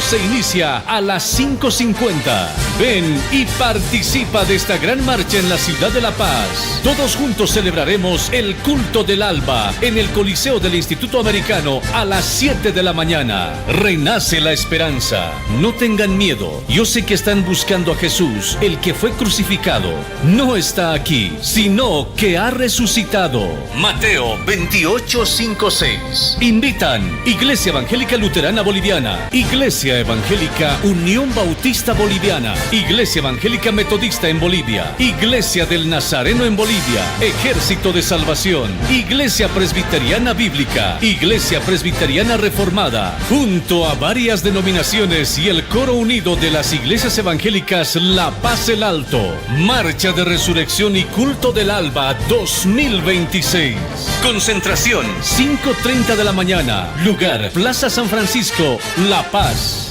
se inicia a las 5:50. Ven y participa de esta gran marcha en la ciudad de La Paz. Todos juntos celebraremos el culto del alba en el Coliseo del Instituto Americano a las 7 de la mañana. Renace la esperanza. No tengan miedo. Yo sé que están buscando a Jesús, el que fue crucificado. No está aquí, sino que ha resucitado. Mateo 28:5-6. Invitan Iglesia Evangélica Luterana Boliviana, Iglesia Evangélica Unión Bautista Boliviana, Iglesia Evangélica Metodista en Bolivia, Iglesia del Nazareno en Bolivia, Ejército de Salvación, Iglesia Presbiteriana Bíblica, Iglesia Presbiteriana Reformada, junto a varias denominaciones y el coro unido de las iglesias evangélicas La Paz el Alto. Marcha de Resurrección y Culto del Alba 2026. Concentración 5:30 de la mañana. Lugar Plaza San Francisco, La Paz.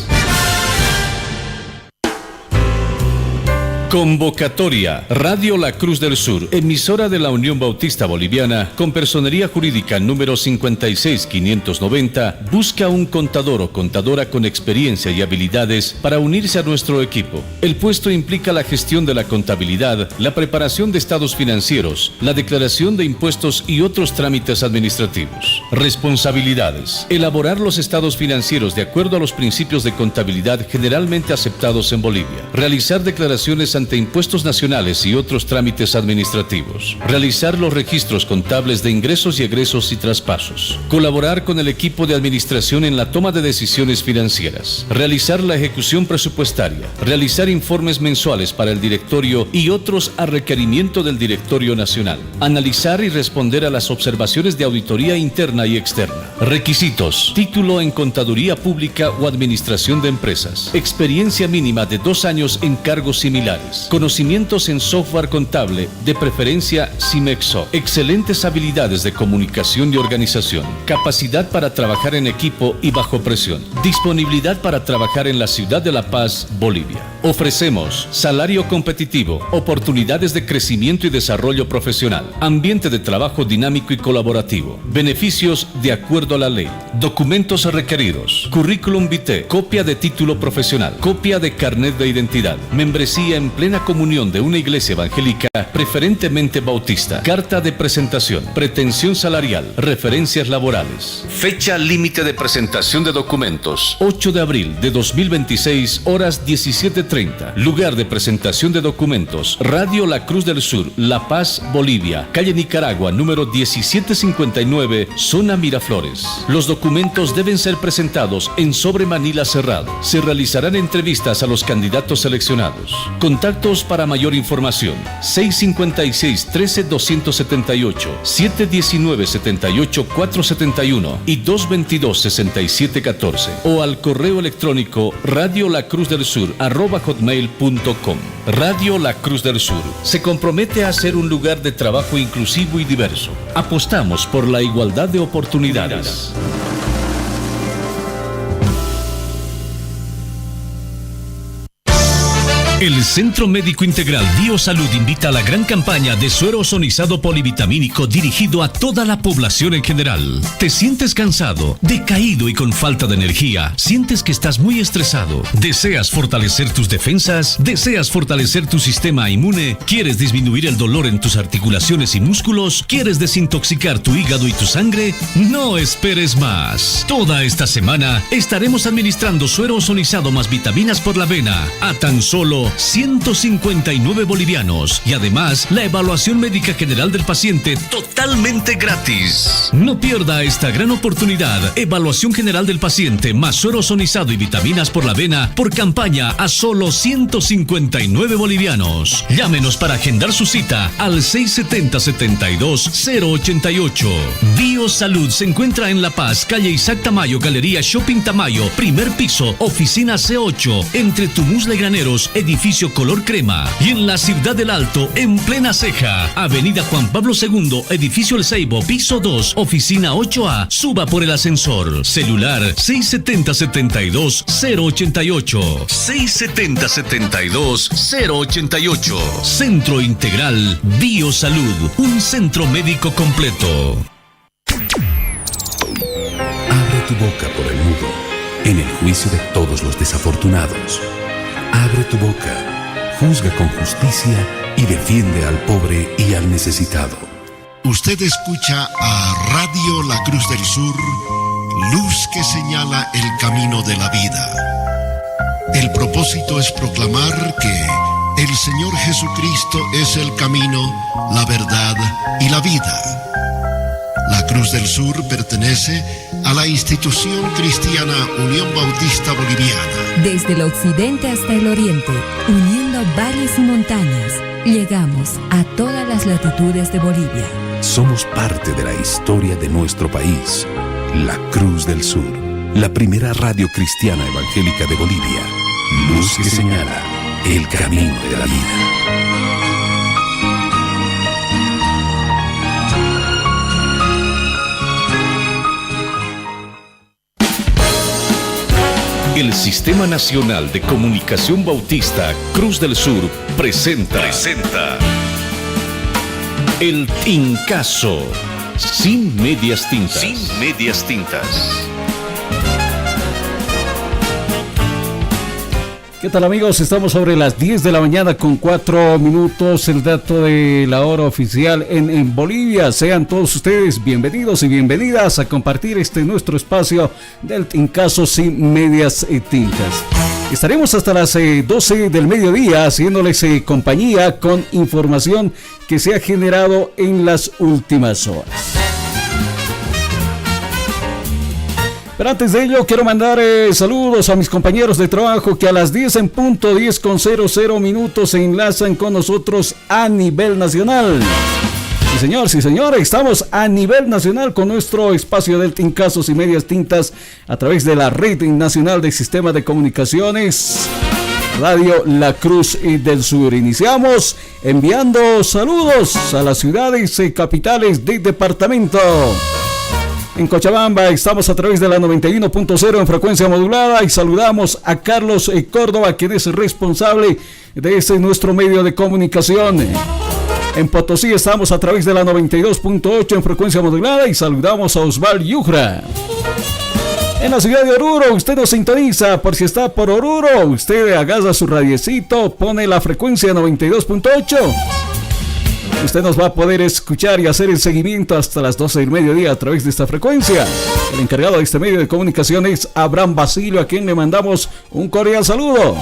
Convocatoria. Radio La Cruz del Sur, emisora de la Unión Bautista Boliviana, con personería jurídica número 56590, busca un contador o contadora con experiencia y habilidades para unirse a nuestro equipo. El puesto implica la gestión de la contabilidad, la preparación de estados financieros, la declaración de impuestos y otros trámites administrativos. Responsabilidades. Elaborar los estados financieros de acuerdo a los principios de contabilidad generalmente aceptados en Bolivia. Realizar declaraciones ante impuestos nacionales y otros trámites administrativos. Realizar los registros contables de ingresos y egresos y traspasos. Colaborar con el equipo de administración en la toma de decisiones financieras. Realizar la ejecución presupuestaria. Realizar informes mensuales para el directorio y otros a requerimiento del directorio nacional. Analizar y responder a las observaciones de auditoría interna y externa. Requisitos: título en contaduría pública o administración de empresas. Experiencia mínima de 2 años en cargos similares. Conocimientos en software contable, de preferencia Simexo. Excelentes habilidades de comunicación y organización. Capacidad para trabajar en equipo y bajo presión. Disponibilidad para trabajar en la ciudad de La Paz, Bolivia. Ofrecemos salario competitivo, oportunidades de crecimiento y desarrollo profesional, ambiente de trabajo dinámico y colaborativo, beneficios de acuerdo a la ley. Documentos requeridos: currículum vitae, copia de título profesional, copia de carnet de identidad, membresía en plena comunión de una iglesia evangélica, preferentemente bautista, carta de presentación, pretensión salarial, referencias laborales. Fecha límite de presentación de documentos: 8 de abril de 2026, horas 17:30. Lugar de presentación de documentos: Radio La Cruz del Sur, La Paz, Bolivia, calle Nicaragua, número 1759, zona Miraflores. Los documentos deben ser presentados en sobre manila cerrado. Se realizarán entrevistas a los candidatos seleccionados. Contactos para mayor información: 656-13-278, 719-78-471 y 222-6714, o al correo electrónico radiolacruzdelsur@hotmail.com. Radio La Cruz del Sur se compromete a ser un lugar de trabajo inclusivo y diverso. Apostamos por la igualdad de oportunidades. El Centro Médico Integral Biosalud invita a la gran campaña de suero ozonizado polivitamínico dirigido a toda la población en general. ¿Te sientes cansado, decaído y con falta de energía? ¿Sientes que estás muy estresado? ¿Deseas fortalecer tus defensas? ¿Deseas fortalecer tu sistema inmune? ¿Quieres disminuir el dolor en tus articulaciones y músculos? ¿Quieres desintoxicar tu hígado y tu sangre? No esperes más. Toda esta semana estaremos administrando suero ozonizado más vitaminas por la vena a tan solo 159 bolivianos, y además la evaluación médica general del paciente totalmente gratis. No pierda esta gran oportunidad. Evaluación general del paciente más suero ozonizado y vitaminas por la vena por campaña a solo 159 bolivianos. Llámenos para agendar su cita al 670-72-088. Biosalud se encuentra en La Paz, calle Isaac Tamayo, Galería Shopping Tamayo, primer piso, oficina C8, entre Tumusla y Graneros, edificio color crema. Y en la Ciudad del Alto, en plena Ceja, avenida Juan Pablo II, edificio El Ceibo, piso 2, oficina 8A, suba por el ascensor. Celular 670-72-088. 670-72-088. Centro Integral Biosalud, un centro médico completo. Abre tu boca por el mudo. en el juicio de todos los desafortunados. Abre tu boca, juzga con justicia y defiende al pobre y al necesitado. Usted escucha a Radio La Cruz del Sur, luz que señala el camino de la vida. El propósito es proclamar que el Señor Jesucristo es el camino, la verdad y la vida. La Cruz del Sur pertenece a la institución cristiana Unión Bautista Boliviana. Desde el occidente hasta el oriente, uniendo valles y montañas, llegamos a todas las latitudes de Bolivia. Somos parte de la historia de nuestro país. La Cruz del Sur, la primera radio cristiana evangélica de Bolivia. Luz que señala el camino de la vida. El Sistema Nacional de Comunicación Bautista Cruz del Sur presenta El Tincazo, sin medias tintas. ¿Qué tal, amigos? Estamos sobre las 10 de la mañana con 4 minutos, el dato de la hora oficial en Bolivia. Sean todos ustedes bienvenidos y bienvenidas a compartir nuestro espacio del Tincazo sin medias tintas. Estaremos hasta las 12 del mediodía haciéndoles compañía con información que se ha generado en las últimas horas. Pero antes de ello, quiero mandar saludos a mis compañeros de trabajo que a las 10 en punto, 10:00 se enlazan con nosotros a nivel nacional. Sí señor, estamos a nivel nacional con nuestro espacio del Tincazos y Medias Tintas a través de la Red Nacional de Sistema de Comunicaciones, Radio La Cruz del Sur. Iniciamos enviando saludos a las ciudades capitales del departamento. En Cochabamba estamos a través de la 91.0 en frecuencia modulada y saludamos a Carlos Córdoba, quien es responsable de nuestro medio de comunicación. En Potosí estamos a través de la 92.8 en frecuencia modulada y saludamos a Osvaldo Yujra. En la ciudad de Oruro, usted nos sintoniza, por si está por Oruro, usted agarra su radiecito, pone la frecuencia 92.8. Usted nos va a poder escuchar y hacer el seguimiento hasta las 12 del mediodía a través de esta frecuencia. El encargado de este medio de comunicación es Abraham Basilio, a quien le mandamos un cordial saludo.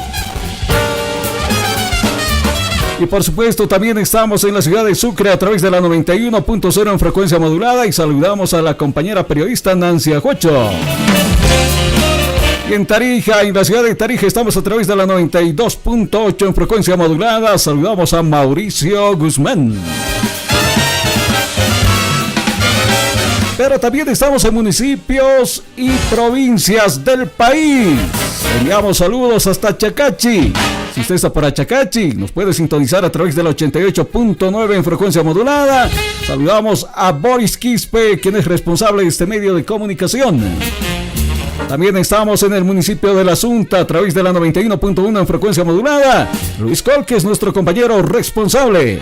Y por supuesto también estamos en la ciudad de Sucre a través de la 91.0 en frecuencia modulada y saludamos a la compañera periodista Nancy Ajocho. Y en Tarija, en la ciudad de Tarija, estamos a través de la 92.8 en frecuencia modulada. Saludamos a Mauricio Guzmán. Pero también estamos en municipios y provincias del país. Enviamos saludos hasta Chacachi. Si usted está por Chacachi, nos puede sintonizar a través de la 88.9 en frecuencia modulada. Saludamos a Boris Quispe, quien es responsable de este medio de comunicación. También estamos en el municipio de La Asunta a través de la 91.1 en frecuencia modulada. Luis Colque es nuestro compañero responsable.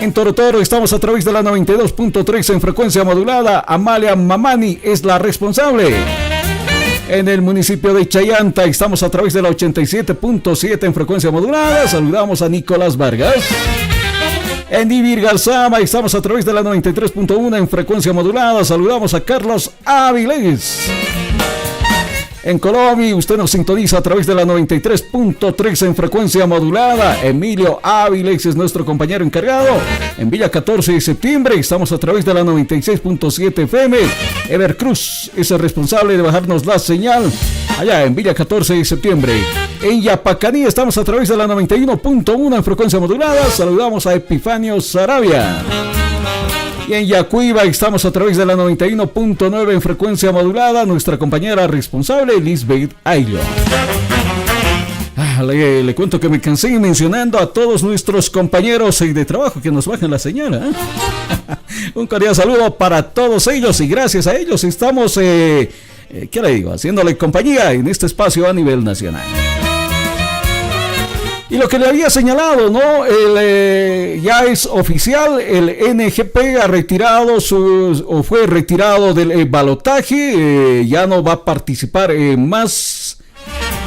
En Torotoro estamos a través de la 92.3 en frecuencia modulada. Amalia Mamani es la responsable. En el municipio de Chayanta estamos a través de la 87.7 en frecuencia modulada. Saludamos a Nicolás Vargas. En Ibirgalzama estamos a través de la 93.1 en frecuencia modulada. Saludamos a Carlos Áviles. En Colombia, usted nos sintoniza a través de la 93.3 en frecuencia modulada. Emilio Áviles es nuestro compañero encargado. En Villa 14 de septiembre estamos a través de la 96.7 FM. Ever Cruz es el responsable de bajarnos la señal allá en Villa 14 de septiembre. En Yapacaní estamos a través de la 91.1 en frecuencia modulada. Saludamos a Epifanio Sarabia. Y en Yacuiba estamos a través de la 91.9 en frecuencia modulada. Nuestra compañera responsable, Lisbeth Ailo. Le cuento que me cansé mencionando a todos nuestros compañeros de trabajo que nos bajan la señal. Un cordial saludo para todos ellos y gracias a ellos estamos, ¿qué le digo? Haciéndole compañía en este espacio a nivel nacional. Y lo que le había señalado, ¿no? Ya es oficial, el NGP ha retirado fue retirado del balotaje, ya no va a participar más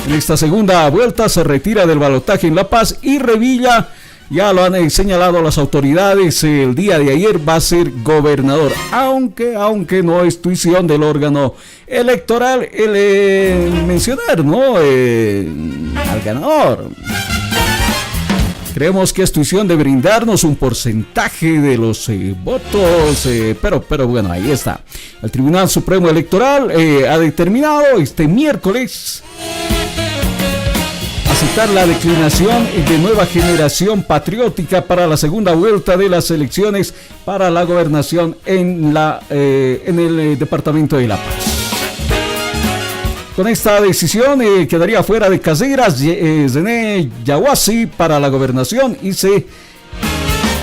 en esta segunda vuelta, se retira del balotaje en La Paz y Revilla, ya lo han señalado las autoridades, el día de ayer va a ser gobernador, aunque no es tuición del órgano electoral el mencionar, ¿no? Al ganador. Creemos que es tuición de brindarnos un porcentaje de los votos, pero bueno, ahí está. El Tribunal Supremo Electoral ha determinado este miércoles aceptar la declinación de Nueva Generación Patriótica para la segunda vuelta de las elecciones para la gobernación en el departamento de La Paz. Con esta decisión quedaría fuera de carreras René Yaguasi para la gobernación y se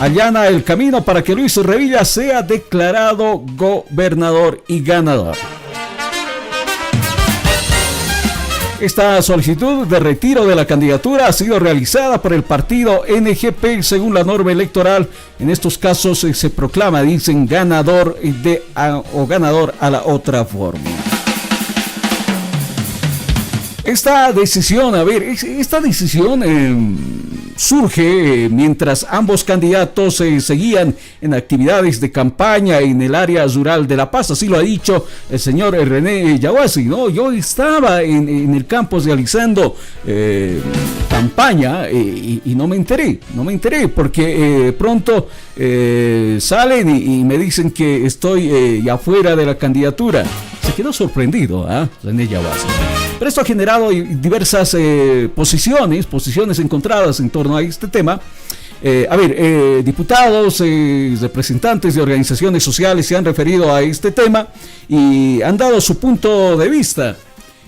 allana el camino para que Luis Revilla sea declarado gobernador y ganador. Esta solicitud de retiro de la candidatura ha sido realizada por el partido NGP según la norma electoral. En estos casos se proclama, dicen, ganador o ganador a la otra forma. Esta decisión surge mientras ambos candidatos seguían en actividades de campaña en el área rural de La Paz, así lo ha dicho el señor René Yaguasi, ¿no? Yo estaba en el campo realizando campaña y no me enteré porque pronto salen y me dicen que estoy ya fuera de la candidatura. Se quedó sorprendido, René Yaguasi. Pero esto ha generado diversas posiciones encontradas en torno a este tema. Diputados, representantes de organizaciones sociales se han referido a este tema y han dado su punto de vista.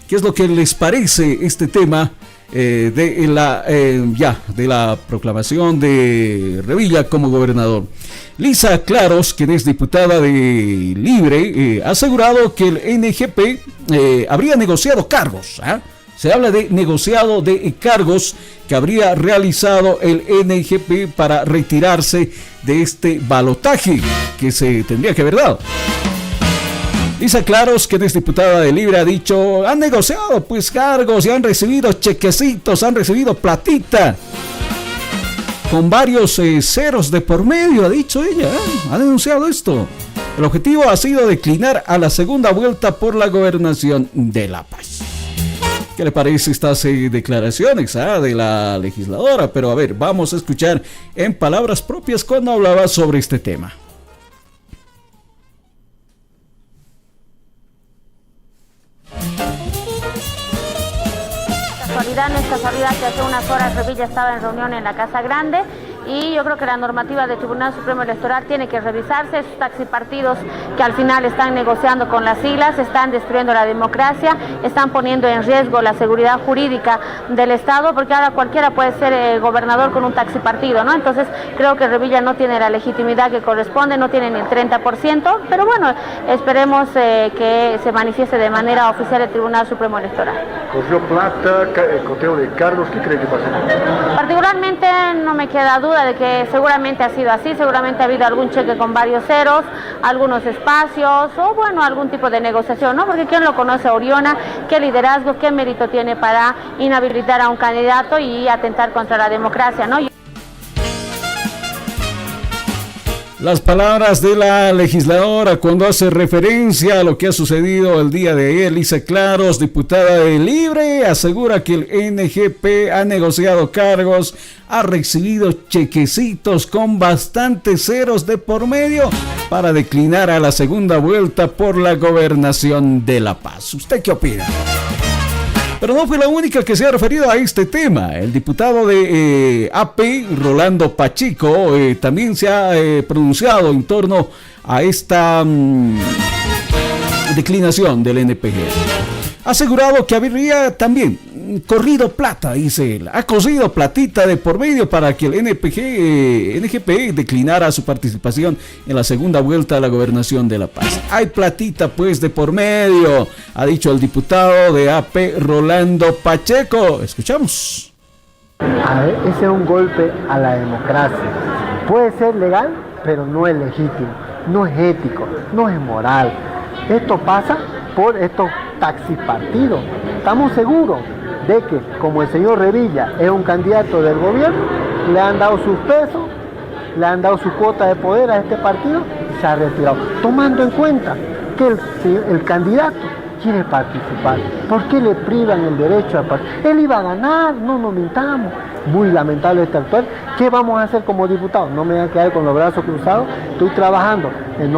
¿Qué es lo que les parece este tema de la proclamación de Revilla como gobernador? Lisa Claros, quien es diputada de Libre, ha asegurado que el NGP habría negociado cargos. Se habla de negociado de cargos que habría realizado el NGP para retirarse de este balotaje que se tendría que haber dado. Lisa Claros, que es diputada de Libre, ha dicho, han negociado pues cargos y han recibido chequecitos, han recibido platita, con varios ceros de por medio, ha dicho ella, ha denunciado esto. El objetivo ha sido declinar a la segunda vuelta por la gobernación de La Paz. ¿Qué le parece estas declaraciones de la legisladora? Pero a ver, vamos a escuchar en palabras propias cuando hablaba sobre este tema. No es casualidad que hace unas horas Revilla estaba en reunión en la Casa Grande y yo creo que la normativa del Tribunal Supremo Electoral tiene que revisarse. Esos taxipartidos que al final están negociando con las siglas, están destruyendo la democracia, están poniendo en riesgo la seguridad jurídica del Estado, porque ahora cualquiera puede ser gobernador con un taxipartido, ¿no? Entonces creo que Revilla no tiene la legitimidad que corresponde, no tiene ni el 30%, pero bueno, esperemos que se manifieste de manera oficial el Tribunal Supremo Electoral. Corrió plata, coteo de cargos, ¿qué cree que pasó? Particularmente no me queda duda de que seguramente ha sido así, seguramente ha habido algún cheque con varios ceros, algunos espacios o bueno, algún tipo de negociación, ¿no? Porque ¿quién lo conoce a Oriona? ¿Qué liderazgo, qué mérito tiene para inhabilitar a un candidato y atentar contra la democracia, ¿no? Las palabras de la legisladora cuando hace referencia a lo que ha sucedido el día de ayer. Lisa Claros, diputada de Libre, asegura que el NGP ha negociado cargos, ha recibido chequecitos con bastantes ceros de por medio para declinar a la segunda vuelta por la gobernación de La Paz. ¿Usted qué opina? Pero no fue la única que se ha referido a este tema. El diputado de AP, Rolando Pacheco, también se ha pronunciado en torno a esta declinación del NPG. Ha asegurado que habría también corrido plata, dice él. Ha cosido platita de por medio para que el NGP declinara su participación en la segunda vuelta a la gobernación de La Paz. Hay platita pues de por medio, ha dicho el diputado de AP, Rolando Pacheco. Escuchamos. A ver, ese es un golpe a la democracia. Puede ser legal, pero no es legítimo, no es ético, no es moral. Esto pasa por estos taxipartidos. Estamos seguros de que, como el señor Revilla es un candidato del gobierno, le han dado sus pesos, le han dado su cuota de poder a este partido y se ha retirado, tomando en cuenta que el candidato quiere participar. ¿Por qué le privan el derecho a participar? Él iba a ganar, no nos mintamos. Muy lamentable este actual. ¿Qué vamos a hacer como diputados? No me voy a quedar con los brazos cruzados. Estoy trabajando en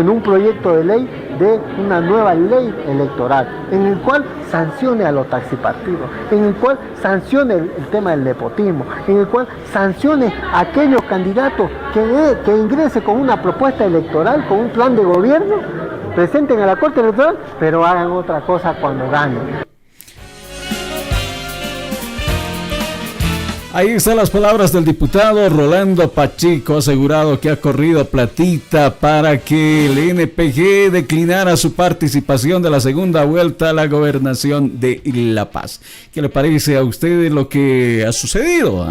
un proyecto de ley de una nueva ley electoral, en el cual sancione a los taxipartidos, en el cual sancione el tema del nepotismo, en el cual sancione a aquellos candidatos que ingresen con una propuesta electoral, con un plan de gobierno, presenten a la Corte Electoral, pero hagan otra cosa cuando ganen. Ahí están las palabras del diputado Rolando Pacheco, asegurado que ha corrido platita para que el NPG declinara su participación de la segunda vuelta a la gobernación de La Paz. ¿Qué le parece a usted lo que ha sucedido?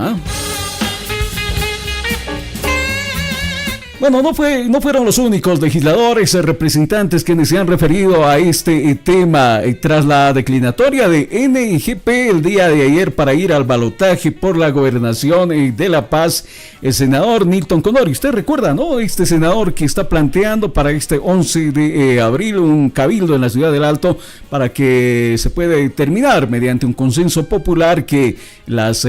Bueno, no fueron los únicos legisladores y representantes quienes se han referido a este tema tras la declinatoria de NGP el día de ayer para ir al balotaje por la gobernación de La Paz. El senador Nilton Condori, usted recuerda, ¿no? Este senador que está planteando para este 11 de abril un cabildo en la ciudad del Alto para que se pueda determinar mediante un consenso popular que los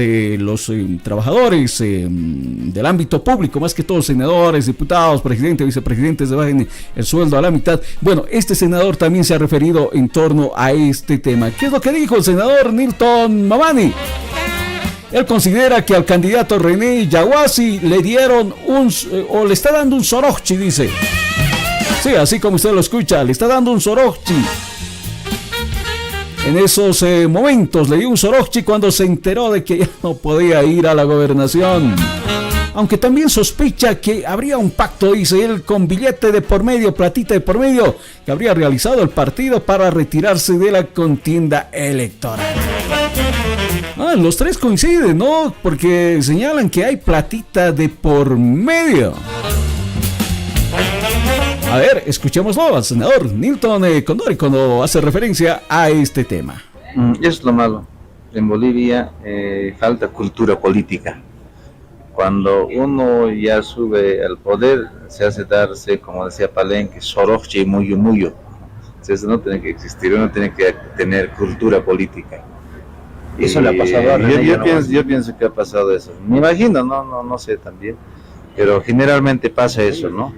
trabajadores del ámbito público, más que todos senadores, diputados, presidentes, vicepresidentes, bajen el sueldo a la mitad. Bueno, este senador también se ha referido en torno a este tema. ¿Qué es lo que dijo el senador Nilton Mamani? Él considera que al candidato René Yaguasi le dieron le está dando un sorochi, dice. Sí, así como usted lo escucha, le está dando un sorochi. En esos momentos le dio un sorochi cuando se enteró de que ya no podía ir a la gobernación. Aunque también sospecha que habría un pacto, dice él, con billete de por medio, platita de por medio, que habría realizado el partido para retirarse de la contienda electoral. Los tres coinciden, ¿no? Porque señalan que hay platita de por medio. A ver, escuchémoslo al senador Nilton Condori cuando hace referencia a este tema. Es lo malo. En Bolivia falta cultura política. Cuando uno ya sube al poder, se hace darse, como decía Palenque, soroche y muyo. Eso no tiene que existir, uno tiene que tener cultura política. Eso le ha pasado a René. Yo pienso que ha pasado eso. Me imagino, no sé también. Pero generalmente pasa eso, ¿no?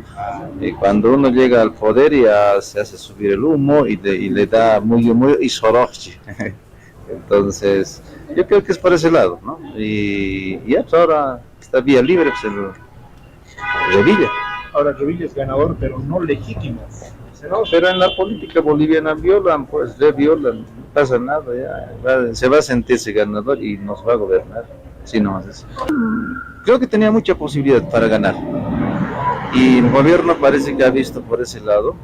Y cuando uno llega al poder ya se hace subir el humo y le da muyo y soroche. Entonces, yo creo que es por ese lado, ¿no? Y ya pues ahora está vía libre, pues el Revilla. Ahora Revilla es ganador, pero no legítimo. No, pero en la política boliviana violan, no pasa nada, se va a sentirse ganador y nos va a gobernar. Sí, no, creo que tenía mucha posibilidad para ganar. Y el gobierno parece que ha visto por ese lado.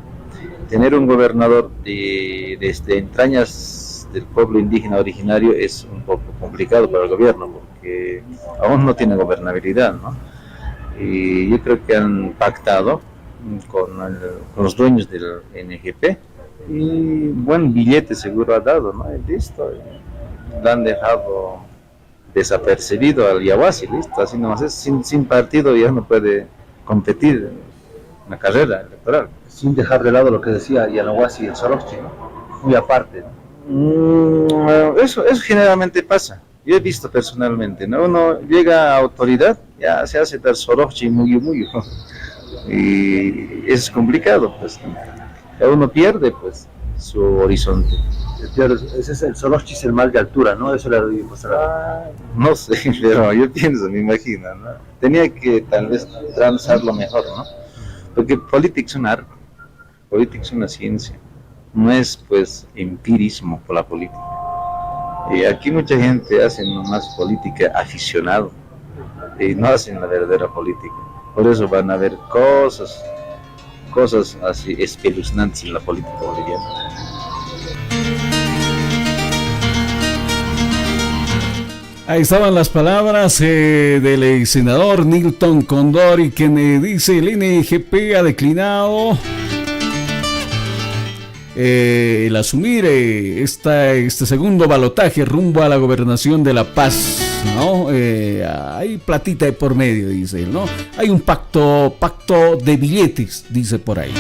Tener un gobernador de entrañas del pueblo indígena originario es un poco complicado para el gobierno, porque aún no tiene gobernabilidad, ¿no? Y yo creo que han pactado con los dueños del NGP y buen billete seguro ha dado, ¿no? Y listo, lo han dejado desapercibido al Yaguasi, listo, así nomás es, sin partido ya no puede competir en una carrera electoral. Sin dejar de lado lo que decía Yaguasi y el Soroche, ¿no? Muy aparte, ¿no? Eso generalmente pasa. Yo he visto personalmente, ¿no? Uno llega a autoridad, ya se hace dar Soroche y muyo. Y es complicado, pues. Uno pierde, pues, su horizonte. Ese es el Soroche, es el mal de altura, ¿no? Eso le no sé, pero yo pienso, me imagino, ¿no? Tenía que tal vez transarlo mejor, ¿no? Porque política es un arte, política es una ciencia, no es, pues, empirismo por la política. Y aquí mucha gente hace nomás política aficionado y no hacen la verdadera política. Por eso van a haber cosas así espeluznantes en la política boliviana. Ahí estaban las palabras del senador Nilton Condori, quien dice: el NGP ha declinado el asumir este segundo balotaje rumbo a la gobernación de La Paz, ¿no? Hay platita de por medio, dice él, ¿no? Hay un pacto de billetes, dice por ahí.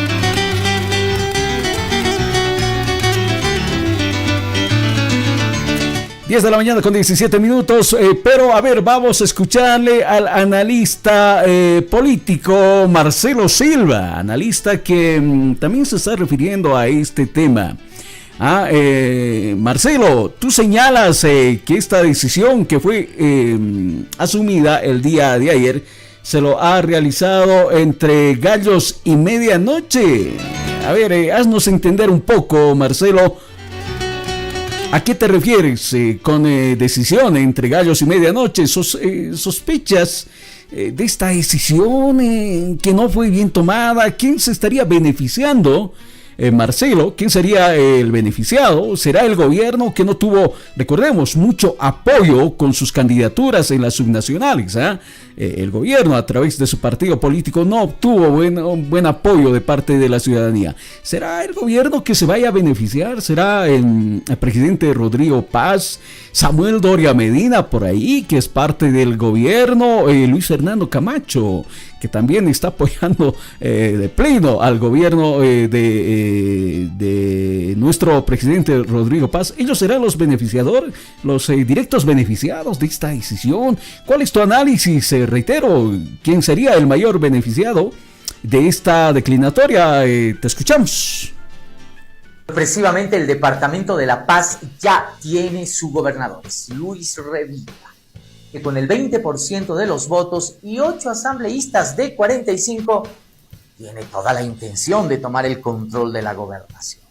10 de la mañana con 17 minutos, pero a ver, vamos a escucharle al analista político Marcelo Silva, analista que también se está refiriendo a este tema. Marcelo, tú señalas que esta decisión que fue asumida el día de ayer se lo ha realizado entre gallos y medianoche. A ver, haznos entender un poco, Marcelo, ¿a qué te refieres con decisión entre gallos y medianoche? ¿Sospechas de esta decisión que no fue bien tomada? ¿Quién se estaría beneficiando? Marcelo, ¿quién sería el beneficiado? ¿Será el gobierno que no tuvo, recordemos, mucho apoyo con sus candidaturas en las subnacionales? El gobierno, a través de su partido político, no obtuvo buen apoyo de parte de la ciudadanía. ¿Será el gobierno que se vaya a beneficiar? ¿Será el presidente Rodrigo Paz? ¿Samuel Doria Medina por ahí, que es parte del gobierno? Luis Fernando Camacho, que también está apoyando de pleno al gobierno de nuestro presidente Rodrigo Paz. ¿Ellos serán los beneficiadores, los directos beneficiados de esta decisión? ¿Cuál es tu análisis? Reitero, ¿quién sería el mayor beneficiado de esta declinatoria? Te escuchamos. Sorpresivamente, el departamento de La Paz ya tiene su gobernador, es Luis Revilla, que con el 20% de los votos y 8 asambleístas de 45 tiene toda la intención de tomar el control de la gobernación.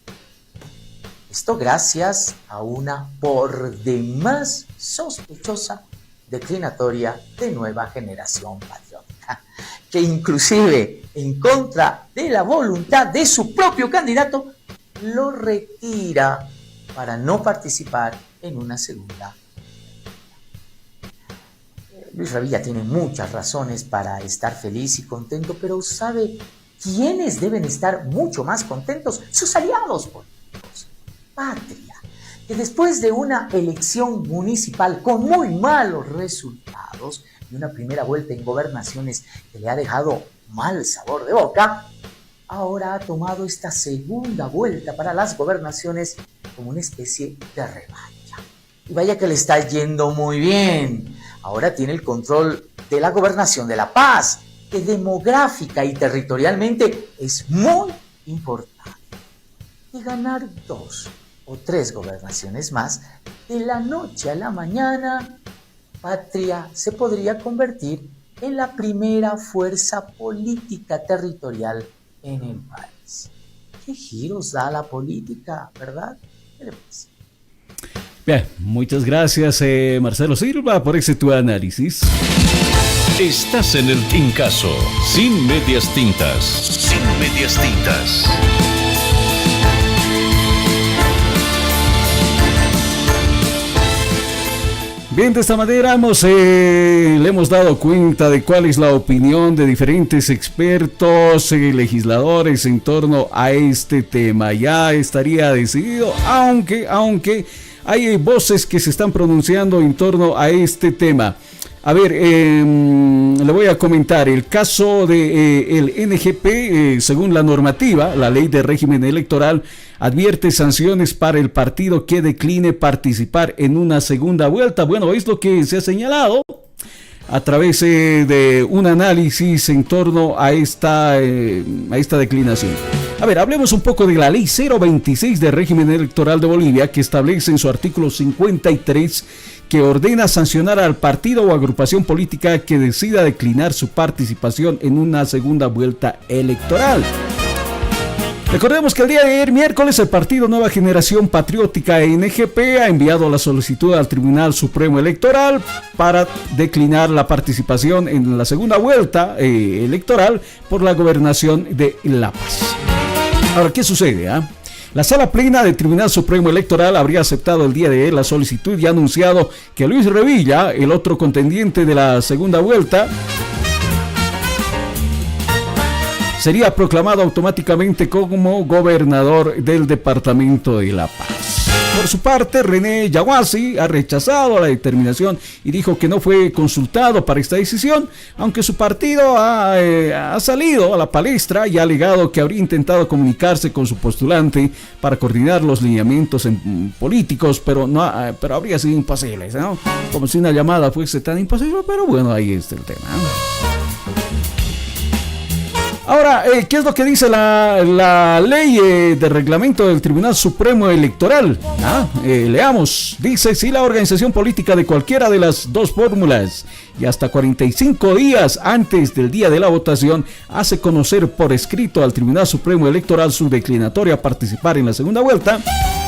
Esto gracias a una por demás sospechosa declinatoria de Nueva Generación Patriótica, que inclusive en contra de la voluntad de su propio candidato lo retira para no participar en una segunda. Luis Revilla tiene muchas razones para estar feliz y contento, pero ¿sabe quiénes deben estar mucho más contentos? Sus aliados políticos. Patria, que después de una elección municipal con muy malos resultados y una primera vuelta en gobernaciones que le ha dejado mal sabor de boca, ahora ha tomado esta segunda vuelta para las gobernaciones como una especie de revancha. Y vaya que le está yendo muy bien. Ahora tiene el control de la gobernación de La Paz, que demográfica y territorialmente es muy importante. Y ganar 2 o 3 gobernaciones más, de la noche a la mañana, Patria se podría convertir en la primera fuerza política territorial en el país. ¿Qué giros da la política, verdad? ¿Qué le parece? Bien, muchas gracias Marcelo Silva por ese tu análisis. Estás en el Tincazo, sin medias tintas. Sin medias tintas. Bien, de esta manera le hemos dado cuenta de cuál es la opinión de diferentes expertos, legisladores en torno a este tema. Ya estaría decidido, aunque hay voces que se están pronunciando en torno a este tema. A ver, le voy a comentar el caso de el NGP. Según la normativa, la ley de régimen electoral advierte sanciones para el partido que decline participar en una segunda vuelta. Bueno, es lo que se ha señalado a través de un análisis en torno a esta declinación. A ver, hablemos un poco de la ley 026 de régimen electoral de Bolivia, que establece en su artículo 53 que ordena sancionar al partido o agrupación política que decida declinar su participación en una segunda vuelta electoral. Recordemos que el día de ayer, miércoles, el partido Nueva Generación Patriótica NGP ha enviado la solicitud al Tribunal Supremo Electoral para declinar la participación en la segunda vuelta electoral por la gobernación de La Paz. Ahora, ¿qué sucede? La Sala Plena del Tribunal Supremo Electoral habría aceptado el día de hoy la solicitud y ha anunciado que Luis Revilla, el otro contendiente de la segunda vuelta, sería proclamado automáticamente como gobernador del departamento de La Paz. Por su parte, René Yaguasi ha rechazado la determinación y dijo que no fue consultado para esta decisión, aunque su partido ha salido a la palestra y ha alegado que habría intentado comunicarse con su postulante para coordinar los lineamientos políticos, pero habría sido imposible, ¿no? Como si una llamada fuese tan imposible, pero bueno, ahí está el tema, ¿no? Ahora, ¿qué es lo que dice la ley de reglamento del Tribunal Supremo Electoral? Leamos. Dice, si la organización política de cualquiera de las dos fórmulas y hasta 45 días antes del día de la votación hace conocer por escrito al Tribunal Supremo Electoral su declinatoria a participar en la segunda vuelta,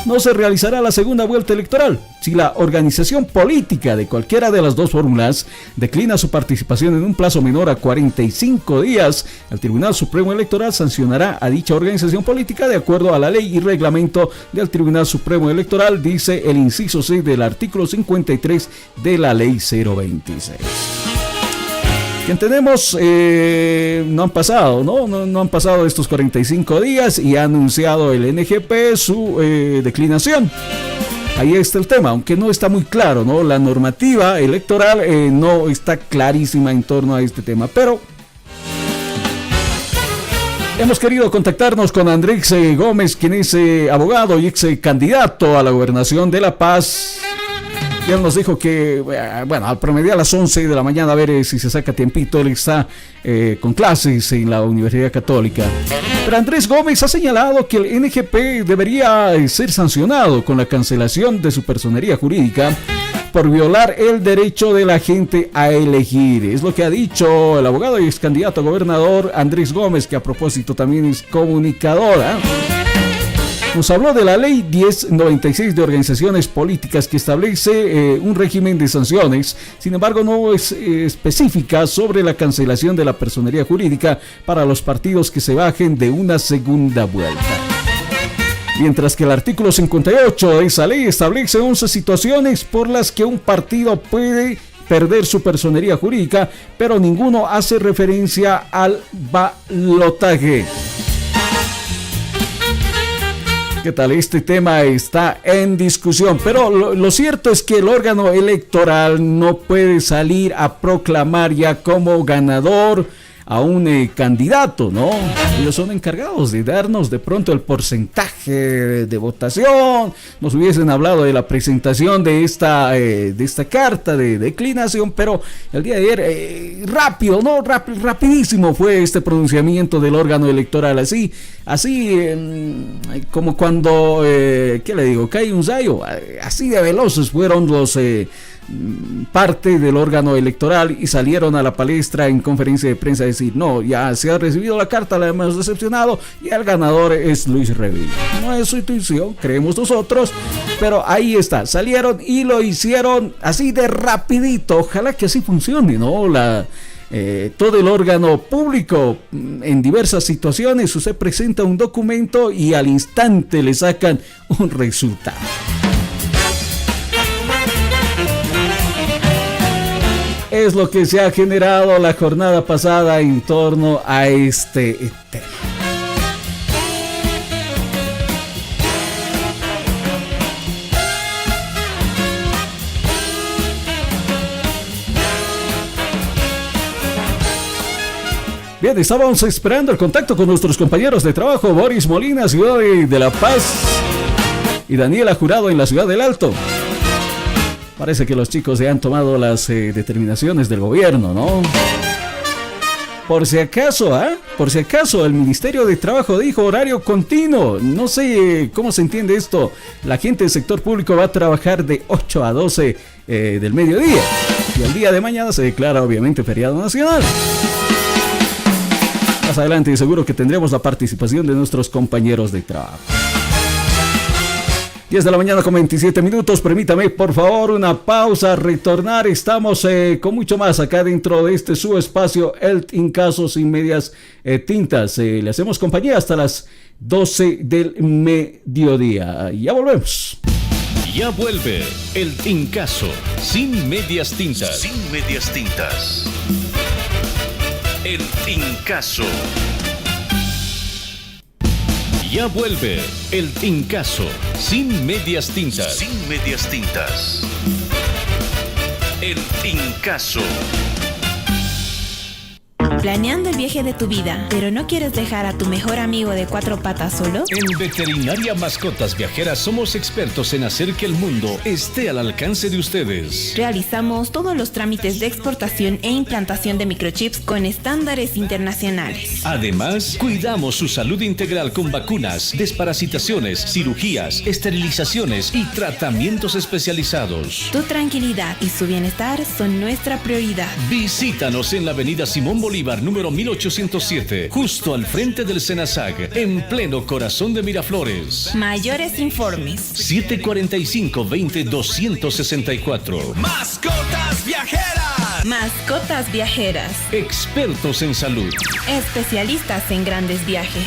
no se realizará la segunda vuelta electoral. Si la organización política de cualquiera de las dos fórmulas declina su participación en un plazo menor a 45 días, el Tribunal Supremo Electoral sancionará a dicha organización política de acuerdo a la ley y reglamento del Tribunal Supremo Electoral, dice el inciso 6 del artículo 53 de la ley 026. Que entendemos, no han pasado, no han pasado estos 45 días y ha anunciado el NGP su declinación. Ahí está el tema, aunque no está muy claro, ¿no? La normativa electoral no está clarísima en torno a este tema, pero hemos querido contactarnos con Andrés Gómez, quien es abogado y ex candidato a la gobernación de La Paz. Ya nos dijo que, bueno, al promedio a las 11 de la mañana, a ver si se saca tiempito. Él está con clases en la Universidad Católica. Pero Andrés Gómez ha señalado que el NGP debería ser sancionado con la cancelación de su personería jurídica por violar el derecho de la gente a elegir. Es lo que ha dicho el abogado y ex candidato a gobernador Andrés Gómez, que a propósito también es comunicadora. Nos habló de la ley 1096 de organizaciones políticas que establece un régimen de sanciones, sin embargo no es específica sobre la cancelación de la personería jurídica para los partidos que se bajen de una segunda vuelta. Mientras que el artículo 58 de esa ley establece 11 situaciones por las que un partido puede perder su personería jurídica, pero ninguno hace referencia al balotaje. ¿Qué tal? Este tema está en discusión, pero lo cierto es que el órgano electoral no puede salir a proclamar ya como ganador a un candidato, ¿no? Ellos son encargados de darnos de pronto el porcentaje de votación. Nos hubiesen hablado de la presentación de esta carta de declinación, pero el día de ayer, rápido, ¿no? Rapidísimo fue este pronunciamiento del órgano electoral, así como cuando, ¿qué le digo? Cae un rayo, así de veloces fueron los parte del órgano electoral y salieron a la palestra en conferencia de prensa a decir, no, ya se ha recibido la carta, la hemos decepcionado y el ganador es Luis Revilla. No es su intuición, creemos nosotros, pero ahí está, salieron y lo hicieron así de rapidito. Ojalá que así funcione, ¿no? Todo el órgano público en diversas situaciones, usted presenta un documento y al instante le sacan un resultado. Es lo que se ha generado la jornada pasada en torno a este tema. Bien, estábamos esperando el contacto con nuestros compañeros de trabajo, Boris Molina, ciudad de La Paz, y Daniela Jurado en la ciudad del Alto. Parece que los chicos ya han tomado las determinaciones del gobierno, ¿no? Por si acaso, el Ministerio de Trabajo dijo horario continuo. No sé cómo se entiende esto. La gente del sector público va a trabajar de 8 a 12 del mediodía. Y el día de mañana se declara obviamente feriado nacional. Más adelante seguro que tendremos la participación de nuestros compañeros de trabajo. 10 de la mañana con 27 minutos, permítame por favor una pausa, retornar, estamos con mucho más acá dentro de este su espacio, El Tincazo sin medias tintas, le hacemos compañía hasta las 12 del mediodía. Ya volvemos. Ya vuelve el Tincazo, sin medias tintas. Sin medias tintas. El Tincazo. Ya vuelve el Tincazo, sin medias tintas. Sin medias tintas. El Tincazo. ¿Planeando el viaje de tu vida, pero no quieres dejar a tu mejor amigo de cuatro patas solo? En Veterinaria Mascotas Viajeras somos expertos en hacer que el mundo esté al alcance de ustedes. Realizamos todos los trámites de exportación e implantación de microchips con estándares internacionales. Además, cuidamos su salud integral con vacunas, desparasitaciones, cirugías, esterilizaciones y tratamientos especializados. Tu tranquilidad y su bienestar son nuestra prioridad. Visítanos en la avenida Simón Bolívar, número 1807, justo al frente del Senasag, en pleno corazón de Miraflores. Mayores informes: 745-20-264. Mascotas Viajeras. Mascotas Viajeras. Expertos en salud. Especialistas en grandes viajes.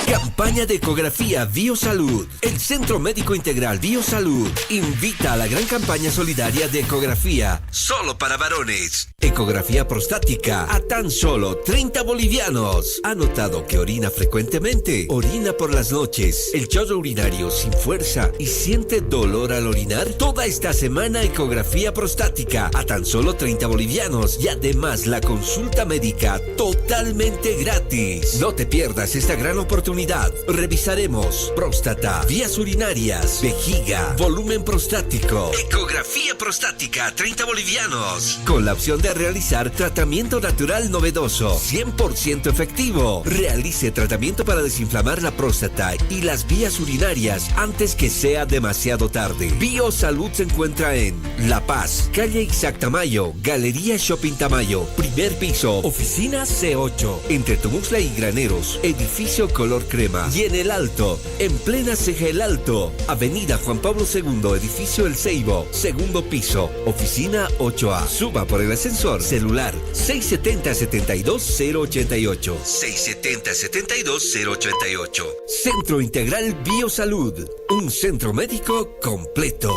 Campaña de ecografía Biosalud. El Centro Médico Integral Biosalud invita a la gran campaña solidaria de ecografía solo para varones. Ecografía prostática a tan solo 30 bolivianos. ¿Ha notado que orina frecuentemente? Orina por las noches, el chorro urinario sin fuerza y siente dolor al orinar. Toda esta semana ecografía prostática a tan solo 30 bolivianos y además la consulta médica totalmente gratis. No te pierdas esta gran oportunidad. Revisaremos próstata, vías urinarias, vejiga, volumen prostático. Ecografía prostática, 30 bolivianos. Con la opción de realizar tratamiento natural novedoso, 100% efectivo. Realice tratamiento para desinflamar la próstata y las vías urinarias antes que sea demasiado tarde. Biosalud se encuentra en La Paz, calle Isaac Tamayo, Galería Shopping Tamayo, primer piso, oficina C8, entre Tumusla y Graneros, edificio color crema. Y en El Alto, en plena Ceja El Alto, avenida Juan Pablo II, edificio El Ceibo, segundo piso, oficina 8A. Suba por el ascensor. Celular 670-72088. 670-72088. Centro Integral Biosalud, un centro médico completo.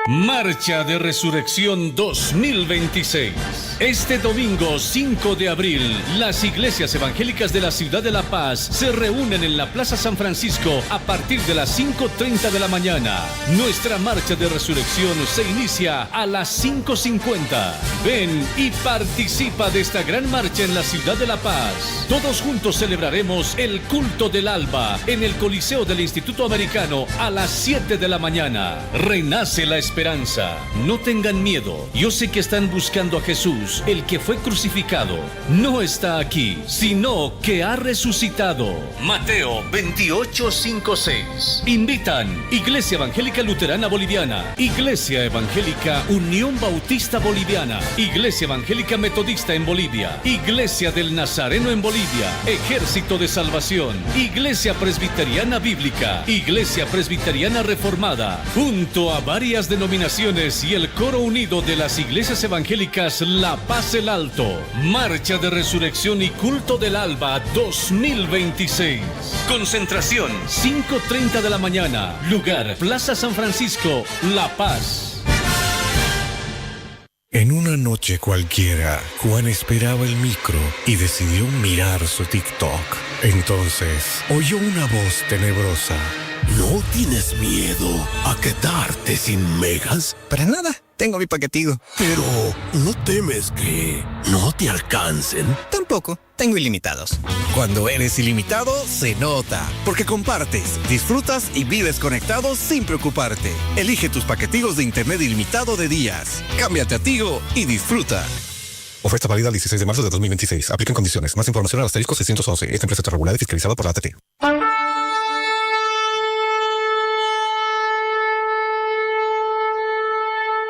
Marcha de Resurrección 2026. Este domingo 5 de abril, las iglesias evangélicas de la ciudad de La Paz se reúnen en la Plaza San Francisco a partir de las 5:30 de la mañana. Nuestra marcha de resurrección se inicia a las 5:50. Ven y participa de esta gran marcha en la ciudad de La Paz. Todos juntos celebraremos el culto del alba en el Coliseo del Instituto Americano a las 7 de la mañana. Renace la esperanza. No tengan miedo. Yo sé que están buscando a Jesús, el que fue crucificado. No está aquí, sino que ha resucitado. Mateo 28:5-6. Invitan Iglesia Evangélica Luterana Boliviana, Iglesia Evangélica Unión Bautista Boliviana, Iglesia Evangélica Metodista en Bolivia, Iglesia del Nazareno en Bolivia, Ejército de Salvación, Iglesia Presbiteriana Bíblica, Iglesia Presbiteriana Reformada, junto a varias denominaciones y el coro unido de las iglesias evangélicas La Paz El Alto. Marcha de Resurrección y Culto del Alba 2026. Concentración 5:30 de la mañana. Lugar Plaza San Francisco, La Paz. En una noche cualquiera, Juan esperaba el micro y decidió mirar su TikTok. Entonces, oyó una voz tenebrosa. ¿No tienes miedo a quedarte sin megas? Para nada, tengo mi paquetico. Pero, ¿no temes que no te alcancen? Tampoco, tengo ilimitados. Cuando eres ilimitado, se nota. Porque compartes, disfrutas y vives conectado sin preocuparte. Elige tus paquetigos de internet ilimitado de días. Cámbiate a Tigo y disfruta. Oferta válida el 16 de marzo de 2026. Aplican condiciones. Más información al asterisco 611. Esta empresa está regulada y fiscalizada por la ATT.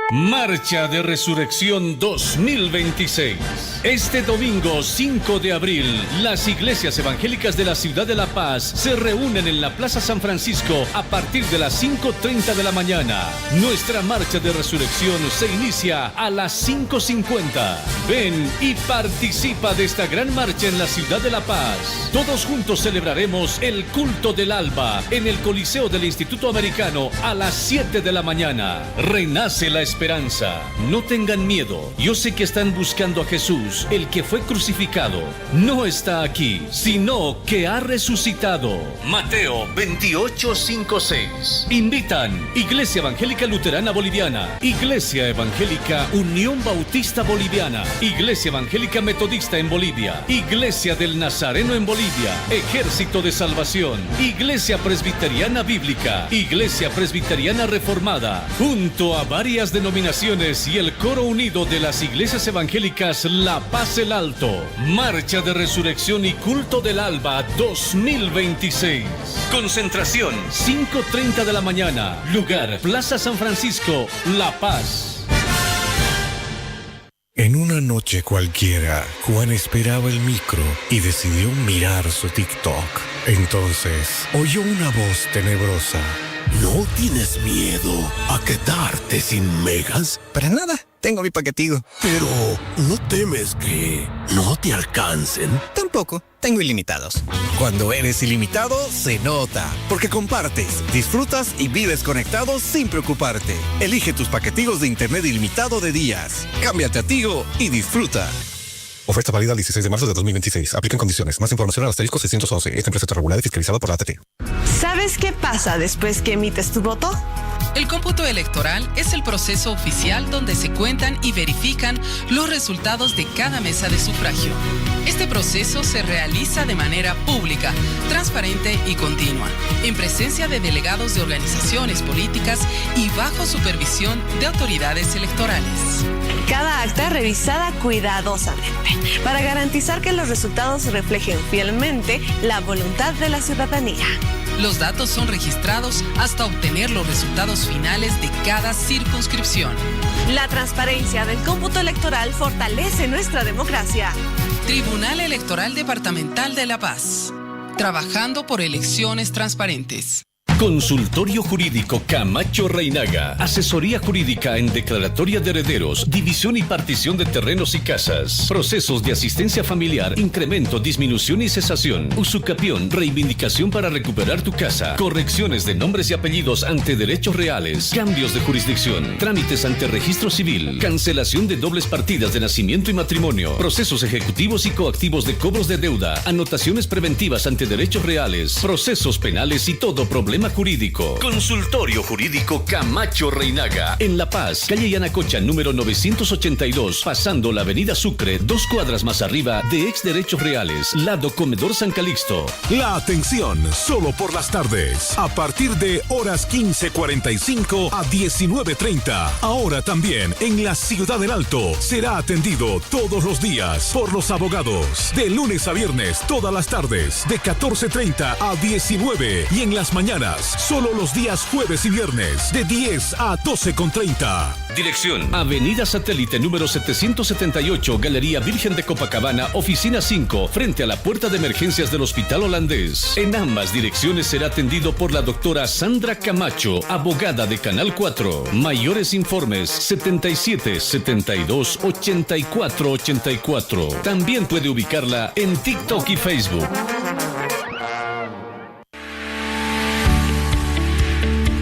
Marcha de Resurrección 2026. Este domingo 5 de abril, las iglesias evangélicas de la ciudad de La Paz se reúnen en la Plaza San Francisco a partir de las 5:30 de la mañana. Nuestra Marcha de Resurrección se inicia a las 5:50. Ven y participa de esta gran marcha en la ciudad de La Paz. Todos juntos celebraremos el culto del alba en el Coliseo del Instituto Americano a las 7 de la mañana. Renace la esperanza. No tengan miedo. Yo sé que están buscando a Jesús, el que fue crucificado. No está aquí, sino que ha resucitado. Mateo 28:5-6. Invitan Iglesia Evangélica Luterana Boliviana, Iglesia Evangélica Unión Bautista Boliviana, Iglesia Evangélica Metodista en Bolivia, Iglesia del Nazareno en Bolivia, Ejército de Salvación, Iglesia Presbiteriana Bíblica, Iglesia Presbiteriana Reformada, junto a varias denominaciones y el coro unido de las iglesias evangélicas La Paz el Alto. Marcha de Resurrección y Culto del Alba 2026. Concentración 5:30 de la mañana. Lugar Plaza San Francisco, La Paz. En una noche cualquiera, Juan esperaba el micro y decidió mirar su TikTok. Entonces, oyó una voz tenebrosa. ¿No tienes miedo a quedarte sin megas? Para nada, tengo mi paquetigo. Pero, ¿no temes que no te alcancen? Tampoco, tengo ilimitados. Cuando eres ilimitado, se nota. Porque compartes, disfrutas y vives conectado sin preocuparte. Elige tus paquetigos de internet ilimitado de días. Cámbiate a Tigo y disfruta. Oferta válida el 16 de marzo de 2026. Aplican condiciones. Más información al asterisco 611. Esta empresa está regulada y fiscalizada por la ATT. ¿Sabes qué pasa después que emites tu voto? El cómputo electoral es el proceso oficial donde se cuentan y verifican los resultados de cada mesa de sufragio. Este proceso se realiza de manera pública, transparente y continua, en presencia de delegados de organizaciones políticas y bajo supervisión de autoridades electorales. Cada acta revisada cuidadosamente para garantizar que los resultados reflejen fielmente la voluntad de la ciudadanía. Los datos son registrados hasta obtener los resultados finales de cada circunscripción. La transparencia del cómputo electoral fortalece nuestra democracia. Tribunal Electoral Departamental de La Paz. Trabajando por elecciones transparentes. Consultorio Jurídico Camacho Reinaga. Asesoría jurídica en declaratoria de herederos, división y partición de terrenos y casas. Procesos de asistencia familiar, incremento, disminución y cesación. Usucapión, reivindicación para recuperar tu casa. Correcciones de nombres y apellidos ante derechos reales. Cambios de jurisdicción. Trámites ante registro civil. Cancelación de dobles partidas de nacimiento y matrimonio. Procesos ejecutivos y coactivos de cobros de deuda. Anotaciones preventivas ante derechos reales. Procesos penales y todo problema jurídico. Consultorio Jurídico Camacho Reinaga. En La Paz, calle Yanacocha, número 982, pasando la avenida Sucre, 2 cuadras más arriba de Ex Derechos Reales, lado Comedor San Calixto. La atención, solo por las tardes, a partir de horas 15:45 a 19:30. Ahora también en la Ciudad del Alto será atendido todos los días por los abogados, de lunes a viernes, todas las tardes, de 14:30 a 19 y en las mañanas solo los días jueves y viernes de 10 a 12:30. Dirección: Avenida Satélite número 778, Galería Virgen de Copacabana, oficina 5, frente a la puerta de emergencias del Hospital Holandés. En ambas direcciones será atendido por la doctora Sandra Camacho, abogada de Canal 4. Mayores informes: 77 72 84 84. También puede ubicarla en TikTok y Facebook.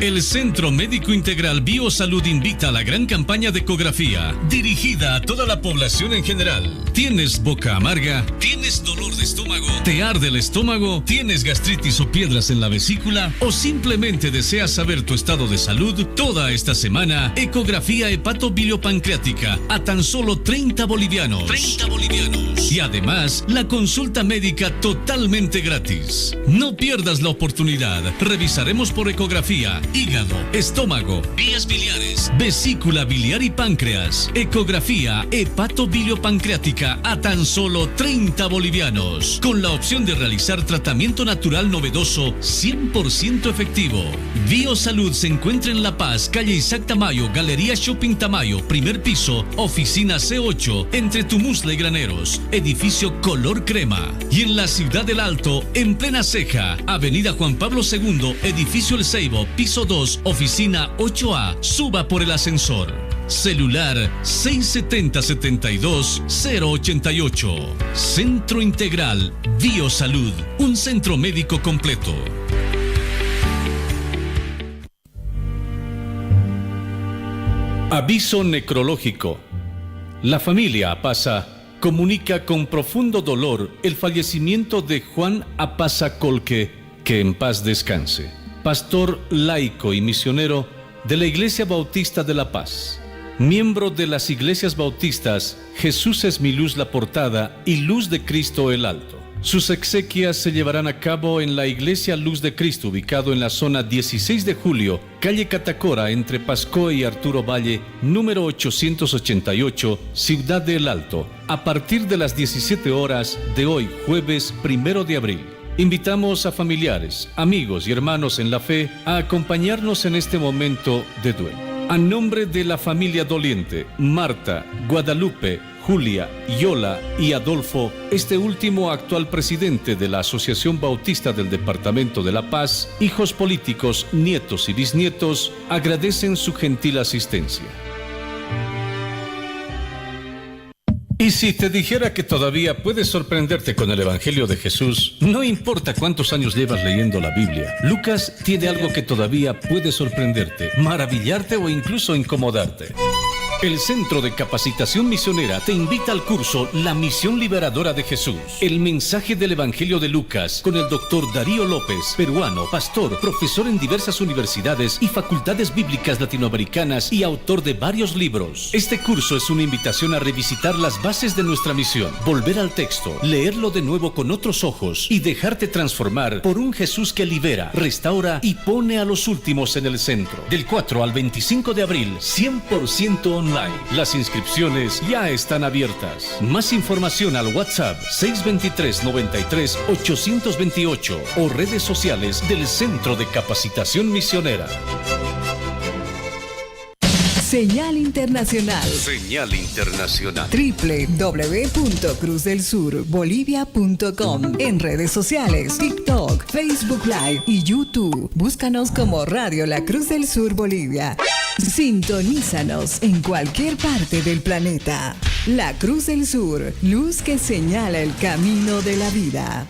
El Centro Médico Integral Biosalud invita a la gran campaña de ecografía, dirigida a toda la población en general. ¿Tienes boca amarga? ¿Tienes dolor de estómago? ¿Te arde el estómago? ¿Tienes gastritis o piedras en la vesícula? ¿O simplemente deseas saber tu estado de salud? Toda esta semana, ecografía hepatobiliopancreática a tan solo 30 bolivianos. 30 bolivianos. Y además, la consulta médica totalmente gratis. No pierdas la oportunidad. Revisaremos por ecografía hígado, estómago, vías biliares, vesícula biliar y páncreas. Ecografía hepatobiliopancreática a tan solo 30 bolivianos. Con la opción de realizar tratamiento natural novedoso 100% efectivo. Biosalud se encuentra en La Paz, calle Isaac Tamayo, Galería Shopping Tamayo, primer piso, oficina C8, entre Tumusla y Graneros, edificio color crema. Y en la Ciudad del Alto, en plena Ceja, avenida Juan Pablo II, edificio El Ceibo, piso 2, oficina 8A, suba por el ascensor. Celular 670-72-088. Centro Integral Biosalud, un centro médico completo. Aviso necrológico. La familia Apaza comunica con profundo dolor el fallecimiento de Juan Apaza Colque, que en paz descanse, pastor laico y misionero de la Iglesia Bautista de La Paz, miembro de las iglesias bautistas Jesús es mi luz la portada y Luz de Cristo el Alto. Sus exequias se llevarán a cabo en la Iglesia Luz de Cristo, ubicado en la zona 16 de Julio, calle Catacora, entre Pascoe y Arturo Valle, número 888, Ciudad del Alto, a partir de las 17 horas de hoy, jueves 1 de abril. Invitamos a familiares, amigos y hermanos en la fe a acompañarnos en este momento de duelo. A nombre de la familia doliente, Marta, Guadalupe, Julia, Yola y Adolfo, este último actual presidente de la Asociación Bautista del Departamento de La Paz, hijos políticos, nietos y bisnietos, agradecen su gentil asistencia. Y si te dijera que todavía puedes sorprenderte con el Evangelio de Jesús, no importa cuántos años llevas leyendo la Biblia, Lucas tiene algo que todavía puede sorprenderte, maravillarte o incluso incomodarte. El Centro de Capacitación Misionera te invita al curso La Misión Liberadora de Jesús, el mensaje del Evangelio de Lucas, con el Dr. Darío López, peruano, pastor, profesor en diversas universidades y facultades bíblicas latinoamericanas y autor de varios libros. Este curso es una invitación a revisitar las bases de nuestra misión, volver al texto, leerlo de nuevo con otros ojos y dejarte transformar por un Jesús que libera, restaura y pone a los últimos en el centro. Del 4 al 25 de abril, 100% online. Las inscripciones ya están abiertas. Más información al WhatsApp 623-93-828 o redes sociales del Centro de Capacitación Misionera. Señal Internacional. Señal Internacional. www.cruzdelsurbolivia.com. En redes sociales, TikTok, Facebook Live y YouTube. Búscanos como Radio La Cruz del Sur Bolivia. Sintonízanos en cualquier parte del planeta. La Cruz del Sur, luz que señala el camino de la vida.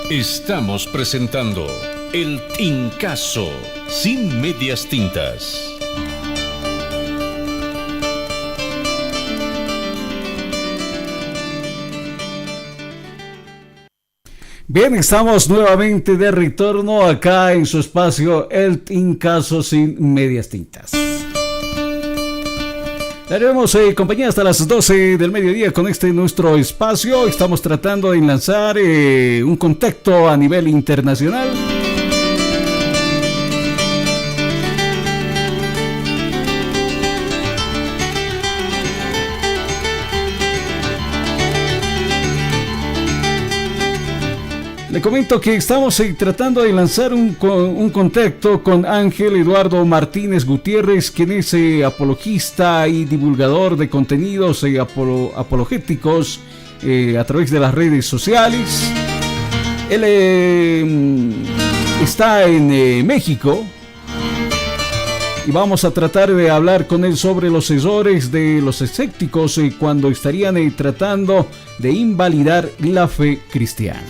Estamos presentando El Tincazo, sin medias tintas. Bien, estamos nuevamente de retorno acá en su espacio El Tincazo sin medias tintas. Daremos compañía hasta las 12 del mediodía con este nuestro espacio. Estamos tratando de lanzar un contacto a nivel internacional. Le comento que estamos tratando de lanzar un contacto con Ángel Eduardo Martínez Gutiérrez, quien es apologista y divulgador de contenidos apologéticos a través de las redes sociales. Él está en México y vamos a tratar de hablar con él sobre los errores de los escépticos cuando estarían tratando de invalidar la fe cristiana.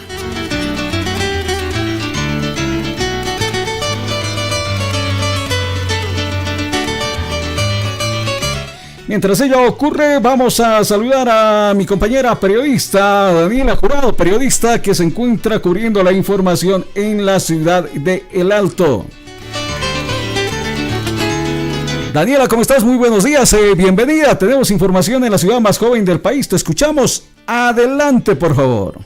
Mientras ello ocurre, vamos a saludar a mi compañera periodista Daniela Jurado, periodista que se encuentra cubriendo la información en la ciudad de El Alto. Daniela, ¿cómo estás? Muy buenos días, bienvenida. Tenemos información en la ciudad más joven del país. Te escuchamos. Adelante, por favor.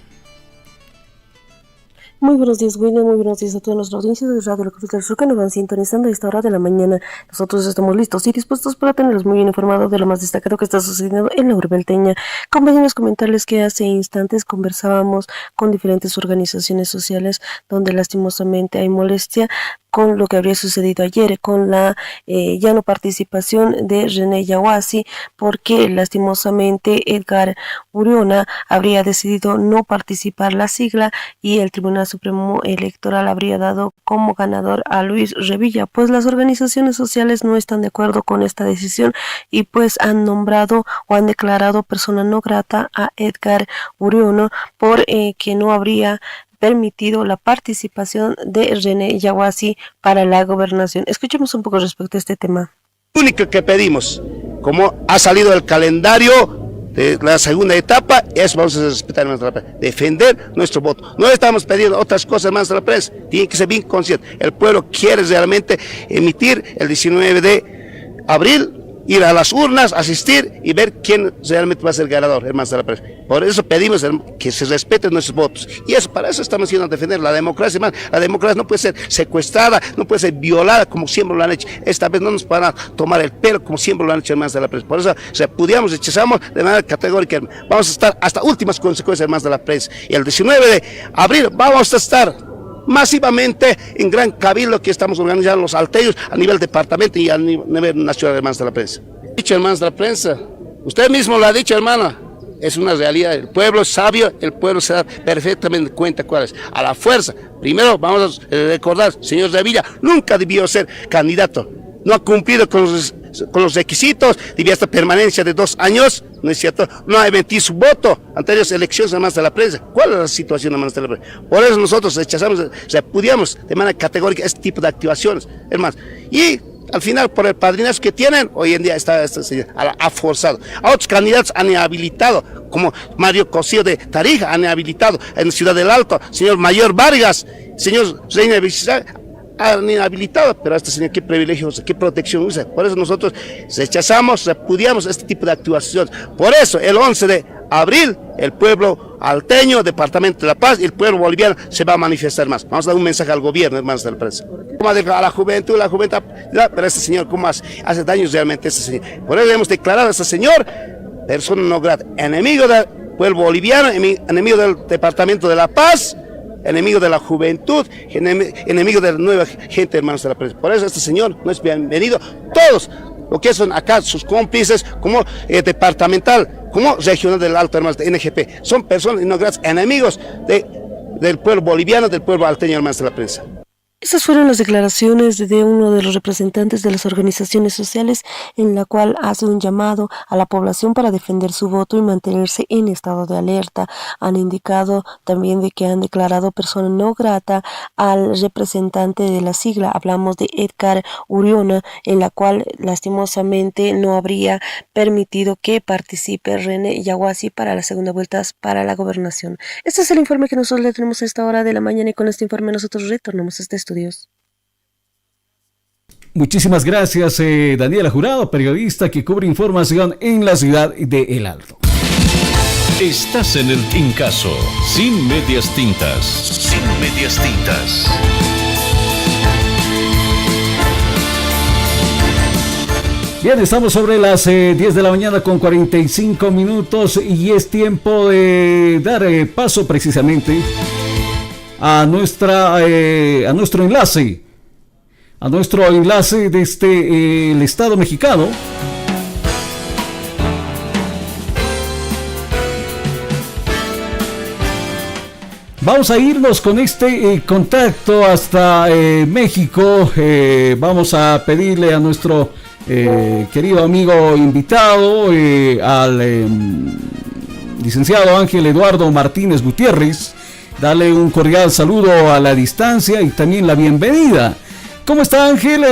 Muy buenos días, William. Muy buenos días a toda nuestra audiencia de Radio La Cruz del Sur que nos van sintonizando a esta hora de la mañana. Nosotros estamos listos y dispuestos para tenerlos muy bien informados de lo más destacado que está sucediendo en la urbe alteña. Compañeros, comentarles que hace instantes conversábamos con diferentes organizaciones sociales donde lastimosamente hay molestia con lo que habría sucedido ayer, con la ya no participación de René Yaguasi, porque lastimosamente Edgar Uriona habría decidido no participar la sigla y el Tribunal Supremo Electoral habría dado como ganador a Luis Revilla. Pues las organizaciones sociales no están de acuerdo con esta decisión y pues han nombrado o han declarado persona no grata a Edgar Uriona por que no habría permitido la participación de René Yaguasi para la gobernación. Escuchemos un poco respecto a este tema. Lo único que pedimos, como ha salido el calendario de la segunda etapa, eso vamos a respetar nuestra prensa, defender nuestro voto. No estamos pidiendo otras cosas más de la prensa, tiene que ser bien consciente. El pueblo quiere realmente emitir el 19 de abril, ir a las urnas, asistir y ver quién realmente va a ser ganador, hermanos de la prensa. Por eso pedimos que se respeten nuestros votos. Y eso, para eso estamos yendo a defender la democracia, hermano. La democracia no puede ser secuestrada, no puede ser violada como siempre lo han hecho. Esta vez no nos van a tomar el pelo como siempre lo han hecho, hermanos de la prensa. Por eso repudiamos, rechazamos de manera categórica. Vamos a estar hasta últimas consecuencias, hermanos de la prensa. Y el 19 de abril vamos a estar masivamente en gran cabildo que estamos organizando los alteños a nivel departamento y a nivel nacional, hermanos de la prensa. Dicho, hermanos de la prensa, usted mismo lo ha dicho, hermana, es una realidad. El pueblo es sabio, el pueblo se da perfectamente cuenta cuál es. A la fuerza, primero vamos a recordar, señor Revilla nunca debió ser candidato, no ha cumplido con los requisitos, debía estar permanencia de 2 años, ¿no es cierto? No ha emitido su voto anteriores elecciones, hermanos de la prensa. ¿Cuál es la situación, hermanos de la prensa? Por eso nosotros rechazamos, repudiamos de manera categórica este tipo de activaciones, hermanos. Y al final, por el padrinazo que tienen, hoy en día esta señora ha forzado. A otros candidatos han inhabilitado, como Mario Cosío de Tarija, han inhabilitado en Ciudad del Alto, señor Mayor Vargas, señor Reina Vicente, han inhabilitado, pero a este señor qué privilegios, qué protección usa. Por eso nosotros rechazamos, repudiamos este tipo de actuaciones. Por eso el 11 de abril el pueblo alteño, Departamento de La Paz y el pueblo boliviano se va a manifestar más. Vamos a dar un mensaje al gobierno, hermanos de la prensa. A la juventud, pero este señor cómo hace daño realmente a este señor. Por eso hemos declarado a este señor persona no grata, enemigo del pueblo boliviano, enemigo del Departamento de La Paz, enemigo de la juventud, enemigo de la nueva gente, hermanos de la prensa. Por eso este señor no es bienvenido. Todos lo que son acá sus cómplices, como departamental, como regional del Alto, hermanos de NGP, son personas no gratas, enemigos del pueblo boliviano, del pueblo alteño, hermanos de la prensa. Esas fueron las declaraciones de uno de los representantes de las organizaciones sociales, en la cual hace un llamado a la población para defender su voto y mantenerse en estado de alerta. Han indicado también de que han declarado persona no grata al representante de la sigla. Hablamos de Edgar Uriona, en la cual lastimosamente no habría permitido que participe René Yaguasi para la segunda vuelta para la gobernación. Este es el informe que nosotros le tenemos a esta hora de la mañana y con este informe nosotros retornamos a este estudio. Muchísimas gracias, Daniela Jurado, periodista que cubre información en la ciudad de El Alto. Estás en el Tincazo, sin medias tintas. Sin medias tintas. Bien, estamos sobre las 10 de la mañana con 45 minutos y es tiempo de dar paso precisamente a nuestro enlace desde el Estado mexicano. Vamos a irnos con este contacto hasta México. Vamos a pedirle a nuestro querido amigo invitado, al licenciado Ángel Eduardo Martínez Gutiérrez, darle un cordial saludo a la distancia y también la bienvenida. ¿Cómo está, Ángel?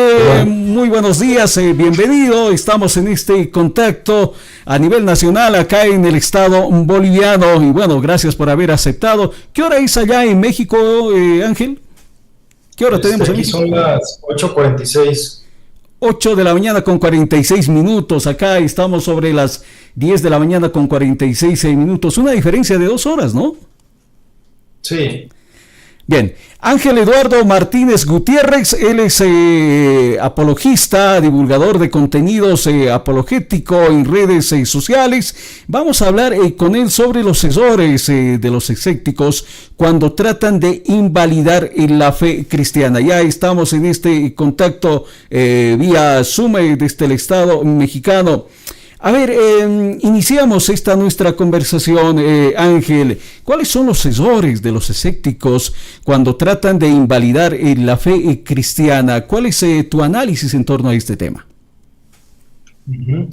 Muy buenos días, bienvenido. Estamos en este contacto a nivel nacional acá en el estado boliviano y bueno, gracias por haber aceptado. ¿Qué hora es allá en México, Ángel? ¿Qué hora tenemos en México? Son las 8:46. 8 de la mañana con 46 minutos. Acá estamos sobre las 10 de la mañana con 46 minutos. Una diferencia de 2 horas, ¿no? Sí. Bien, Ángel Eduardo Martínez Gutiérrez, él es apologista, divulgador de contenidos apologético en redes sociales. Vamos a hablar con él sobre los errores de los escépticos cuando tratan de invalidar la fe cristiana. Ya estamos en este contacto vía Zoom desde el Estado mexicano. A ver, iniciamos esta nuestra conversación, Ángel. ¿Cuáles son los errores de los escépticos cuando tratan de invalidar la fe cristiana? ¿Cuál es tu análisis en torno a este tema? Bueno,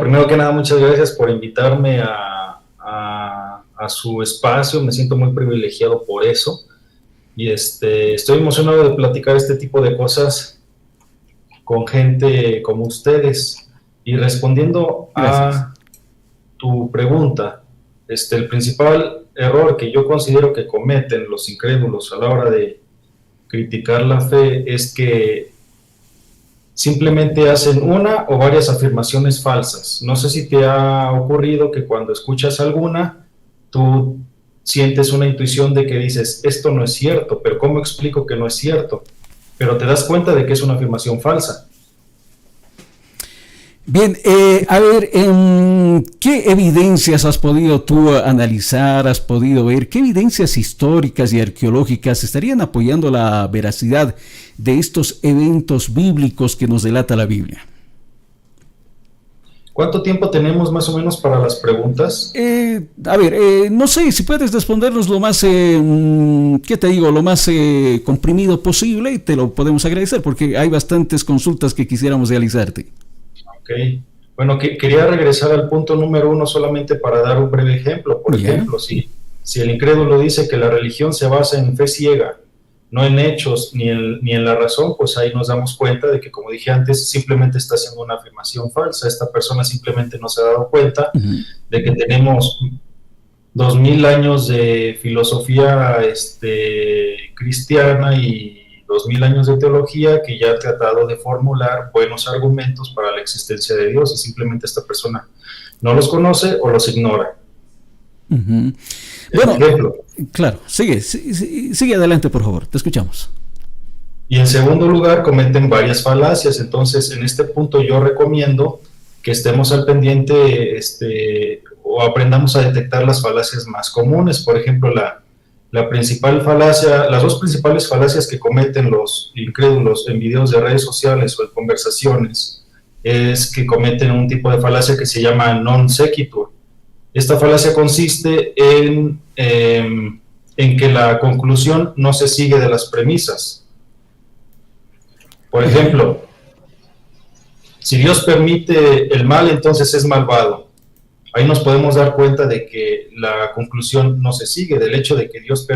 primero que nada, muchas gracias por invitarme a su espacio. Me siento muy privilegiado por eso. Y estoy emocionado de platicar este tipo de cosas con gente como ustedes. Y respondiendo a tu pregunta, el principal error que yo considero que cometen los incrédulos a la hora de criticar la fe es que simplemente hacen una o varias afirmaciones falsas. No sé si te ha ocurrido que cuando escuchas alguna, tú sientes una intuición de que dices, esto no es cierto, pero ¿cómo explico que no es cierto? Pero te das cuenta de que es una afirmación falsa. Bien, a ver, ¿qué evidencias has podido tú analizar, has podido ver? ¿Qué evidencias históricas y arqueológicas estarían apoyando la veracidad de estos eventos bíblicos que nos delata la Biblia? ¿Cuánto tiempo tenemos más o menos para las preguntas? A ver, no sé si puedes respondernos lo más, ¿qué te digo? Lo más comprimido posible, y te lo podemos agradecer porque hay bastantes consultas que quisiéramos realizarte. Ok. Bueno, quería regresar al punto número 1 solamente para dar un breve ejemplo. Por ejemplo, si el incrédulo dice que la religión se basa en fe ciega, no en hechos ni en la razón, pues ahí nos damos cuenta de que, como dije antes, simplemente está haciendo una afirmación falsa. Esta persona simplemente no se ha dado cuenta de que tenemos 2000 años de filosofía cristiana y 2000 años de teología que ya ha tratado de formular buenos argumentos para la existencia de Dios, y simplemente esta persona no los conoce o los ignora. Bueno, ejemplo. Claro, sigue adelante, por favor, te escuchamos. Y en segundo lugar, cometen varias falacias. Entonces, en este punto yo recomiendo que estemos al pendiente o aprendamos a detectar las falacias más comunes. Por ejemplo, la principal falacia, las dos principales falacias que cometen los incrédulos en videos de redes sociales o en conversaciones es que cometen un tipo de falacia que se llama non sequitur. Esta falacia consiste en que la conclusión no se sigue de las premisas. Por ejemplo, si Dios permite el mal, entonces es malvado. Ahí nos podemos dar cuenta de que la conclusión no se sigue. Del hecho de que Dios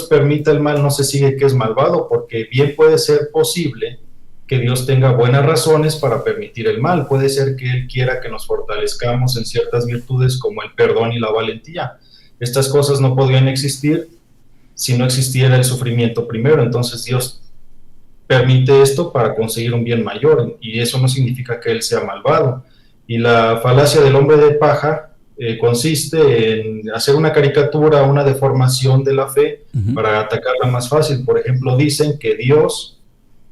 permita el mal no se sigue que es malvado, porque bien puede ser posible que Dios tenga buenas razones para permitir el mal. Puede ser que Él quiera que nos fortalezcamos en ciertas virtudes como el perdón y la valentía. Estas cosas no podrían existir si no existiera el sufrimiento primero. Entonces Dios permite esto para conseguir un bien mayor, y eso no significa que Él sea malvado. Y la falacia del hombre de paja consiste en hacer una caricatura, una deformación de la fe para atacarla más fácil. Por ejemplo, dicen que Dios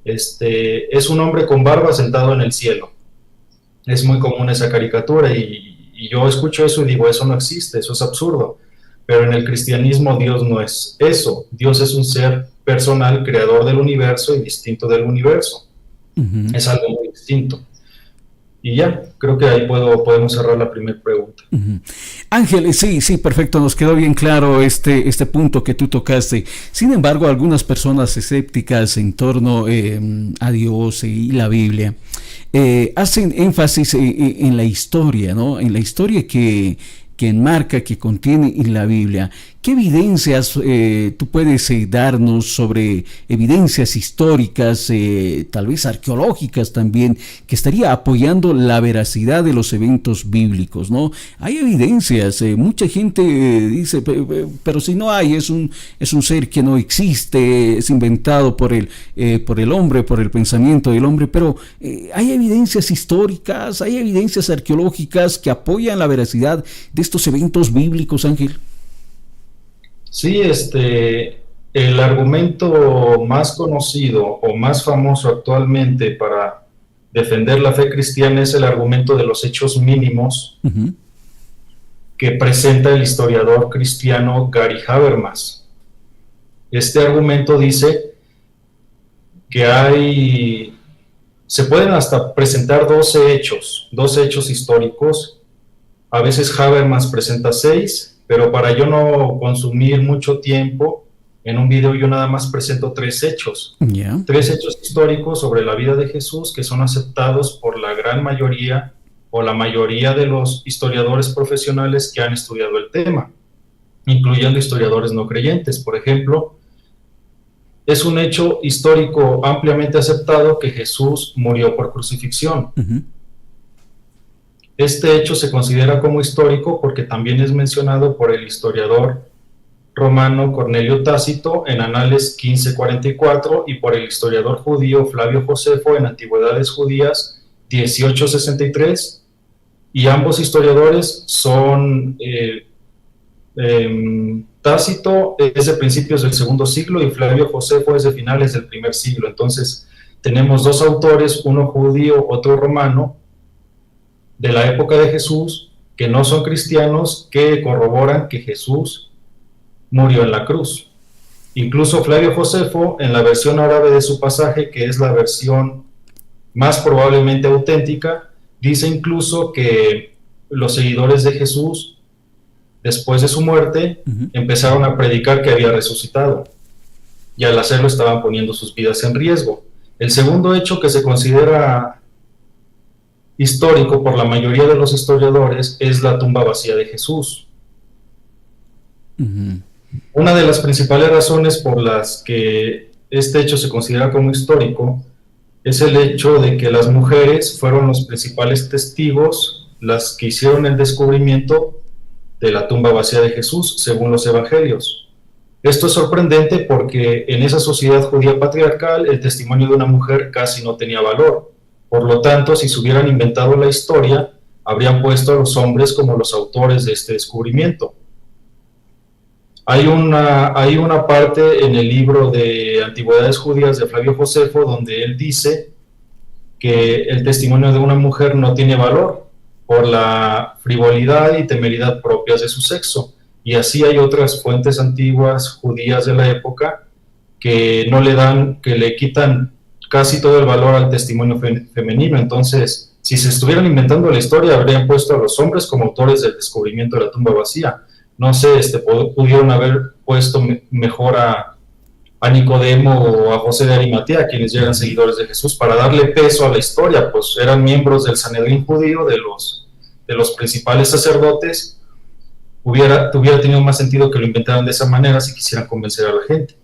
es un hombre con barba sentado en el cielo. Es muy común esa caricatura, y yo escucho eso y digo, eso no existe, eso es absurdo. Pero en el cristianismo Dios no es eso. Dios es un ser personal, creador del universo y distinto del universo. Es algo muy distinto. Y ya, creo que ahí podemos cerrar la primera pregunta. Ángel, sí, perfecto, nos quedó bien claro este punto que tú tocaste. Sin embargo, algunas personas escépticas en torno a Dios y la Biblia hacen énfasis en la historia, ¿no? En la historia que enmarca, que contiene en la Biblia. ¿Qué evidencias tú puedes darnos sobre evidencias históricas, tal vez arqueológicas también, que estaría apoyando la veracidad de los eventos bíblicos, ¿no? Hay evidencias, mucha gente dice, pero si no hay, es un ser que no existe, es inventado por el hombre, por el pensamiento del hombre, pero hay evidencias históricas, hay evidencias arqueológicas que apoyan la veracidad de estos eventos bíblicos, Ángel. Sí, el argumento más conocido o más famoso actualmente para defender la fe cristiana es el argumento de los hechos mínimos que presenta el historiador cristiano Gary Habermas. Este argumento dice que se pueden hasta presentar 12 hechos históricos. A veces Habermas presenta 6, pero para yo no consumir mucho tiempo, en un video yo nada más presento 3 hechos. 3 hechos históricos sobre la vida de Jesús que son aceptados por la gran mayoría o la mayoría de los historiadores profesionales que han estudiado el tema, incluyendo historiadores no creyentes. Por ejemplo, es un hecho histórico ampliamente aceptado que Jesús murió por crucifixión. Este hecho se considera como histórico porque también es mencionado por el historiador romano Cornelio Tácito en Anales 1544 y por el historiador judío Flavio Josefo en Antigüedades Judías 1863, y ambos historiadores son Tácito es de principios del segundo siglo y Flavio Josefo es de finales del primer siglo. Entonces tenemos 2 autores, uno judío, otro romano, de la época de Jesús, que no son cristianos, que corroboran que Jesús murió en la cruz. Incluso Flavio Josefo, en la versión árabe de su pasaje, que es la versión más probablemente auténtica, dice incluso que los seguidores de Jesús, después de su muerte, empezaron a predicar que había resucitado, y al hacerlo estaban poniendo sus vidas en riesgo. El segundo hecho que se considera histórico por la mayoría de los historiadores es la tumba vacía de Jesús. Una de las principales razones por las que este hecho se considera como histórico es el hecho de que las mujeres fueron los principales testigos, las que hicieron el descubrimiento de la tumba vacía de Jesús, según los evangelios. Esto es sorprendente porque en esa sociedad judía patriarcal el testimonio de una mujer casi no tenía valor. Por lo tanto, si se hubieran inventado la historia, habrían puesto a los hombres como los autores de este descubrimiento. Hay una parte en el libro de Antigüedades Judías de Flavio Josefo donde él dice que el testimonio de una mujer no tiene valor por la frivolidad y temeridad propias de su sexo. Y así hay otras fuentes antiguas judías de la época que le quitan casi todo el valor al testimonio femenino. Entonces, si se estuvieran inventando la historia, habrían puesto a los hombres como autores del descubrimiento de la tumba vacía. No sé, pudieron haber puesto mejor a Nicodemo o a José de Arimatea, quienes ya eran seguidores de Jesús, para darle peso a la historia, pues eran miembros del Sanedrín judío, de los principales sacerdotes. Hubiera tenido más sentido que lo inventaran de esa manera si quisieran convencer a la gente.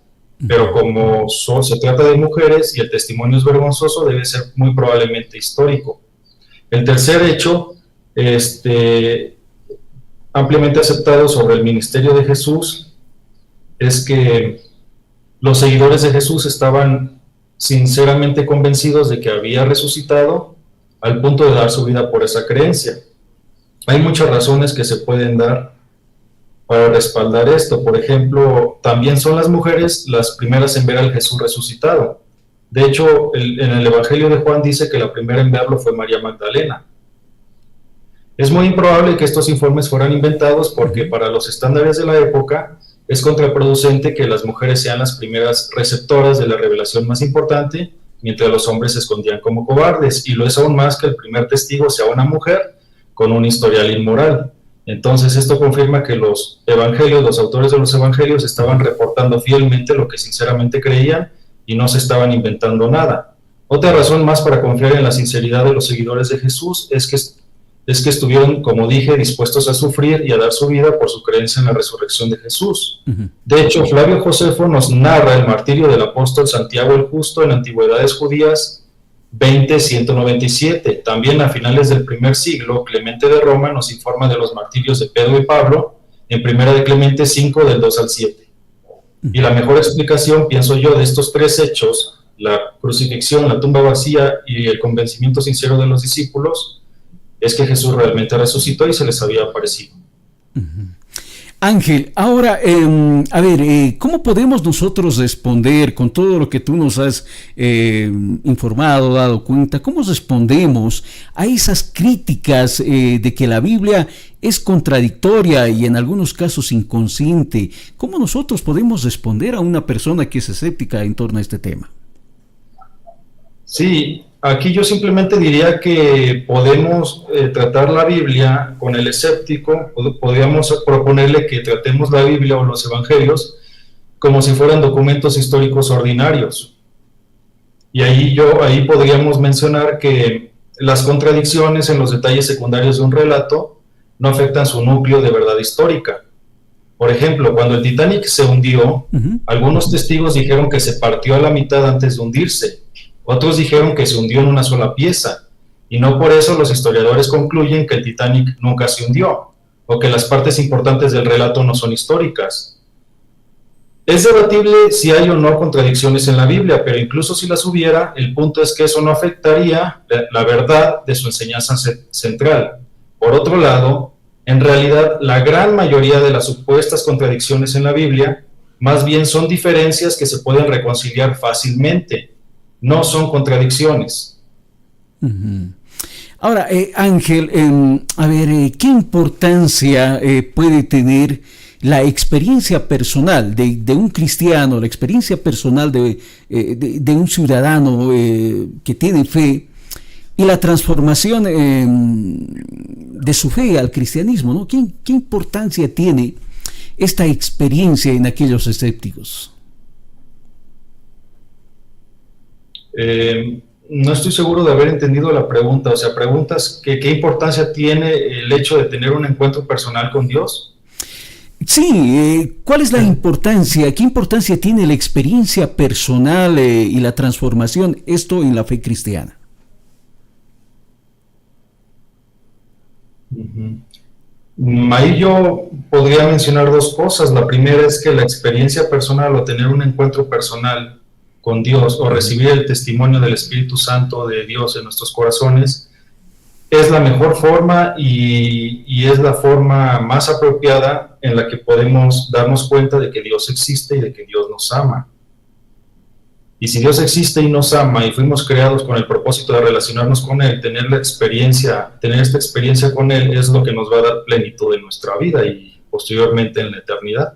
Pero como se trata de mujeres y el testimonio es vergonzoso, debe ser muy probablemente histórico. El tercer hecho, ampliamente aceptado sobre el ministerio de Jesús, es que los seguidores de Jesús estaban sinceramente convencidos de que había resucitado al punto de dar su vida por esa creencia. Hay muchas razones que se pueden dar para respaldar esto. Por ejemplo, también son las mujeres las primeras en ver al Jesús resucitado. De hecho, en el Evangelio de Juan dice que la primera en verlo fue María Magdalena. Es muy improbable que estos informes fueran inventados porque para los estándares de la época es contraproducente que las mujeres sean las primeras receptoras de la revelación más importante, mientras los hombres se escondían como cobardes, y lo es aún más que el primer testigo sea una mujer con un historial inmoral. Entonces esto confirma que los autores de los evangelios estaban reportando fielmente lo que sinceramente creían y no se estaban inventando nada. Otra razón más para confiar en la sinceridad de los seguidores de Jesús es que estuvieron, como dije, dispuestos a sufrir y a dar su vida por su creencia en la resurrección de Jesús. De hecho, Flavio Josefo nos narra el martirio del apóstol Santiago el Justo en Antigüedades Judías 20:197. También a finales del primer siglo, Clemente de Roma nos informa de los martirios de Pedro y Pablo en Primera de Clemente 5, del 2 al 7. Y la mejor explicación, pienso yo, de estos 3 hechos, la crucifixión, la tumba vacía y el convencimiento sincero de los discípulos, es que Jesús realmente resucitó y se les había aparecido. Ángel, ahora, ¿cómo podemos nosotros responder con todo lo que tú nos has informado, dado cuenta? ¿Cómo respondemos a esas críticas de que la Biblia es contradictoria y en algunos casos inconsciente? ¿Cómo nosotros podemos responder a una persona que es escéptica en torno a este tema? Sí, aquí yo simplemente diría que podemos tratar la Biblia con el escéptico, podríamos proponerle que tratemos la Biblia o los evangelios como si fueran documentos históricos ordinarios. Y ahí podríamos mencionar que las contradicciones en los detalles secundarios de un relato no afectan su núcleo de verdad histórica. Por ejemplo, cuando el Titanic se hundió, algunos testigos dijeron que se partió a la mitad antes de hundirse. Otros dijeron que se hundió en una sola pieza, y no por eso los historiadores concluyen que el Titanic nunca se hundió, o que las partes importantes del relato no son históricas. Es debatible si hay o no contradicciones en la Biblia, pero incluso si las hubiera, el punto es que eso no afectaría la verdad de su enseñanza central. Por otro lado, en realidad, la gran mayoría de las supuestas contradicciones en la Biblia, más bien son diferencias que se pueden reconciliar fácilmente. No son contradicciones. Ahora, Ángel, ¿qué importancia puede tener la experiencia personal de un cristiano, la experiencia personal de un ciudadano que tiene fe y la transformación de su fe al cristianismo, ¿no? ¿Qué importancia tiene esta experiencia en aquellos escépticos? No estoy seguro de haber entendido la pregunta. O sea, preguntas que qué importancia tiene el hecho de tener un encuentro personal con Dios. Sí, ¿cuál es la importancia? ¿Qué importancia tiene la experiencia personal y la transformación, esto en la fe cristiana? Ahí yo podría mencionar dos cosas. La primera es que la experiencia personal o tener un encuentro personal con Dios o recibir el testimonio del Espíritu Santo de Dios en nuestros corazones es la mejor forma y es la forma más apropiada en la que podemos darnos cuenta de que Dios existe y de que Dios nos ama. Y si Dios existe y nos ama y fuimos creados con el propósito de relacionarnos con Él, tener esta experiencia con Él es lo que nos va a dar plenitud en nuestra vida y posteriormente en la eternidad.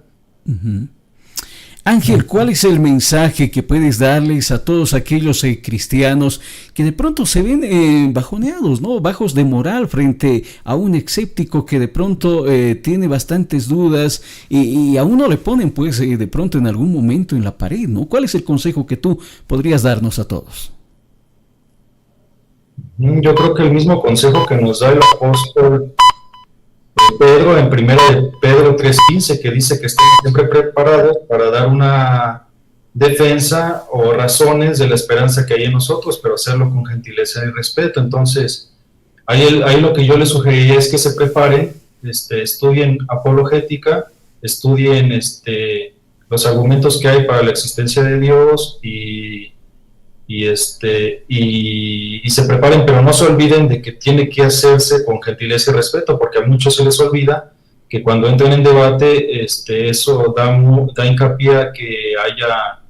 Ángel, ¿cuál es el mensaje que puedes darles a todos aquellos cristianos que de pronto se ven bajoneados, ¿no? Bajos de moral frente a un escéptico que de pronto tiene bastantes dudas y a uno le ponen pues de pronto en algún momento en la pared, ¿no? ¿Cuál es el consejo que tú podrías darnos a todos? Yo creo que el mismo consejo que nos da el apóstol Pedro en 1 Pedro 3:15, que dice que estén siempre preparados para dar una defensa o razones de la esperanza que hay en nosotros, pero hacerlo con gentileza y respeto. Entonces, ahí lo que yo les sugeriría es que se preparen, estudien apologética, estudien los argumentos que hay para la existencia de Dios y se preparen, pero no se olviden de que tiene que hacerse con gentileza y respeto, porque a muchos se les olvida que cuando entran en debate, eso da hincapié a que haya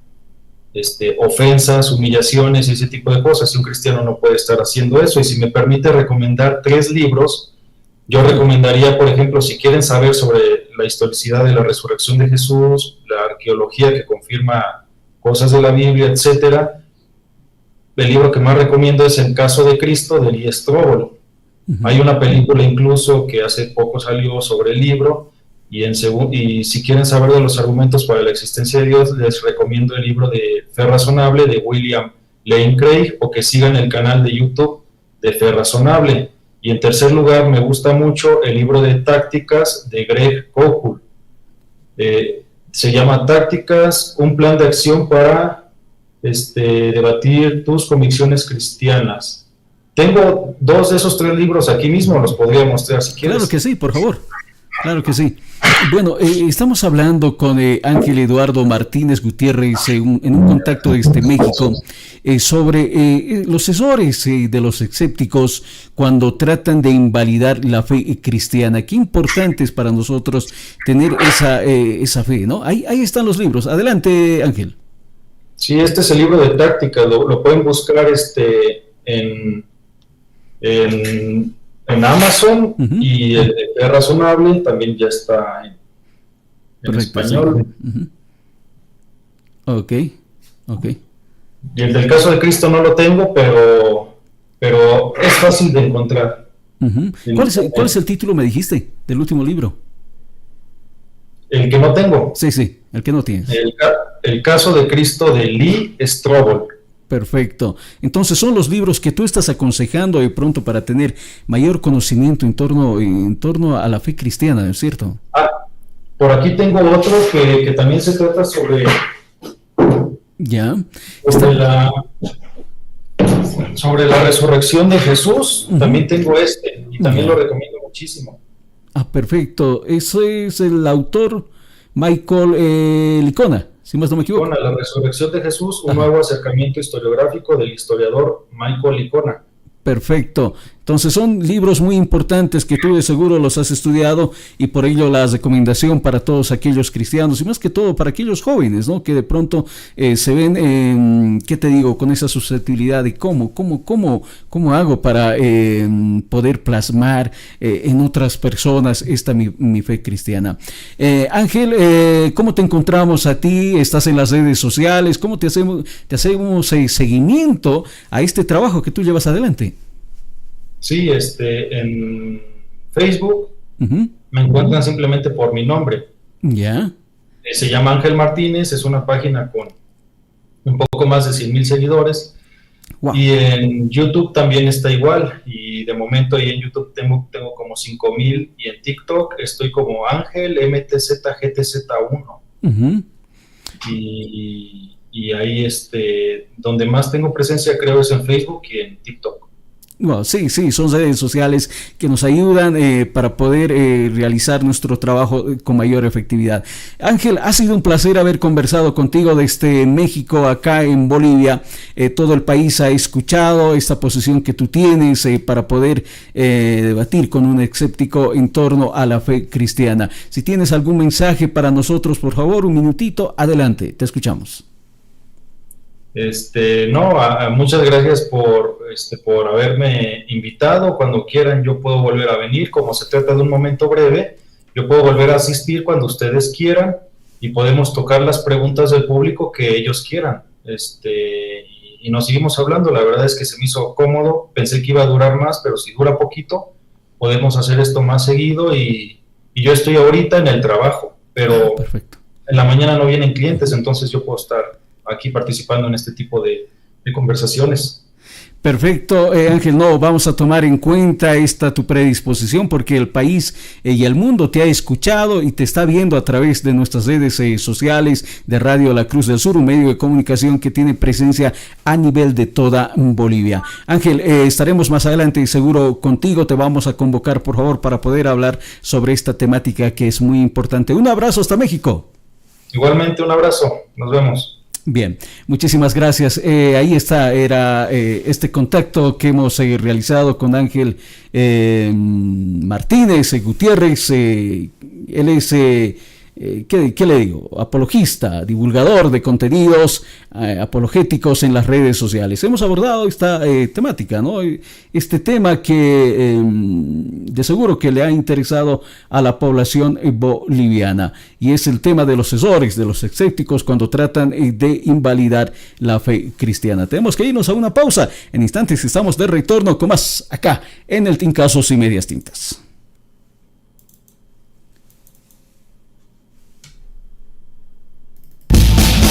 ofensas, humillaciones y ese tipo de cosas, y un cristiano no puede estar haciendo eso. Y si me permite recomendar 3 libros, yo recomendaría, por ejemplo, si quieren saber sobre la historicidad de la resurrección de Jesús, la arqueología que confirma cosas de la Biblia, etcétera, el libro que más recomiendo es El caso de Cristo, de Lee Strobel. Hay una película incluso que hace poco salió sobre el libro, y si quieren saber de los argumentos para la existencia de Dios, les recomiendo el libro de Fe Razonable de William Lane Craig, o que sigan el canal de YouTube de Fe Razonable. Y en tercer lugar, me gusta mucho el libro de Tácticas de Greg Koukl. Se llama Tácticas, un plan de acción para debatir tus convicciones cristianas. Tengo 2 de esos 3 libros aquí mismo, los podría mostrar si quieres. Claro que sí, por favor. Claro que sí. Bueno, estamos hablando con Ángel Eduardo Martínez Gutiérrez en un contacto desde México sobre los errores de los escépticos cuando tratan de invalidar la fe cristiana. Qué importante es para nosotros tener esa fe, ¿no? Ahí están los libros. Adelante, Ángel. Sí, este es el libro de tácticas, lo pueden buscar en Amazon, y el de Fe Razonable también ya está en español. Sí. Ok. Y el del caso de Cristo no lo tengo, pero es fácil de encontrar. ¿Cuál es el título, me dijiste, del último libro? El que no tengo. Sí, el que no tienes. El caso de Cristo de Lee Strobel. Perfecto. Entonces son los libros que tú estás aconsejando de pronto para tener mayor conocimiento en torno a la fe cristiana, ¿no es cierto? Por aquí tengo otro que también se trata sobre... Ya. Sobre la resurrección de Jesús. También tengo y también lo recomiendo muchísimo. Perfecto. Ese es el autor Michael Licona, si más no me equivoco. La resurrección de Jesús, un nuevo acercamiento historiográfico del historiador Michael Licona. Perfecto. Entonces son libros muy importantes que tú de seguro los has estudiado, y por ello la recomendación para todos aquellos cristianos y más que todo para aquellos jóvenes, ¿no? Que de pronto se ven, ¿qué te digo? Con esa susceptibilidad de cómo hago para poder plasmar en otras personas esta mi fe cristiana. Ángel, ¿cómo te encontramos a ti? ¿Estás en las redes sociales? ¿Cómo te hacemos seguimiento a este trabajo que tú llevas adelante? Sí, en Facebook me encuentran simplemente por mi nombre. Ya. Se llama Ángel Martínez, es una página con un poco más de 100,000 seguidores. Wow. Y en YouTube también está igual, y de momento ahí en YouTube tengo como 5,000, y en TikTok estoy como Ángel MTZGTZ1. Y ahí donde más tengo presencia creo es en Facebook y en TikTok. Bueno, sí, son redes sociales que nos ayudan para poder realizar nuestro trabajo con mayor efectividad. Ángel, ha sido un placer haber conversado contigo desde México, acá en Bolivia. Todo el país ha escuchado esta posición que tú tienes para poder debatir con un escéptico en torno a la fe cristiana. Si tienes algún mensaje para nosotros, por favor, un minutito, adelante, te escuchamos. Muchas gracias por haberme invitado. Cuando quieran yo puedo volver a venir. Como se trata de un momento breve, yo puedo volver a asistir cuando ustedes quieran, y podemos tocar las preguntas del público que ellos quieran. Y nos seguimos hablando. La verdad es que se me hizo cómodo. Pensé que iba a durar más, pero si dura poquito podemos hacer esto más seguido, y yo estoy ahorita en el trabajo, pero en la mañana no vienen clientes, entonces yo puedo estar aquí participando en este tipo de conversaciones. Perfecto, Ángel, vamos a tomar en cuenta tu predisposición, porque el país y el mundo te ha escuchado y te está viendo a través de nuestras redes sociales de Radio La Cruz del Sur, un medio de comunicación que tiene presencia a nivel de toda Bolivia. Ángel, estaremos más adelante y seguro contigo te vamos a convocar, por favor, para poder hablar sobre esta temática que es muy importante. Un abrazo hasta México. Igualmente, un abrazo, nos vemos. Bien, muchísimas gracias. Ahí era este contacto que hemos realizado con Ángel Martínez Gutiérrez. Él es, ¿qué le digo? Apologista, divulgador de contenidos apologéticos en las redes sociales. Hemos abordado esta temática, ¿no? Este tema que de seguro que le ha interesado a la población boliviana, y es el tema de los errores de los escépticos cuando tratan de invalidar la fe cristiana. Tenemos que irnos a una pausa. En instantes estamos de retorno con más acá en el Tincazos y Medias Tintas.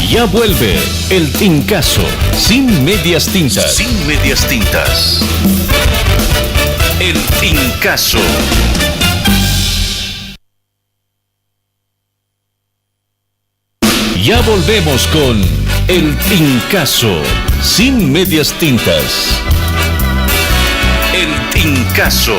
Ya vuelve el Tincazo, sin medias tintas. Sin medias tintas. El Tincazo. Ya volvemos con el Tincazo, sin medias tintas. El Tincazo.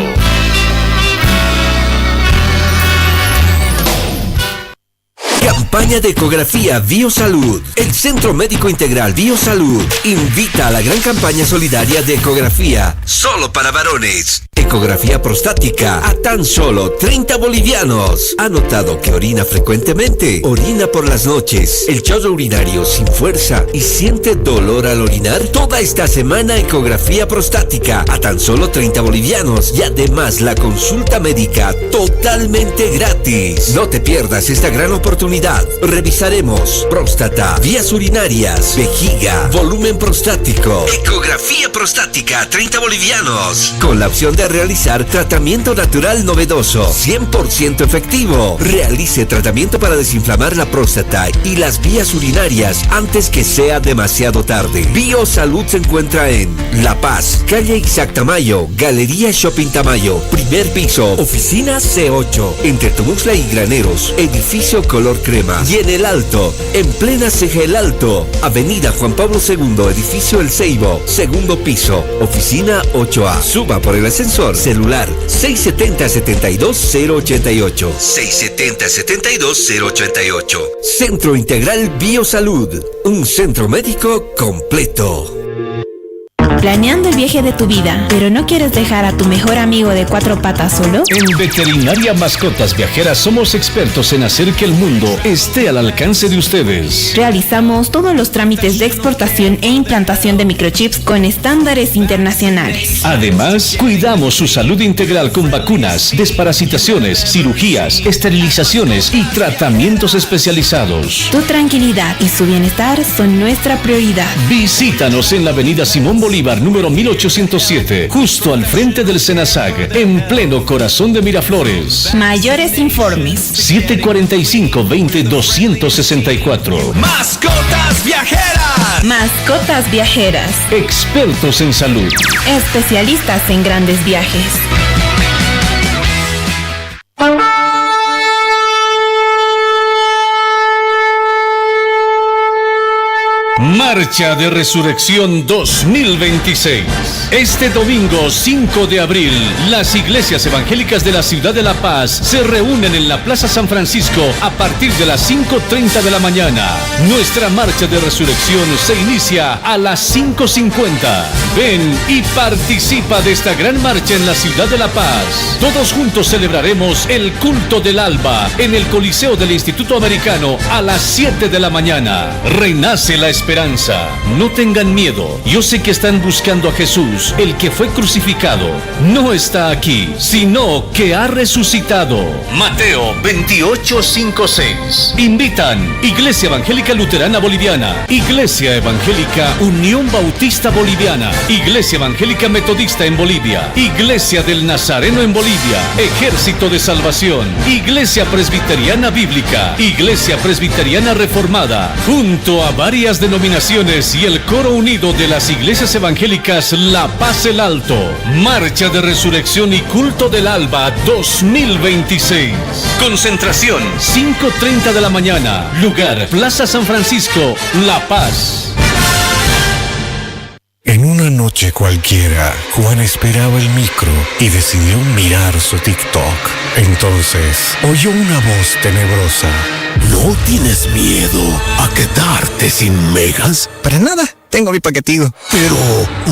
Campaña de ecografía Biosalud. El Centro Médico Integral Biosalud invita a la gran campaña solidaria de ecografía solo para varones. Ecografía prostática a tan solo 30 bolivianos. ¿Ha notado que orina frecuentemente? Orina por las noches, el chorro urinario sin fuerza y siente dolor al orinar. Toda esta semana ecografía prostática a tan solo 30 bolivianos y además la consulta médica totalmente gratis. No te pierdas esta gran oportunidad. Revisaremos próstata, vías urinarias, vejiga, volumen prostático. Ecografía prostática a 30 bolivianos con la opción de realizar tratamiento natural novedoso 100% efectivo. Realice tratamiento para desinflamar la próstata y las vías urinarias antes que sea demasiado tarde. Biosalud se encuentra en La Paz, calle Isaac Tamayo, Galería Shopping Tamayo, primer piso, oficina C8, entre Tuxtla y Graneros, edificio color crema. Y en El Alto, en plena Ceja El Alto, avenida Juan Pablo II, edificio El Ceibo, segundo piso, oficina 8A. Suba por el ascensor. Celular 670-72-088. 670-72-088. Centro Integral Biosalud. Un centro médico completo. ¿Planeando el viaje de tu vida, pero no quieres dejar a tu mejor amigo de 4 patas solo? En Veterinaria Mascotas Viajeras somos expertos en hacer que el mundo esté al alcance de ustedes. Realizamos todos los trámites de exportación e implantación de microchips con estándares internacionales. Además, cuidamos su salud integral con vacunas, desparasitaciones, cirugías, esterilizaciones y tratamientos especializados. Tu tranquilidad y su bienestar son nuestra prioridad. Visítanos en la avenida Simón Bolívar, número 1807, justo al frente del Senasag, en pleno corazón de Miraflores. Mayores informes 745-20-264. Mascotas Viajeras. Mascotas Viajeras. Expertos en salud. Especialistas en grandes viajes. Marcha de Resurrección 2026. Este domingo 5 de abril, las iglesias evangélicas de la ciudad de La Paz se reúnen en la Plaza San Francisco a partir de las 5:30 de la mañana. Nuestra Marcha de Resurrección se inicia a las 5:50. Ven y participa de esta gran marcha en la ciudad de La Paz. Todos juntos celebraremos el culto del alba en el Coliseo del Instituto Americano a las 7 de la mañana. Renace la esperanza. No tengan miedo. Yo sé que están buscando a Jesús, el que fue crucificado. No está aquí, sino que ha resucitado. Mateo 28:5-6. Invitan Iglesia Evangélica Luterana Boliviana, Iglesia Evangélica Unión Bautista Boliviana, Iglesia Evangélica Metodista en Bolivia, Iglesia del Nazareno en Bolivia, Ejército de Salvación, Iglesia Presbiteriana Bíblica, Iglesia Presbiteriana Reformada, junto a varias denominaciones y el coro unido de las iglesias evangélicas La Paz El Alto. Marcha de Resurrección y Culto del Alba 2026. Concentración 5:30 de la mañana. Lugar Plaza San Francisco, La Paz. En una noche cualquiera, Juan esperaba el micro y decidió mirar su TikTok. Entonces, oyó una voz tenebrosa. ¿No tienes miedo a quedarte sin megas? Para nada, tengo mi paquetigo. Pero,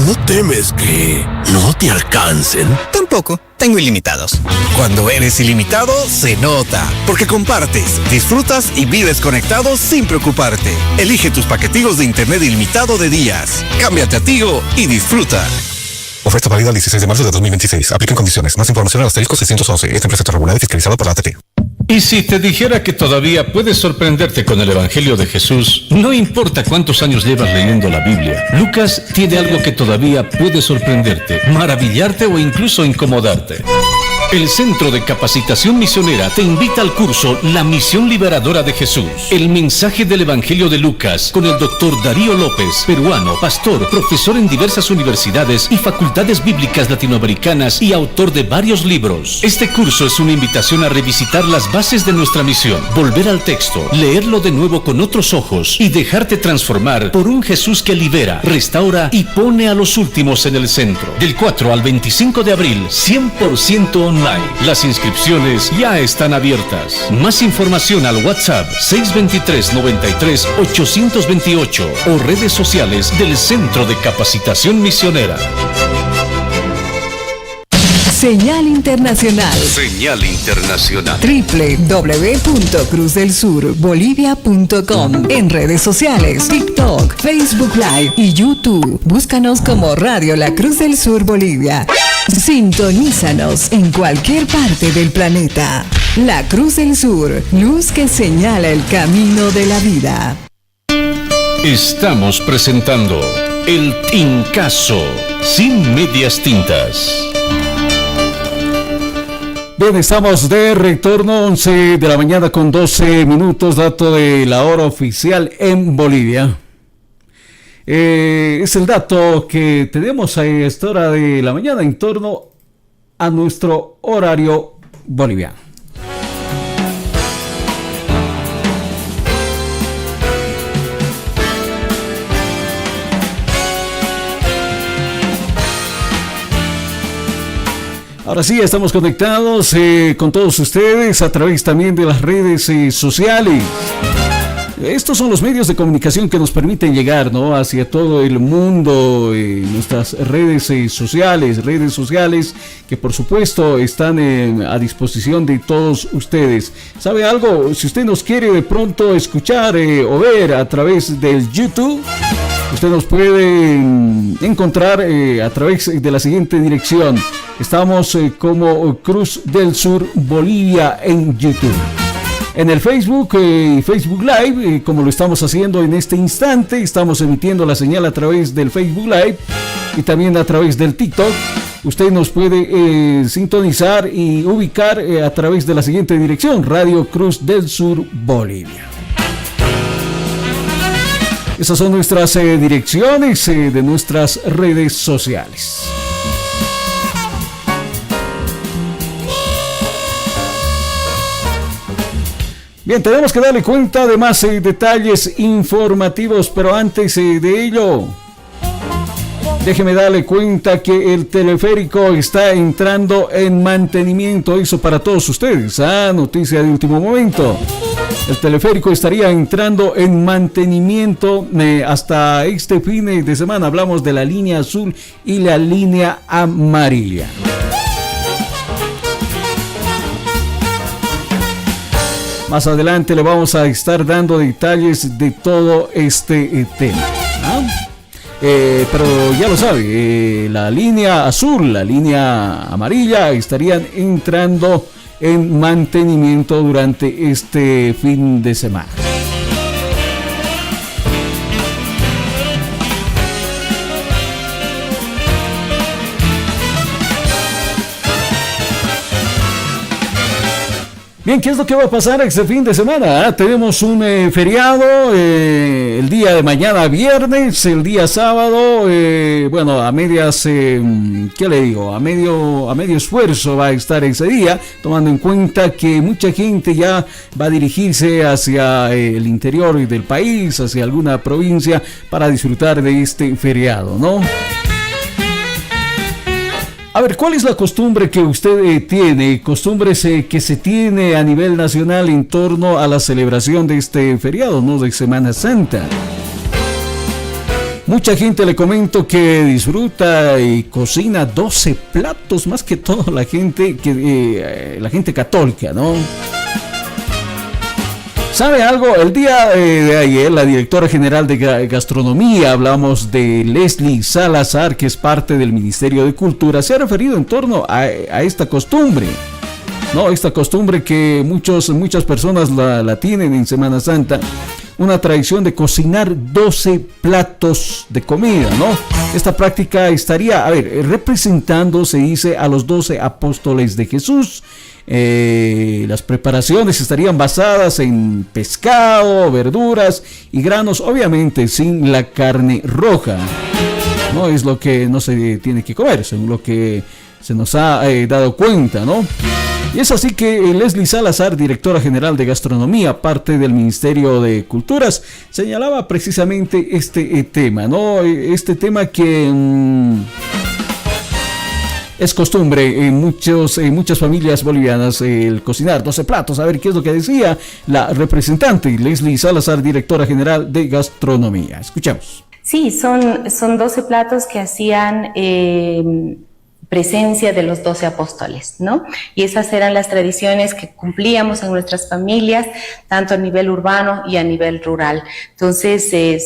¿no temes que no te alcancen? Tampoco, tengo ilimitados. Cuando eres ilimitado, se nota. Porque compartes, disfrutas y vives conectado sin preocuparte. Elige tus paquetigos de internet ilimitado de días. Cámbiate a Tigo y disfruta. Oferta válida el 16 de marzo de 2026. Aplican condiciones. Más información al *611. Esta empresa está regulada y fiscalizada por la ATT. Y si te dijera que todavía puedes sorprenderte con el Evangelio de Jesús, no importa cuántos años llevas leyendo la Biblia, Lucas tiene algo que todavía puede sorprenderte, maravillarte o incluso incomodarte. El Centro de Capacitación Misionera te invita al curso La Misión Liberadora de Jesús, el mensaje del Evangelio de Lucas, con el Dr. Darío López, peruano, pastor, profesor en diversas universidades y facultades bíblicas latinoamericanas y autor de varios libros. Este curso es una invitación a revisitar las bases de nuestra misión, volver al texto, leerlo de nuevo con otros ojos y dejarte transformar por un Jesús que libera, restaura y pone a los últimos en el centro. Del 4 al 25 de abril, 100% online. Las inscripciones ya están abiertas. Más información al WhatsApp 623-93-828 o redes sociales del Centro de Capacitación Misionera. Señal Internacional. Señal Internacional. www.cruzdelsurbolivia.com. En redes sociales, TikTok, Facebook Live y YouTube. Búscanos como Radio La Cruz del Sur Bolivia. Sintonízanos en cualquier parte del planeta. La Cruz del Sur, luz que señala el camino de la vida. Estamos presentando El Tincazo, sin medias tintas. Bien, estamos de retorno, 11 de la mañana con 12 minutos, dato de la hora oficial en Bolivia. Es el dato que tenemos a esta hora de la mañana en torno a nuestro horario boliviano. Ahora sí, estamos conectados con todos ustedes a través también de las redes sociales. Estos son los medios de comunicación que nos permiten llegar, ¿no?, hacia todo el mundo, nuestras redes sociales que por supuesto están a disposición de todos ustedes. ¿Sabe algo? Si usted nos quiere de pronto escuchar o ver a través del YouTube, usted nos puede encontrar a través de la siguiente dirección. Estamos como Cruz del Sur Bolivia en YouTube. En el Facebook, Facebook Live, como lo estamos haciendo en este instante, estamos emitiendo la señal a través del Facebook Live y también a través del TikTok. Usted nos puede sintonizar y ubicar a través de la siguiente dirección, Radio Cruz del Sur Bolivia. Esas son nuestras direcciones de nuestras redes sociales. Bien, tenemos que darle cuenta de más detalles informativos, pero antes de ello, déjeme darle cuenta que el teleférico está entrando en mantenimiento. Eso para todos ustedes, noticia de último momento. El teleférico estaría entrando en mantenimiento hasta este fin de semana. Hablamos de la línea azul y la línea amarilla. Más adelante le vamos a estar dando detalles de todo este tema. Pero ya lo sabe, la línea azul, la línea amarilla estarían entrando en mantenimiento durante este fin de semana. Bien, ¿qué es lo que va a pasar este fin de semana? Tenemos un feriado, el día de mañana viernes, el día sábado, a medias, ¿qué le digo? A medio esfuerzo va a estar ese día, tomando en cuenta que mucha gente ya va a dirigirse hacia el interior del país, hacia alguna provincia, para disfrutar de este feriado, ¿no? A ver, ¿cuál es la costumbre que usted tiene? Costumbres que se tiene a nivel nacional en torno a la celebración de este feriado, ¿no?, de Semana Santa. Mucha gente, le comento, que disfruta y cocina 12 platos, más que todo la gente católica, ¿no? ¿Sabe algo? El día de ayer, la directora general de Gastronomía, hablamos de Leslie Salazar, que es parte del Ministerio de Cultura, se ha referido en torno a esta costumbre, ¿no? Esta costumbre que muchas personas la tienen en Semana Santa, una tradición de cocinar 12 platos de comida, ¿no? Esta práctica estaría, representando, se dice, a los 12 apóstoles de Jesús. Las preparaciones estarían basadas en pescado, verduras y granos, obviamente sin la carne roja. No es lo que no se tiene que comer, según lo que se nos ha dado cuenta, ¿no? Y es así que Leslie Salazar, directora general de Gastronomía, parte del Ministerio de Culturas, señalaba precisamente este tema, ¿no? Este tema que Es costumbre en muchas familias bolivianas el cocinar 12 platos. A ver qué es lo que decía la representante Leslie Salazar, directora general de gastronomía. Escuchamos. Sí, son 12 platos que hacían presencia de los 12 apóstoles, ¿no? Y esas eran las tradiciones que cumplíamos en nuestras familias, tanto a nivel urbano y a nivel rural. Entonces, este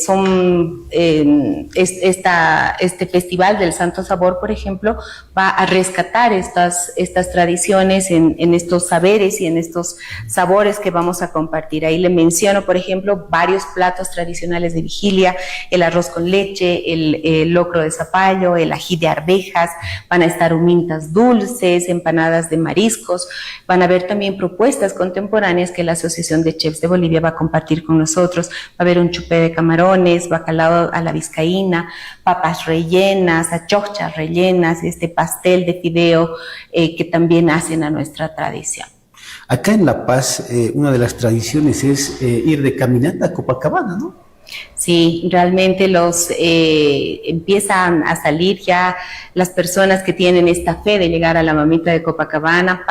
festival del Santo Sabor, por ejemplo, va a rescatar estas tradiciones en estos saberes y en estos sabores que vamos a compartir. Ahí le menciono, por ejemplo, varios platos tradicionales de vigilia: el arroz con leche, el locro de zapallo, el ají de arvejas, van a estar humintas dulces, empanadas de mariscos, van a haber también propuestas contemporáneas que la Asociación de Chefs de Bolivia va a compartir con nosotros. Va a haber un chupé de camarones, bacalao a la vizcaína, papas rellenas, achochas rellenas, este pastel de fideo que también hacen a nuestra tradición. Acá en La Paz, una de las tradiciones es ir de caminata a Copacabana, ¿no? Sí, realmente empiezan a salir ya las personas que tienen esta fe de llegar a la mamita de Copacabana,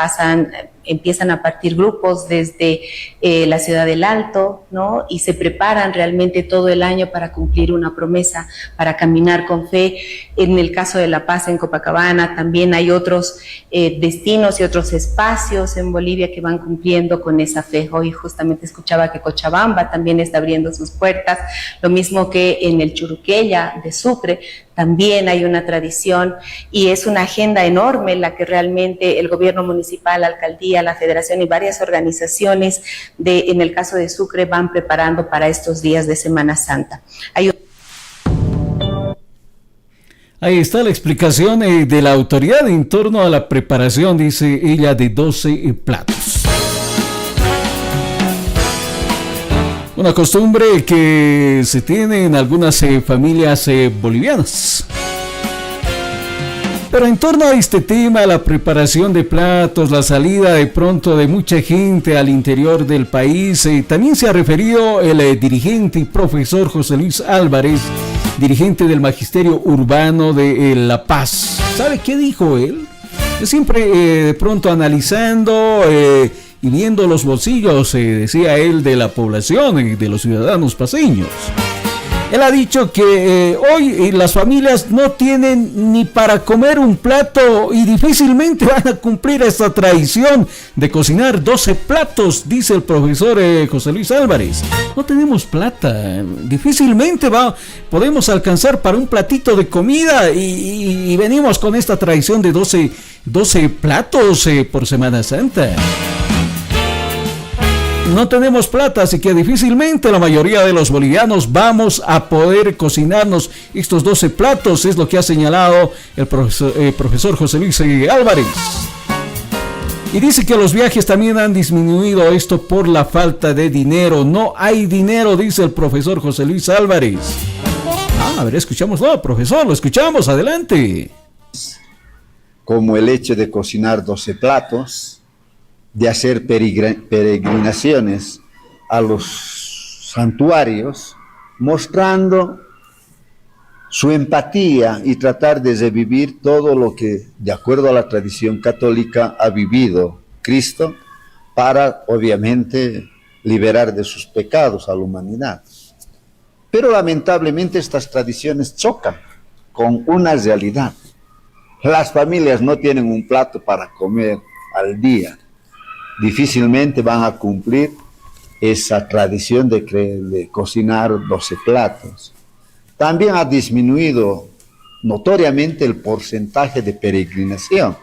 empiezan a partir grupos desde la ciudad del Alto, ¿no? Y se preparan realmente todo el año para cumplir una promesa, para caminar con fe. En el caso de La Paz, en Copacabana, también hay otros destinos y otros espacios en Bolivia que van cumpliendo con esa fe. Hoy justamente escuchaba que Cochabamba también está abriendo sus puertas, lo mismo que en el Churuquella de Sucre. También hay una tradición y es una agenda enorme la que realmente el gobierno municipal, la alcaldía, la federación y varias organizaciones en el caso de Sucre van preparando para estos días de Semana Santa. Ahí está la explicación de la autoridad en torno a la preparación, dice ella, de 12 platos. Una costumbre que se tiene en algunas familias bolivianas. Pero en torno a este tema, la preparación de platos, la salida de pronto de mucha gente al interior del país, también se ha referido el dirigente y profesor José Luis Álvarez, dirigente del Magisterio Urbano de La Paz. ¿Sabe qué dijo él? Siempre de pronto analizando y viendo los bolsillos, decía él, de la población y de los ciudadanos paceños. Él ha dicho que hoy las familias no tienen ni para comer un plato y difícilmente van a cumplir esta tradición de cocinar 12 platos, dice el profesor José Luis Álvarez. No tenemos plata, difícilmente podemos alcanzar para un platito de comida y venimos con esta tradición de 12 platos por Semana Santa. No tenemos plata, así que difícilmente la mayoría de los bolivianos vamos a poder cocinarnos estos 12 platos, es lo que ha señalado el profesor José Luis Álvarez. Y dice que los viajes también han disminuido esto por la falta de dinero. No hay dinero, dice el profesor José Luis Álvarez. A ver, escuchámoslo, profesor, lo escuchamos, adelante. Como el hecho de cocinar 12 platos, de hacer peregrinaciones a los santuarios, mostrando su empatía y tratar de revivir todo lo que, de acuerdo a la tradición católica, ha vivido Cristo para, obviamente, liberar de sus pecados a la humanidad. Pero lamentablemente estas tradiciones chocan con una realidad. Las familias no tienen un plato para comer al día. Difícilmente van a cumplir esa tradición de cocinar 12 platos. También ha disminuido notoriamente el porcentaje de peregrinación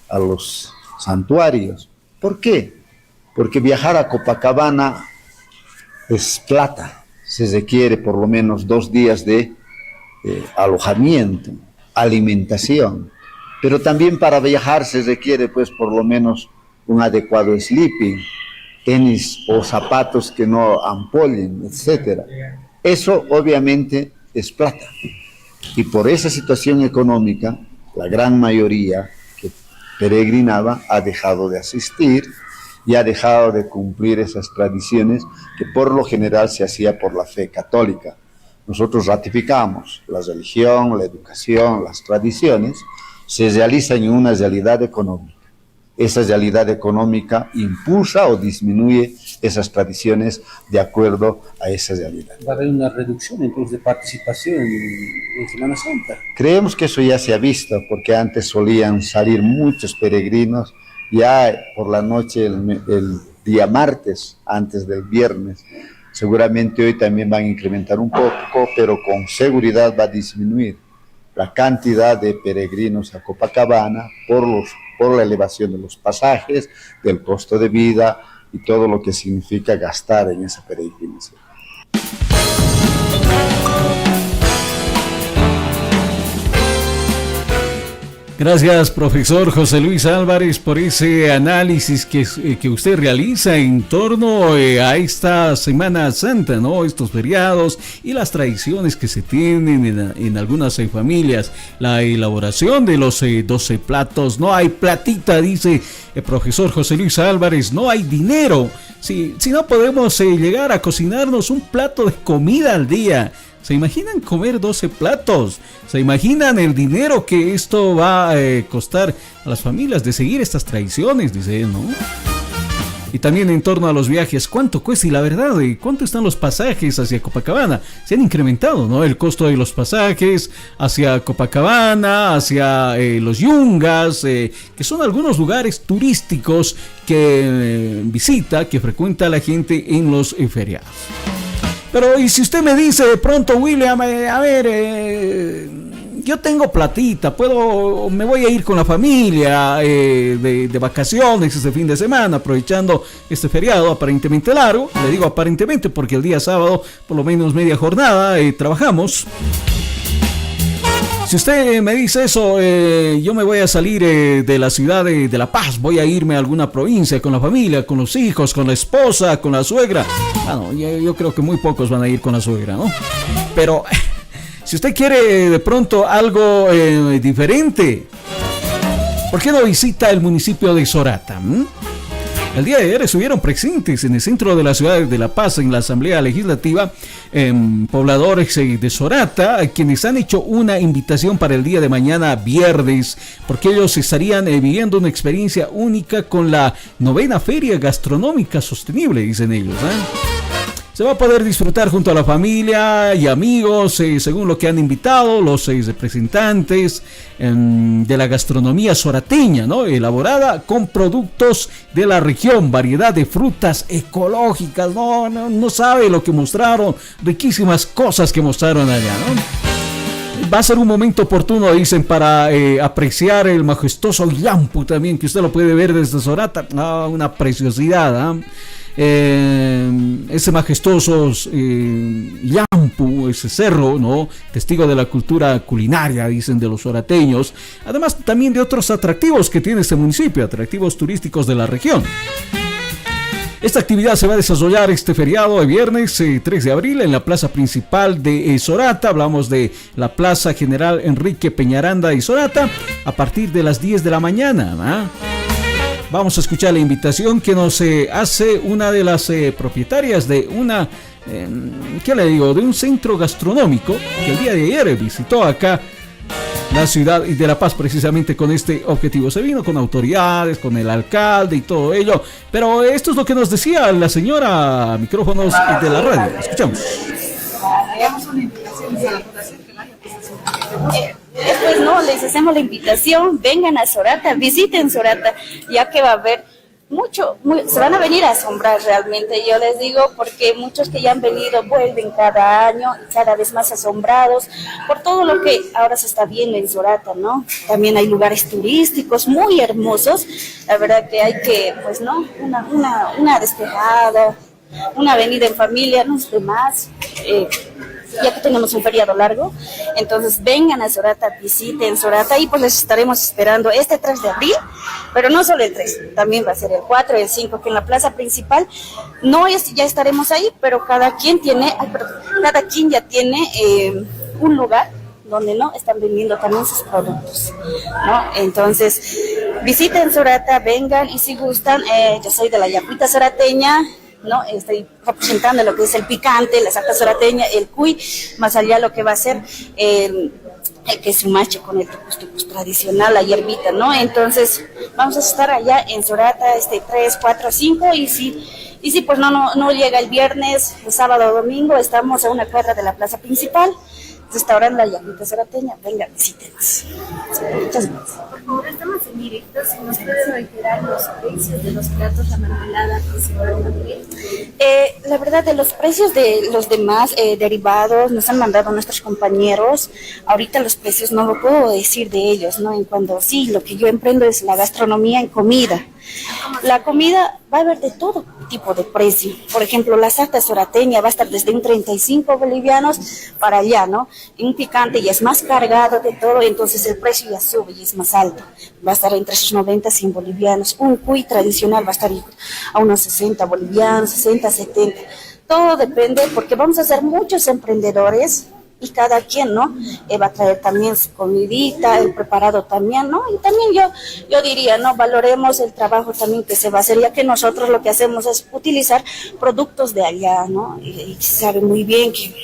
a los santuarios. ¿Por qué? Porque viajar a Copacabana es plata. Se requiere por lo menos 2 días de alojamiento, alimentación. Pero también para viajar se requiere pues por lo menos un adecuado sleeping, tenis o zapatos que no ampollen, etc. Eso obviamente es plata. Y por esa situación económica, la gran mayoría que peregrinaba ha dejado de asistir y ha dejado de cumplir esas tradiciones que por lo general se hacía por la fe católica. Nosotros ratificamos la religión, la educación, las tradiciones, se realizan en una realidad económica. Esa realidad económica impulsa o disminuye esas tradiciones de acuerdo a esa realidad. ¿Va a haber una reducción entonces de participación en Semana Santa? Creemos que eso ya se ha visto, porque antes solían salir muchos peregrinos, ya por la noche, el día martes, antes del viernes. Seguramente hoy también van a incrementar un poco, pero con seguridad va a disminuir la cantidad de peregrinos a Copacabana por la elevación de los pasajes, del costo de vida y todo lo que significa gastar en esa peregrinación. Gracias, profesor José Luis Álvarez, por ese análisis que usted realiza en torno a esta Semana Santa, ¿no? Estos feriados y las tradiciones que se tienen en algunas familias. La elaboración de los 12 platos. No hay platita, dice el profesor José Luis Álvarez, no hay dinero. Si no podemos llegar a cocinarnos un plato de comida al día. ¿Se imaginan comer 12 platos? ¿Se imaginan el dinero que esto va a costar a las familias de seguir estas tradiciones? Dice él, ¿no? Y también en torno a los viajes, ¿cuánto cuesta? Y la verdad, ¿cuánto están los pasajes hacia Copacabana? Se han incrementado, ¿no? El costo de los pasajes hacia Copacabana, hacia los Yungas, que son algunos lugares turísticos que que frecuenta la gente en los feriados. Pero, y si usted me dice de pronto, William, yo tengo platita, me voy a ir con la familia de vacaciones este fin de semana, aprovechando este feriado aparentemente largo. Le digo aparentemente porque el día sábado, por lo menos media jornada, trabajamos. Si usted me dice eso, yo me voy a salir de la ciudad de La Paz, voy a irme a alguna provincia con la familia, con los hijos, con la esposa, con la suegra. Bueno, yo creo que muy pocos van a ir con la suegra, ¿no? Pero si usted quiere de pronto algo diferente, ¿por qué no visita el municipio de Sorata? El día de ayer estuvieron presentes en el centro de la ciudad de La Paz, en la Asamblea Legislativa, pobladores de Sorata, quienes han hecho una invitación para el día de mañana, viernes, porque ellos estarían viviendo una experiencia única con la 9ª Feria Gastronómica Sostenible, dicen ellos, Se va a poder disfrutar junto a la familia y amigos, según lo que han invitado los representantes de la gastronomía sorateña, ¿no? Elaborada con productos de la región, variedad de frutas ecológicas, no sabe lo que mostraron, riquísimas cosas que mostraron allá, ¿no? Va a ser un momento oportuno, dicen, para apreciar el majestuoso llampu también, que usted lo puede ver desde Sorata, una preciosidad, ese majestuoso llampu, ese cerro, ¿no? Testigo de la cultura culinaria, dicen, de los sorateños, además también de otros atractivos que tiene este municipio, atractivos turísticos de la región. Esta actividad se va a desarrollar este feriado de viernes 3 de abril en la plaza principal de Sorata. Hablamos de la Plaza General Enrique Peñaranda de Sorata, a partir de las 10 de la mañana, Vamos a escuchar la invitación que nos hace una de las propietarias de una, de un centro gastronómico que el día de ayer visitó acá la ciudad de La Paz precisamente con este objetivo. Se vino con autoridades, con el alcalde y todo ello, pero esto es lo que nos decía la señora a micrófonos de la radio. Escuchamos. Hagamos una invitación a la población que vaya Después les hacemos la invitación, vengan a Sorata, visiten Sorata, ya que va a haber se van a venir a asombrar realmente, yo les digo, porque muchos que ya han venido vuelven cada año y cada vez más asombrados por todo lo que ahora se está viendo en Sorata, ¿no? También hay lugares turísticos muy hermosos, la verdad que hay que, una despejada, una avenida en familia, no es de más, ya que tenemos un feriado largo, entonces vengan a Sorata, visiten Sorata y pues les estaremos esperando este 3 de abril, pero no solo el 3, también va a ser el 4 y el 5, que en la plaza principal ya estaremos ahí, pero cada quien ya tiene un lugar donde están vendiendo también sus productos, ¿no? Entonces visiten Sorata, vengan y si gustan, yo soy de la Yacuita sorateña, ¿no? Estoy representando lo que es el picante, la salsa sorateña, el cuy, más allá lo que va a ser el queso macho con el tucus tradicional, la hierbita, ¿no? Entonces vamos a estar allá en Sorata 3, 4, 5 y si pues no llega el viernes, el sábado o domingo, estamos a una cuadra de la plaza principal, restaurante La Llaguita Sorateña. Venga, visítenos. Muchas gracias. Por favor, estamos en directo, si nos pueden reiterar los precios de los platos, la mermelada que se van a abrir. La verdad, de los precios de los demás derivados nos han mandado nuestros compañeros. Ahorita los precios no lo puedo decir de ellos, ¿no? En cuanto sí, lo que yo emprendo es la gastronomía en comida. La comida va a haber de todo tipo de precio. Por ejemplo, la sarta sorateña va a estar desde un 35 bolivianos para allá, ¿no? Un picante ya es más cargado de todo, entonces el precio ya sube y es más alto. Va a estar entre sus 90 y 100 bolivianos. Un cuy tradicional va a estar a unos 60 bolivianos, 60, 70. Todo depende porque vamos a ser muchos emprendedores y cada quien, ¿no? Va a traer también su comidita, el preparado también, ¿no? Y también yo diría, ¿no? Valoremos el trabajo también que se va a hacer, ya que nosotros lo que hacemos es utilizar productos de allá, ¿no? Y se sabe muy bien que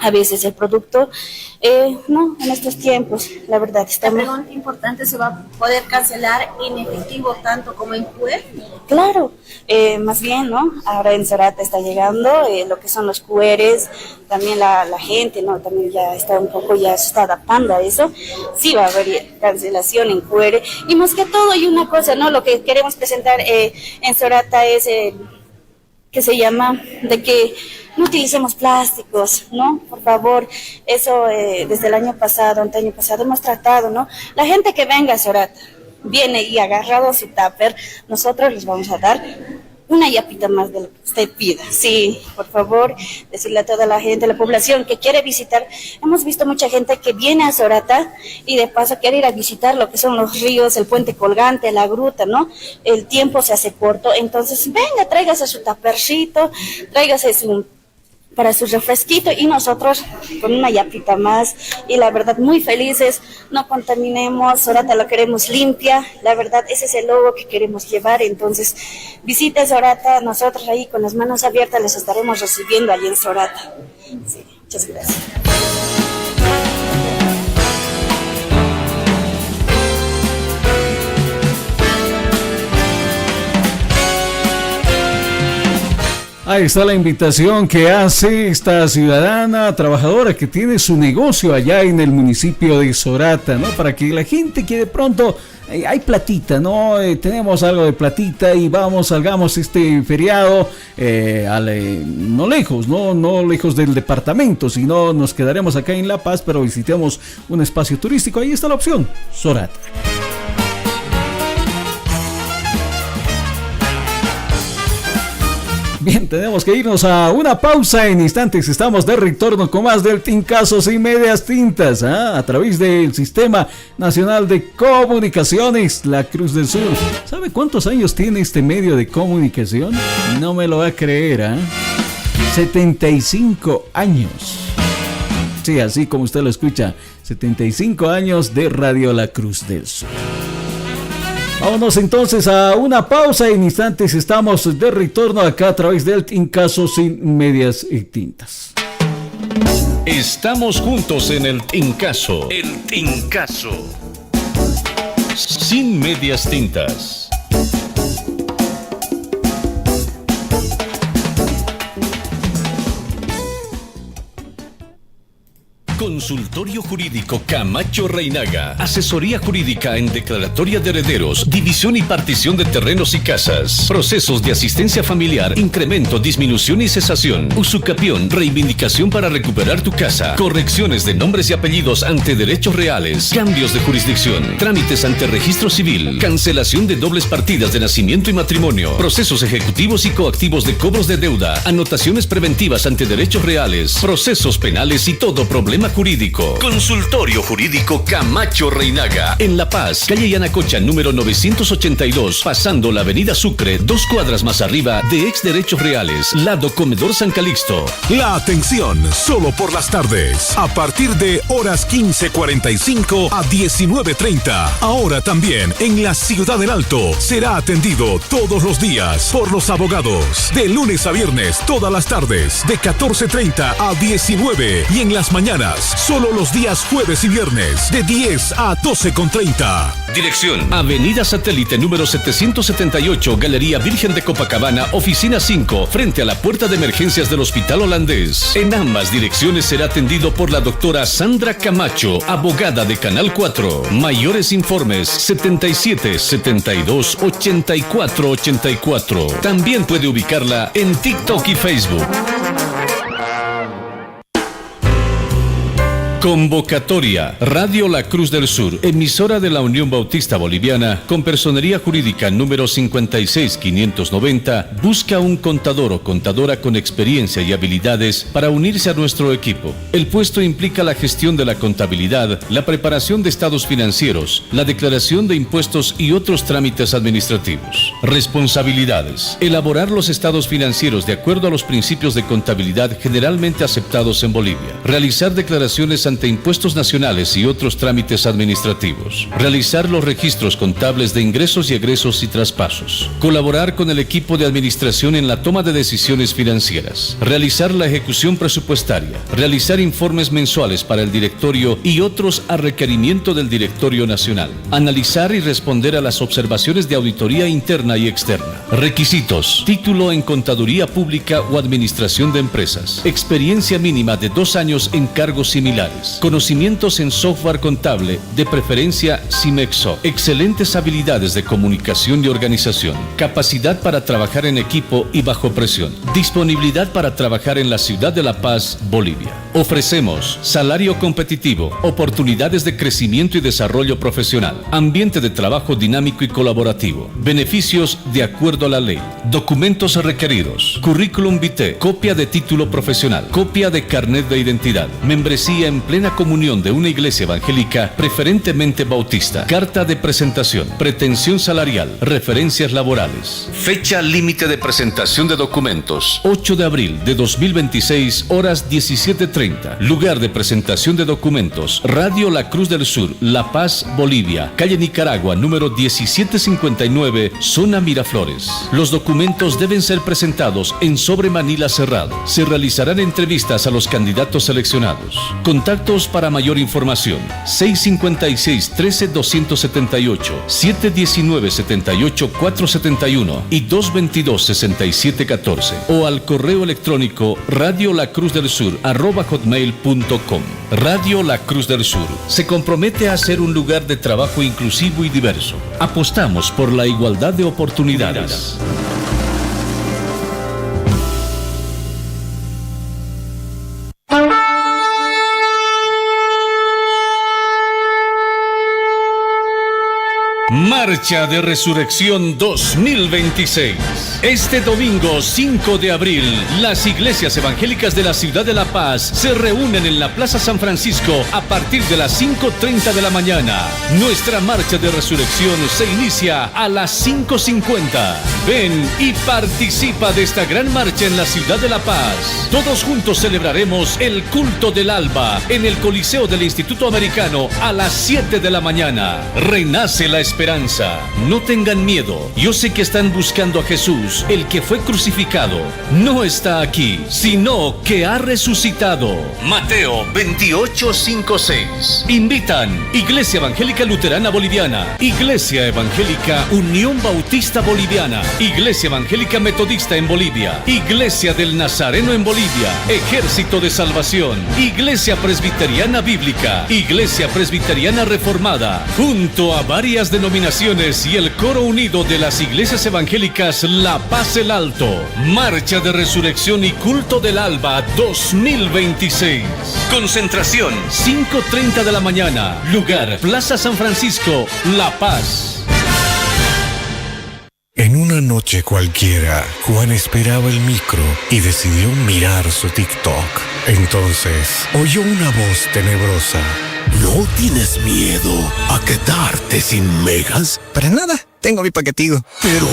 a veces el producto, no, en estos tiempos, la verdad, está muy... La pregunta importante, ¿se va a poder cancelar en efectivo tanto como en QR? Claro, más bien, ¿no? Ahora en Sorata está llegando lo que son los QRs, también la gente, ¿no? También ya está un poco, ya se está adaptando a eso. Sí va a haber cancelación en QR. Y más que todo, hay una cosa, ¿no? Lo que queremos presentar en Sorata es... que se llama de que no utilicemos plásticos, ¿no? Por favor, eso desde el año pasado, anteaño pasado, hemos tratado, ¿no? La gente que venga a Sorata, viene y agarrado su tupper, nosotros les vamos a dar una yapita más de lo que usted pida. Sí, por favor, decirle a toda la gente, la población que quiere visitar. Hemos visto mucha gente que viene a Sorata y de paso quiere ir a visitar lo que son los ríos, el puente colgante, la gruta, ¿no? El tiempo se hace corto, entonces venga, tráigase su tapercito, tráigase para su refresquito y nosotros con una yapita más y la verdad muy felices, no contaminemos, Sorata lo queremos limpia, la verdad ese es el logo que queremos llevar, entonces visite Sorata, nosotros ahí con las manos abiertas les estaremos recibiendo allí en Sorata. Sí, muchas gracias. Ahí está la invitación que hace esta ciudadana trabajadora que tiene su negocio allá en el municipio de Sorata, ¿no? Para que la gente que de pronto hay platita, ¿no? Tenemos algo de platita y salgamos este feriado no lejos del departamento, sino nos quedaremos acá en La Paz, pero visitemos un espacio turístico. Ahí está la opción, Sorata. Bien, tenemos que irnos a una pausa. En instantes estamos de retorno con más del Tincazos y Medias Tintas, a través del Sistema Nacional de Comunicaciones, La Cruz del Sur. ¿Sabe cuántos años tiene este medio de comunicación? No me lo va a creer, 75 años. Sí, así como usted lo escucha, 75 años de Radio La Cruz del Sur. Vámonos entonces a una pausa. En instantes estamos de retorno acá a través del Tincasos sin Medias Tintas. Estamos juntos en el Tincaso. El Tincaso. Sin medias tintas. Consultorio Jurídico Camacho Reinaga. Asesoría jurídica en declaratoria de herederos, división y partición de terrenos y casas. Procesos de asistencia familiar, incremento, disminución y cesación. Usucapión, reivindicación para recuperar tu casa. Correcciones de nombres y apellidos ante derechos reales. Cambios de jurisdicción. Trámites ante registro civil. Cancelación de dobles partidas de nacimiento y matrimonio. Procesos ejecutivos y coactivos de cobros de deuda. Anotaciones preventivas ante derechos reales. Procesos penales y todo problema jurídico. Consultorio Jurídico Camacho Reinaga. En La Paz, calle Yanacocha, número 982, pasando la avenida Sucre, 2 cuadras más arriba de Ex Derechos Reales, lado Comedor San Calixto. La atención, solo por las tardes, a partir de horas 15:45 a 19:30. Ahora también en la Ciudad del Alto será atendido todos los días por los abogados. De lunes a viernes, todas las tardes, de 14:30 a 19 y en las mañanas horas. Solo los días jueves y viernes, de 10 a 12:30. Dirección: Avenida Satélite número 778, Galería Virgen de Copacabana, oficina 5, frente a la puerta de emergencias del Hospital Holandés. En ambas direcciones será atendido por la doctora Sandra Camacho, abogada de Canal 4. Mayores informes: 77 72 84 84. También puede ubicarla en TikTok y Facebook. Convocatoria. Radio La Cruz del Sur, emisora de la Unión Bautista Boliviana, con personería jurídica número 56590, busca un contador o contadora con experiencia y habilidades para unirse a nuestro equipo. El puesto implica la gestión de la contabilidad, la preparación de estados financieros, la declaración de impuestos y otros trámites administrativos. Responsabilidades: elaborar los estados financieros de acuerdo a los principios de contabilidad generalmente aceptados en Bolivia. Realizar declaraciones ante impuestos nacionales y otros trámites administrativos. Realizar los registros contables de ingresos y egresos y traspasos. Colaborar con el equipo de administración en la toma de decisiones financieras. Realizar la ejecución presupuestaria. Realizar informes mensuales para el directorio y otros a requerimiento del directorio nacional. Analizar y responder a las observaciones de auditoría interna y externa. Requisitos: título en contaduría pública o administración de empresas. Experiencia mínima de 2 años en cargos similares. Conocimientos en software contable, de preferencia Simexo. Excelentes habilidades de comunicación y organización. Capacidad para trabajar en equipo y bajo presión. Disponibilidad para trabajar en la ciudad de La Paz, Bolivia. Ofrecemos salario competitivo, oportunidades de crecimiento y desarrollo profesional, ambiente de trabajo dinámico y colaborativo, beneficios de acuerdo a la ley. Documentos requeridos: currículum vitae, copia de título profesional, copia de carnet de identidad, membresía en plena comunión de una iglesia evangélica, preferentemente bautista, carta de presentación, pretensión salarial, referencias laborales. Fecha límite de presentación de documentos: 8 de abril de 2026, horas 17:30. Lugar de presentación de documentos: Radio La Cruz del Sur, La Paz, Bolivia, calle Nicaragua, número 1759, zona Miraflores. Los documentos deben ser presentados en sobre manila cerrado. Se realizarán entrevistas a los candidatos seleccionados. Contactos para mayor información: 656-13-278, 719-78-471 y 222-6714, o al correo electrónico radiolacruzdelsur@hotmail.com. Radio La Cruz del Sur se compromete a ser un lugar de trabajo inclusivo y diverso. Apostamos por la igualdad de oportunidades. Marcha de Resurrección 2026. Este domingo 5 de abril, las iglesias evangélicas de la ciudad de La Paz se reúnen en la Plaza San Francisco a partir de las 5:30 de la mañana. Nuestra marcha de resurrección se inicia a las 5:50. Ven y participa de esta gran marcha en la ciudad de La Paz. Todos juntos celebraremos el culto del alba en el Coliseo del Instituto Americano a las 7 de la mañana. Renace la esperanza. No tengan miedo. Yo sé que están buscando a Jesús, el que fue crucificado. No está aquí, sino que ha resucitado. Mateo 28:5-6. Invitan Iglesia Evangélica Luterana Boliviana, Iglesia Evangélica Unión Bautista Boliviana, Iglesia Evangélica Metodista en Bolivia, Iglesia del Nazareno en Bolivia, Ejército de Salvación, Iglesia Presbiteriana Bíblica, Iglesia Presbiteriana Reformada, junto a varias denominaciones y el coro unido de las iglesias evangélicas La Paz el Alto. Marcha de Resurrección y Culto del Alba 2026. Concentración 5:30 de la mañana. Lugar: Plaza San Francisco, La Paz. En una noche cualquiera, Juan esperaba el micro y decidió mirar su TikTok. Entonces, oyó una voz tenebrosa. ¿No tienes miedo a quedarte sin megas? Para nada, tengo mi paquetido. Pero,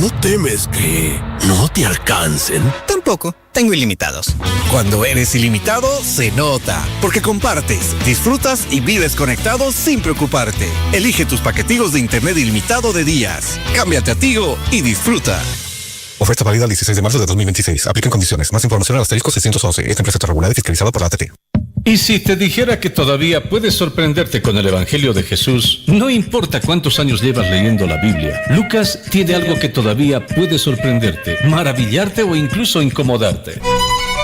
¿no temes que no te alcancen? Tampoco, tengo ilimitados. Cuando eres ilimitado, se nota. Porque compartes, disfrutas y vives conectado sin preocuparte. Elige tus paquetigos de internet ilimitado de días. Cámbiate a Tigo y disfruta. Oferta válida el 16 de marzo de 2026. Aplican condiciones. Más información al *611. Esta empresa está regulada y fiscalizada por la ATT. Y si te dijera que todavía puedes sorprenderte con el Evangelio de Jesús, no importa cuántos años llevas leyendo la Biblia, Lucas tiene algo que todavía puede sorprenderte, maravillarte o incluso incomodarte.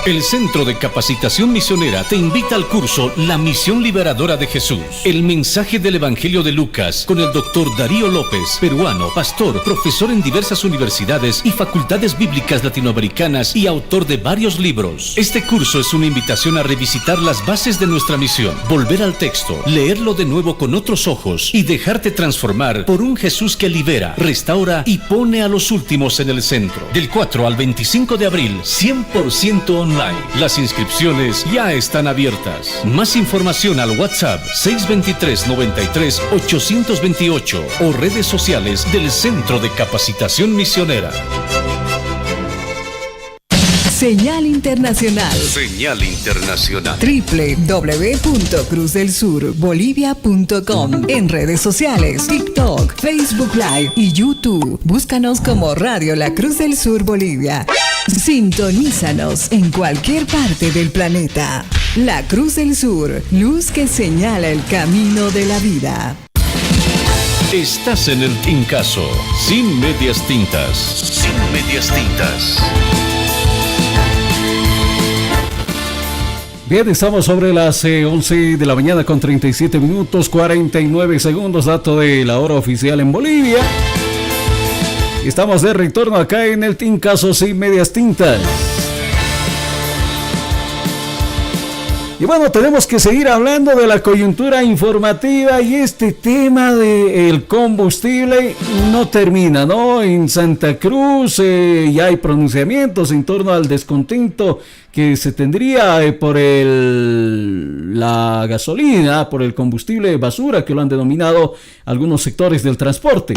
El Centro de Capacitación Misionera te invita al curso La Misión Liberadora de Jesús, el mensaje del Evangelio de Lucas, con el Dr. Darío López, peruano, pastor, profesor en diversas universidades y facultades bíblicas latinoamericanas y autor de varios libros. Este curso es una invitación a revisitar las bases de nuestra misión, volver al texto, leerlo de nuevo con otros ojos y dejarte transformar por un Jesús que libera, restaura y pone a los últimos en el centro. Del 4 al 25 de abril, 100% online. Las inscripciones ya están abiertas. Más información al WhatsApp 623-93-828 o redes sociales del Centro de Capacitación Misionera. Señal Internacional. Señal Internacional. www.cruzdelsurbolivia.com. En redes sociales, TikTok, Facebook Live y YouTube. Búscanos como Radio La Cruz del Sur Bolivia. Sintonízanos en cualquier parte del planeta. La Cruz del Sur, luz que señala el camino de la vida. Estás en el Tincazo, sin medias tintas. Sin medias tintas. Bien, estamos sobre las 11 de la mañana con 37 minutos, 49 segundos, dato de la hora oficial en Bolivia. Estamos de retorno acá en el Tincazo sin medias tintas. Y bueno, tenemos que seguir hablando de la coyuntura informativa y este tema del combustible no termina, ¿no? En Santa Cruz ya hay pronunciamientos en torno al descontento que se tendría por la gasolina, por el combustible basura, que lo han denominado algunos sectores del transporte.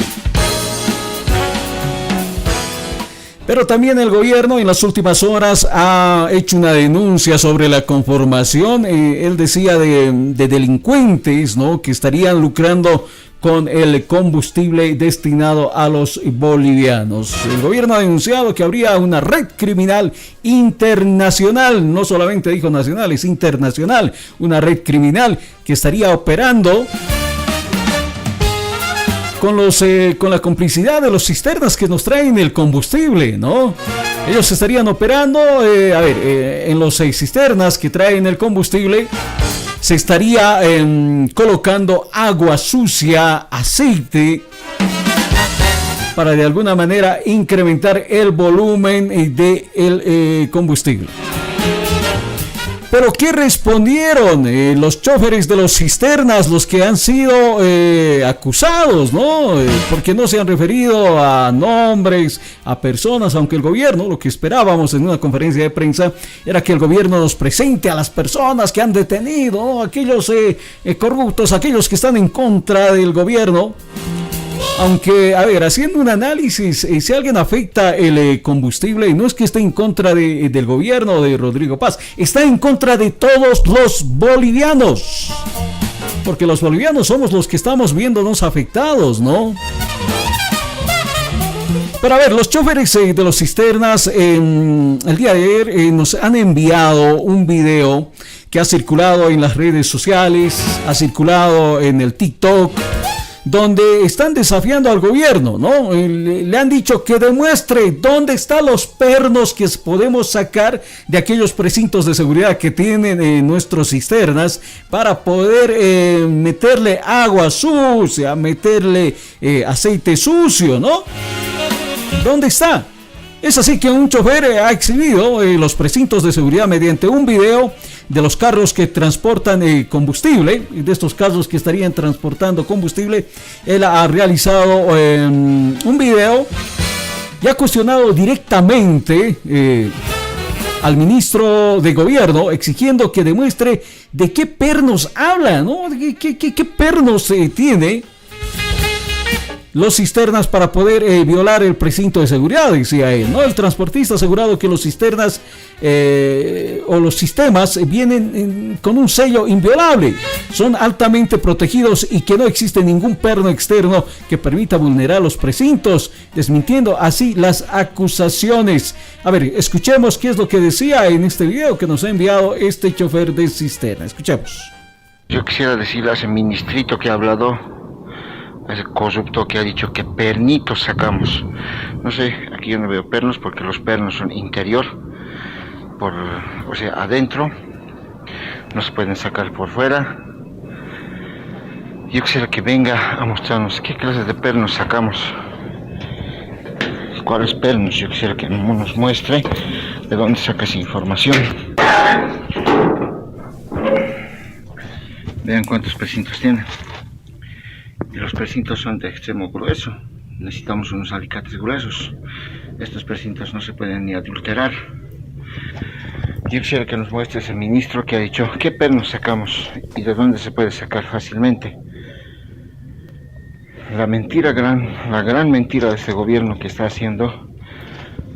Pero también el gobierno en las últimas horas ha hecho una denuncia sobre la conformación, él decía, de delincuentes, ¿no?, que estarían lucrando con el combustible destinado a los bolivianos. El gobierno ha denunciado que habría una red criminal internacional, no solamente dijo nacional, es internacional, una red criminal que estaría operando con la complicidad de los cisternas que nos traen el combustible, ¿no? Ellos estarían operando, en los 6 cisternas que traen el combustible, se estaría colocando agua sucia, aceite, para de alguna manera incrementar el volumen del combustible. Pero ¿qué respondieron los choferes de los cisternas, los que han sido acusados, ¿no? Porque no se han referido a nombres, a personas, aunque el gobierno, lo que esperábamos en una conferencia de prensa, era que el gobierno nos presente a las personas que han detenido, ¿no? Aquellos corruptos, aquellos que están en contra del gobierno. Aunque, haciendo un análisis, si alguien afecta el combustible, no es que esté en contra del gobierno de Rodrigo Paz, está en contra de todos los bolivianos. Porque los bolivianos somos los que estamos viéndonos afectados, ¿no? Pero los choferes de los cisternas, el día de ayer nos han enviado un video que ha circulado en las redes sociales, ha circulado en el TikTok, donde están desafiando al gobierno, ¿no? Le han dicho que demuestre dónde están los pernos que podemos sacar de aquellos precintos de seguridad que tienen nuestros cisternas para poder meterle agua sucia, meterle aceite sucio, ¿no? ¿Dónde está? Es así que un chofer ha exhibido los precintos de seguridad mediante un video de los carros que transportan combustible, de estos carros que estarían transportando combustible. Él ha realizado un video y ha cuestionado directamente al ministro de gobierno, exigiendo que demuestre de qué pernos habla, ¿no? ¿Qué pernos tiene los cisternas para poder violar el precinto de seguridad, decía él, ¿no? El transportista ha asegurado que los cisternas o los sistemas vienen con un sello inviolable, son altamente protegidos y que no existe ningún perno externo que permita vulnerar los precintos, desmintiendo así las acusaciones. A ver, escuchemos qué es lo que decía en este video que nos ha enviado este chofer de cisterna. Escuchemos. Yo quisiera decirle a ese ministrito que ha hablado, a ese corrupto que ha dicho que pernitos sacamos. No sé, aquí yo no veo pernos porque los pernos son interior, o sea, adentro, no se pueden sacar por fuera. Yo quisiera que venga a mostrarnos qué clase de pernos sacamos, cuáles pernos. Yo quisiera que nos muestre de dónde saca esa información. Vean cuántos precintos tienen. Y los precintos son de extremo grueso. Necesitamos unos alicates gruesos. Estos precintos no se pueden ni adulterar. Yo quisiera que nos muestre ese ministro que ha dicho qué pernos sacamos y de dónde se puede sacar fácilmente. La gran mentira de este gobierno que está haciendo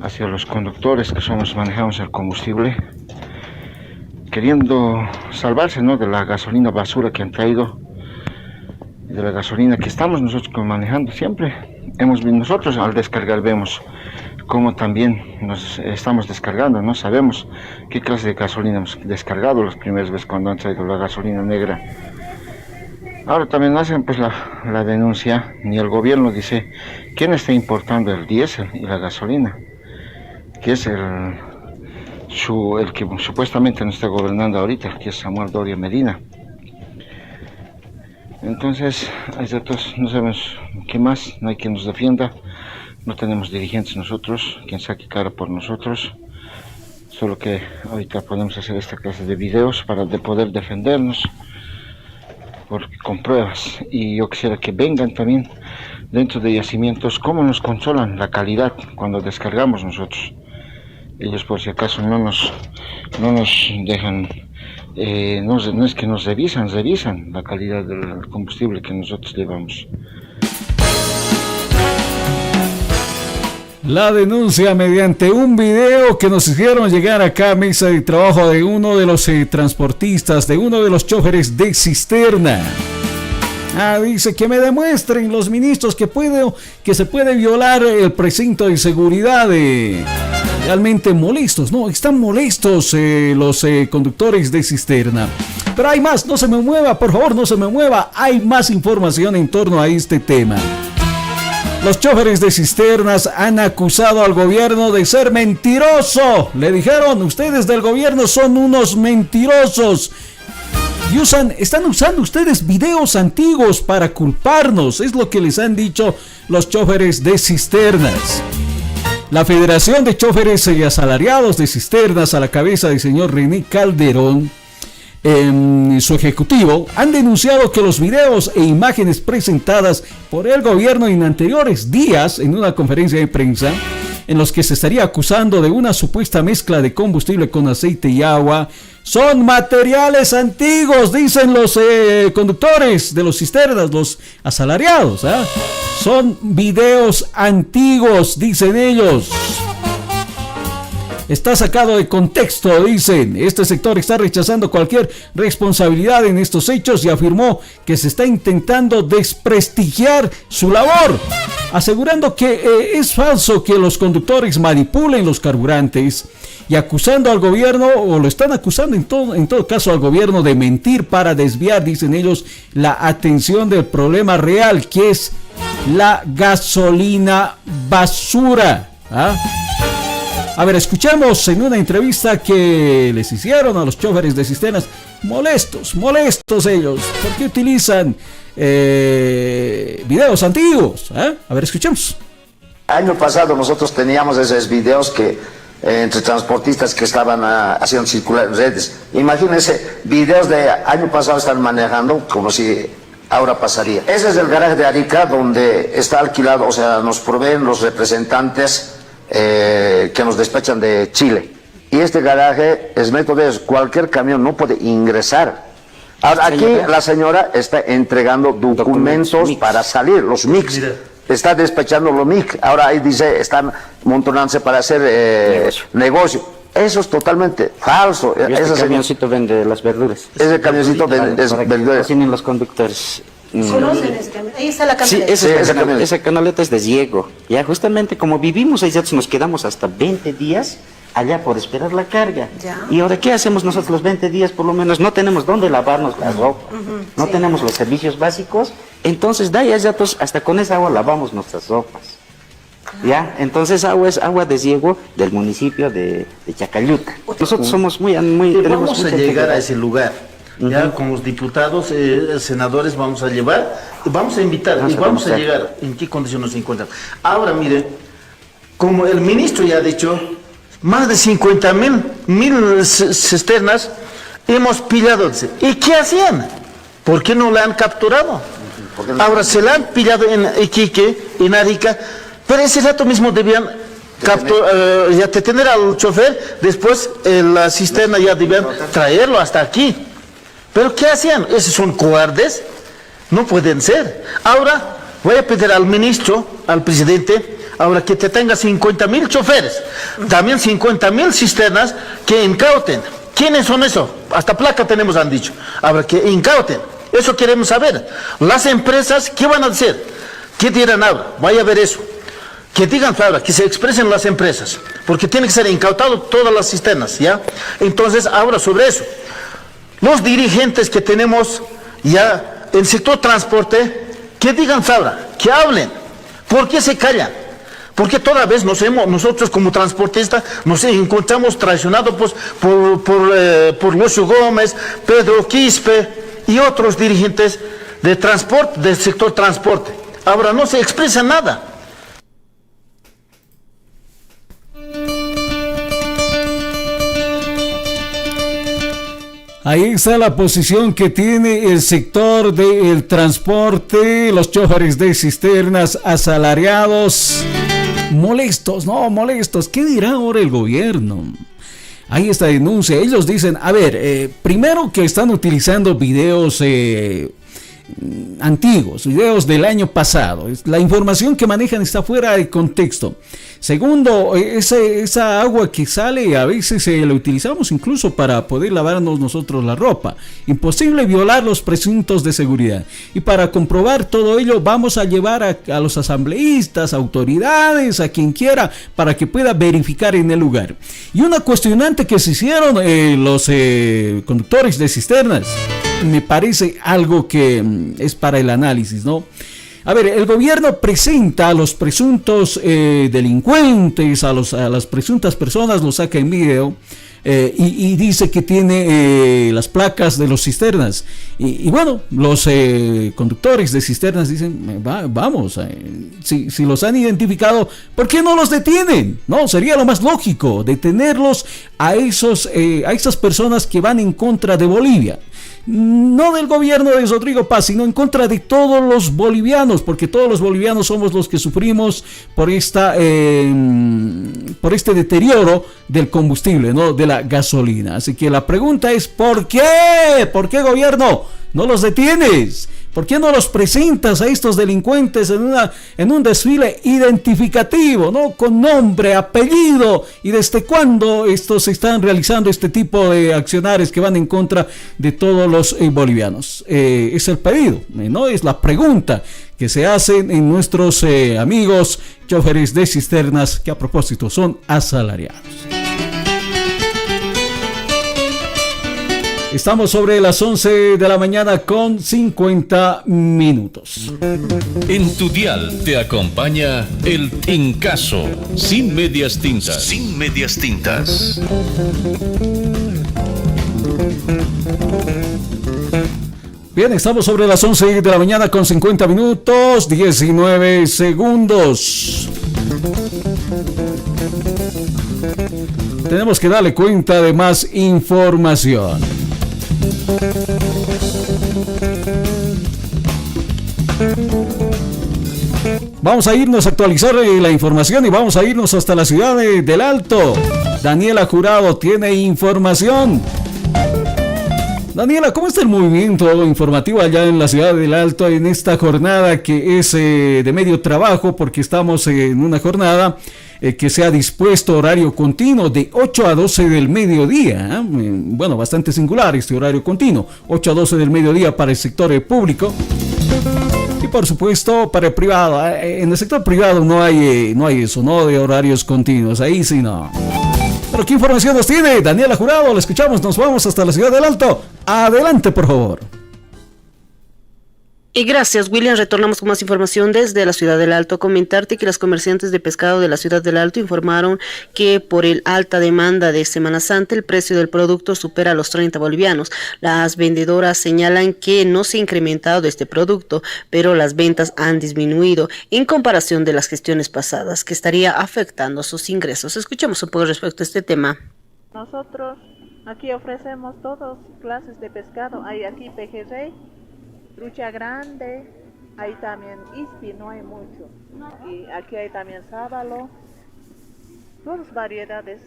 hacia los conductores que manejamos el combustible, queriendo salvarse, ¿no?, de la gasolina basura que han traído, de la gasolina que estamos nosotros manejando siempre. Nosotros al descargar vemos cómo también nos estamos descargando, no sabemos qué clase de gasolina hemos descargado las primeras veces cuando han traído la gasolina negra. Ahora también hacen pues la denuncia, ni el gobierno dice quién está importando el diésel y la gasolina, que es el que supuestamente nos está gobernando ahorita, que es Samuel Doria Medina. Entonces, hay datos, no sabemos qué más, no hay quien nos defienda, no tenemos dirigentes nosotros, quien saque cara por nosotros, solo que ahorita podemos hacer esta clase de videos para poder defendernos con pruebas. Y yo quisiera que vengan también dentro de yacimientos, cómo nos controlan la calidad cuando descargamos nosotros. Ellos por si acaso no nos dejan, no es que nos revisan la calidad del combustible que nosotros llevamos. La denuncia mediante un video que nos hicieron llegar acá a mesa de trabajo de uno de los transportistas, de uno de los choferes de cisterna. Dice que me demuestren los ministros que se puede violar el precinto de seguridad. Realmente molestos, ¿no? Están molestos los conductores de cisterna. Pero hay más, no se me mueva, por favor, no se me mueva. Hay más información en torno a este tema. Los choferes de cisternas han acusado al gobierno de ser mentiroso. Le dijeron, ustedes del gobierno son unos mentirosos. Y están usando ustedes videos antiguos para culparnos. Es lo que les han dicho los choferes de cisternas. La Federación de Choferes y Asalariados de Cisternas, a la cabeza del señor René Calderón, su ejecutivo, han denunciado que los videos e imágenes presentadas por el gobierno en anteriores días en una conferencia de prensa, en los que se estaría acusando de una supuesta mezcla de combustible con aceite y agua, son materiales antiguos, dicen los conductores de los cisternas, los asalariados. Son videos antiguos, dicen ellos. Está sacado de contexto, dicen. Este sector está rechazando cualquier responsabilidad en estos hechos y afirmó que se está intentando desprestigiar su labor, asegurando que es falso que los conductores manipulen los carburantes y acusando al gobierno, o lo están acusando en todo caso al gobierno de mentir para desviar, dicen ellos, la atención del problema real, que es la gasolina basura. A ver, escuchamos en una entrevista que les hicieron a los choferes de cisternas, molestos ellos, porque utilizan videos antiguos. A ver, escuchemos. Año pasado nosotros teníamos esos videos que entre transportistas que estaban haciendo circular en redes. Imagínense, videos de año pasado están manejando como si ahora pasaría. Ese es el garaje de Arica donde está alquilado, o sea, nos proveen los representantes que nos despachan de Chile. Y este garaje es método de cualquier camión no puede ingresar. Ahora aquí la señora está entregando documentos para salir, los mix. está despachando lo MIC, ahora ahí dice, están montonándose para hacer negocio. Eso es totalmente falso. Este camioncito vende las verduras. Ese camioncito vende verduras. Tienen los conductores. ¿Conocen ese camión? Ahí está la camioneta. Sí, esa canaleta es de Diego. Ya, justamente como vivimos ahí, nos quedamos hasta 20 días allá por esperar la carga. Ya. Y ahora, ¿qué hacemos nosotros los 20 días? Por lo menos no tenemos dónde lavarnos la ropa, no tenemos los servicios básicos. Entonces, de ahí allá, hasta con esa agua lavamos nuestras ropas. ¿Ya? Entonces agua es agua de Diego del municipio de Chacayuta. Nosotros somos muy tenemos vamos a llegar a ese lugar. Ya con los diputados, senadores vamos a llevar, vamos a invitar y vamos a llegar en qué condiciones se encuentran. Ahora miren, como el ministro ya ha dicho, más de 50,000 cisternas hemos pillado. ¿Y qué hacían? ¿Por qué no la han capturado? Ahora se la han pillado en Iquique, en Arica, pero ese rato mismo debían ya detener al chofer, después la cisterna ya debían traerlo hasta aquí. ¿Pero qué hacían? ¿Esos son cobardes? No pueden ser. Ahora voy a pedir al ministro, al presidente, ahora que te tenga 50,000 choferes, también 50,000 cisternas que incauten. ¿Quiénes son esos? Hasta placa tenemos, han dicho. Ahora que incauten. Eso queremos saber. Las empresas, ¿qué van a hacer? ¿Qué dirán ahora? Vaya a ver eso. Que digan ahora, que se expresen las empresas, porque tiene que ser incautado todas las cisternas, ¿ya? Entonces, ahora sobre eso, los dirigentes que tenemos ya en el sector transporte, que digan ahora, que hablen. ¿Por qué se callan? Porque toda vez nosotros como transportistas nos encontramos traicionados pues, por Lucio Gómez, Pedro Quispe y otros dirigentes de transporte, del sector transporte. Ahora no se expresa nada. Ahí está la posición que tiene el sector del transporte, los choferes de cisternas asalariados, molestos, molestos. ¿Qué dirá ahora el gobierno? Hay esta denuncia. Ellos dicen, a ver, primero que están utilizando videos antiguos, videos del año pasado. La información que manejan está fuera de contexto. Segundo, esa agua que sale a veces la utilizamos incluso para poder lavarnos nosotros la ropa. Imposible violar los precintos de seguridad. Y para comprobar todo ello vamos a llevar a los asambleístas, autoridades, a quien quiera, para que pueda verificar en el lugar. Y una cuestionante que se hicieron los conductores de cisternas, me parece algo que es para el análisis, ¿no? A ver, el gobierno presenta a los presuntos delincuentes, a las presuntas personas, los saca en video y dice que tiene las placas de los cisternas. Y bueno, los conductores de cisternas dicen, vamos, si los han identificado, ¿por qué no los detienen? No, sería lo más lógico, detenerlos a esas personas que van en contra de Bolivia. No del gobierno de Rodrigo Paz, sino en contra de todos los bolivianos, porque todos los bolivianos somos los que sufrimos por este deterioro del combustible, ¿no? De la gasolina. Así que la pregunta es, ¿por qué? ¿Por qué, gobierno? ¿No los detienes? ¿Por qué no los presentas a estos delincuentes en un desfile identificativo, ¿no? Con nombre, apellido, y desde cuándo estos están realizando este tipo de accionarios que van en contra de todos los bolivianos? Es el pedido, ¿no? Es la pregunta que se hacen en nuestros amigos choferes de cisternas, que a propósito son asalariados. Estamos sobre las 11 de la mañana con 50 minutos. En tu dial te acompaña el Tincazo, sin medias tintas. Sin medias tintas. Bien, estamos sobre las 11 de la mañana con 50 minutos, 19 segundos. Tenemos que darle cuenta de más información. Vamos a irnos a actualizar la información y vamos a irnos hasta la ciudad del Alto. Daniela Jurado tiene información. Daniela, ¿cómo está el movimiento informativo allá en la ciudad del Alto en esta jornada que es de medio trabajo? Porque estamos en una jornada que se ha dispuesto horario continuo de 8 a 12 del mediodía. Bueno, bastante singular este horario continuo, 8 a 12 del mediodía para el sector público. Y por supuesto para el privado. En el sector privado no hay eso, ¿no? De horarios continuos, ahí sí no. Pero ¿qué información nos tiene Daniela Jurado? La escuchamos, nos vamos hasta la ciudad del Alto. Adelante, por favor. Y gracias, William. Retornamos con más información desde la ciudad del Alto. Comentarte que los comerciantes de pescado de la ciudad del Alto informaron que por el alta demanda de Semana Santa el precio del producto supera los 30 bolivianos. Las vendedoras señalan que no se ha incrementado este producto, pero las ventas han disminuido en comparación de las gestiones pasadas, que estaría afectando sus ingresos. Escuchemos un poco respecto a este tema. Nosotros aquí ofrecemos todas clases de pescado. Hay aquí pejerrey, trucha grande, hay también ispi, no hay mucho. Y aquí hay también sábalo, todas variedades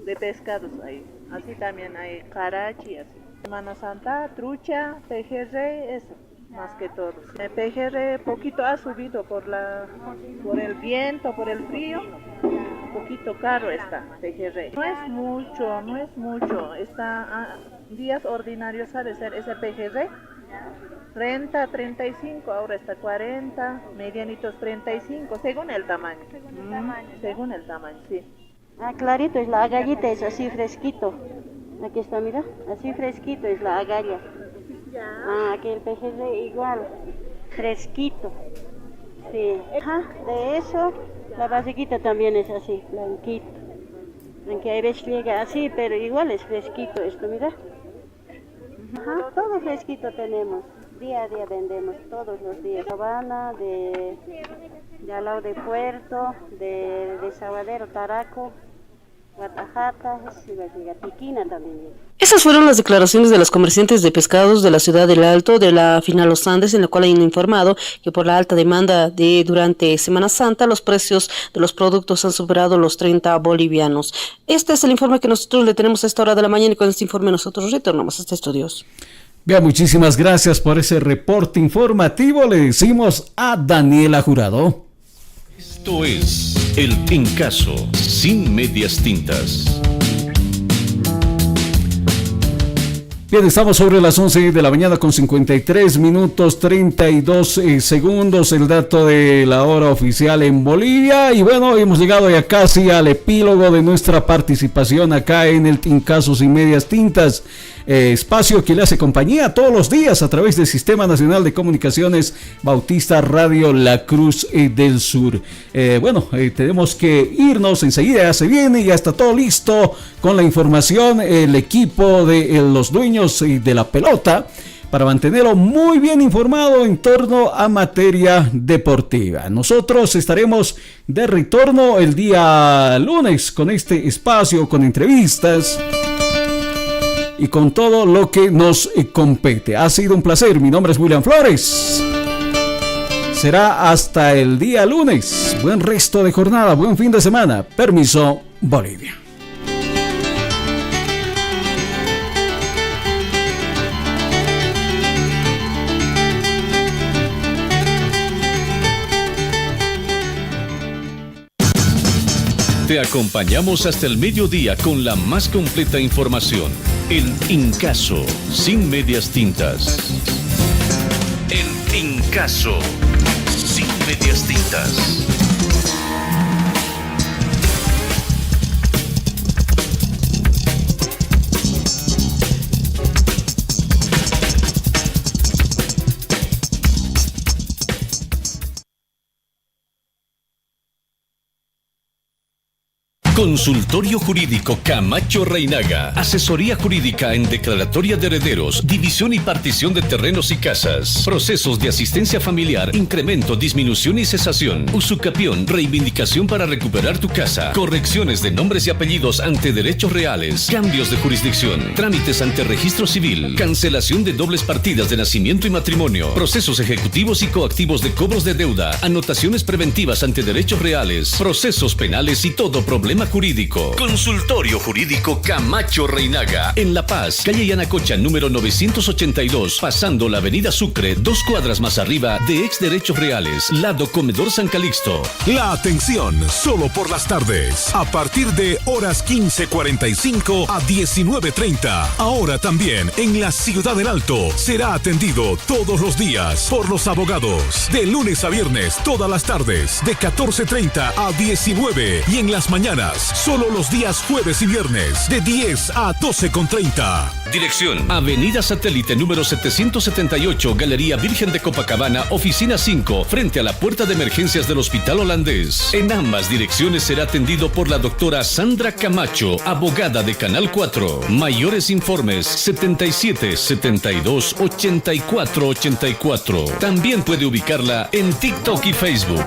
de pescados hay. Así también hay carachi, así. Semana Santa, trucha, pejerrey, eso, más que todo. El pejerrey poquito ha subido por el viento, por el frío. Un poquito caro está pejerrey. No es mucho. Está días ordinarios sale ser ese pejerrey. Renta 35, ahora está 40, medianitos 35, según el tamaño. Según el tamaño, sí. Clarito es la agallita, es así fresquito. Aquí está, mira, así fresquito es la agalla. Aquí el pejerrey igual, fresquito. Sí. De eso, la basiquita también es así, blanquito. Aunque hay veces llega así, pero igual es fresquito esto, mira. Todo fresquito tenemos. Día a día vendemos todos los días. Habana, de al lado de Puerto, de Sabadero, Taraco, Guatajata, Tiquina también. Esas fueron las declaraciones de los comerciantes de pescados de la ciudad del Alto de la Final Los Andes, en la cual han informado que por la alta demanda durante Semana Santa los precios de los productos han superado los 30 bolivianos. Este es el informe que nosotros le tenemos a esta hora de la mañana y con este informe nosotros retornamos a este estudios. Bien, muchísimas gracias por ese reporte informativo. Le decimos a Daniela Jurado. Esto es El En Caso, sin medias tintas. Bien, estamos sobre las 11 de la mañana con 53 minutos 32 segundos, el dato de la hora oficial en Bolivia. Y bueno, hemos llegado ya casi al epílogo de nuestra participación acá en el En Caso sin medias tintas. Espacio que le hace compañía todos los días a través del Sistema Nacional de Comunicaciones Bautista Radio La Cruz del Sur. Tenemos que irnos enseguida, ya se viene, ya está todo listo con la información, el equipo de los dueños de la pelota, para mantenerlo muy bien informado en torno a materia deportiva. Nosotros estaremos de retorno el día lunes con este espacio, con entrevistas y con todo lo que nos compete. Ha sido un placer, mi nombre es William Flores. Será hasta el día lunes. Buen resto de jornada, buen fin de semana. Permiso, Bolivia. Te acompañamos hasta el mediodía con la más completa información. El En Caso, sin medias tintas. El En Caso, sin medias tintas. Consultorio Jurídico Camacho Reinaga. Asesoría jurídica en declaratoria de herederos, división y partición de terrenos y casas. Procesos de asistencia familiar, incremento, disminución y cesación. Usucapión, reivindicación para recuperar tu casa. Correcciones de nombres y apellidos ante derechos reales. Cambios de jurisdicción. Trámites ante registro civil. Cancelación de dobles partidas de nacimiento y matrimonio. Procesos ejecutivos y coactivos de cobros de deuda. Anotaciones preventivas ante derechos reales. Procesos penales y todo problema jurídico jurídico. Consultorio Jurídico Camacho Reinaga. En La Paz, calle Yanacocha, número 982, pasando la avenida Sucre, 2 cuadras más arriba de Ex Derechos Reales, lado Comedor San Calixto. La atención, solo por las tardes, a partir de horas 15:45 a 19:30. Ahora también en la Ciudad del Alto será atendido todos los días por los abogados. De lunes a viernes, todas las tardes, de 14:30 a 19. Y en las mañanas, solo los días jueves y viernes, de 10 a 12:30. Dirección: Avenida Satélite número 778, Galería Virgen de Copacabana, oficina 5, frente a la puerta de emergencias del Hospital Holandés. En ambas direcciones será atendido por la doctora Sandra Camacho, abogada de Canal 4. Mayores informes 77 72 84 84. También puede ubicarla en TikTok y Facebook.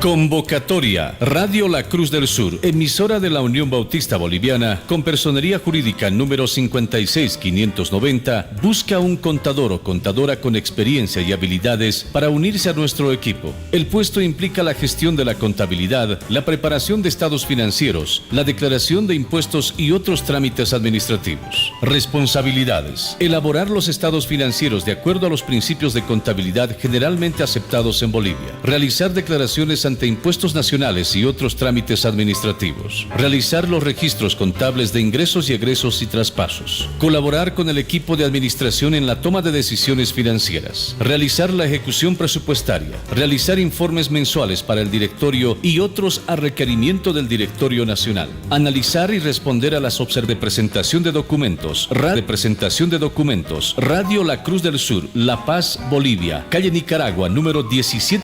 Convocatoria. Radio La Cruz del Sur, emisora de la Unión Bautista Boliviana, con personería jurídica número 56590, busca un contador o contadora con experiencia y habilidades para unirse a nuestro equipo. El puesto implica la gestión de la contabilidad, la preparación de estados financieros, la declaración de impuestos y otros trámites administrativos. Responsabilidades: elaborar los estados financieros de acuerdo a los principios de contabilidad generalmente aceptados en Bolivia. Realizar declaraciones ante impuestos nacionales y otros trámites administrativos. Realizar los registros contables de ingresos y egresos y traspasos. Colaborar con el equipo de administración en la toma de decisiones financieras. Realizar la ejecución presupuestaria. Realizar informes mensuales para el directorio y otros a requerimiento del directorio nacional. Analizar y responder a las de presentación de documentos. Radio La Cruz del Sur, La Paz, Bolivia. Calle Nicaragua, número 17.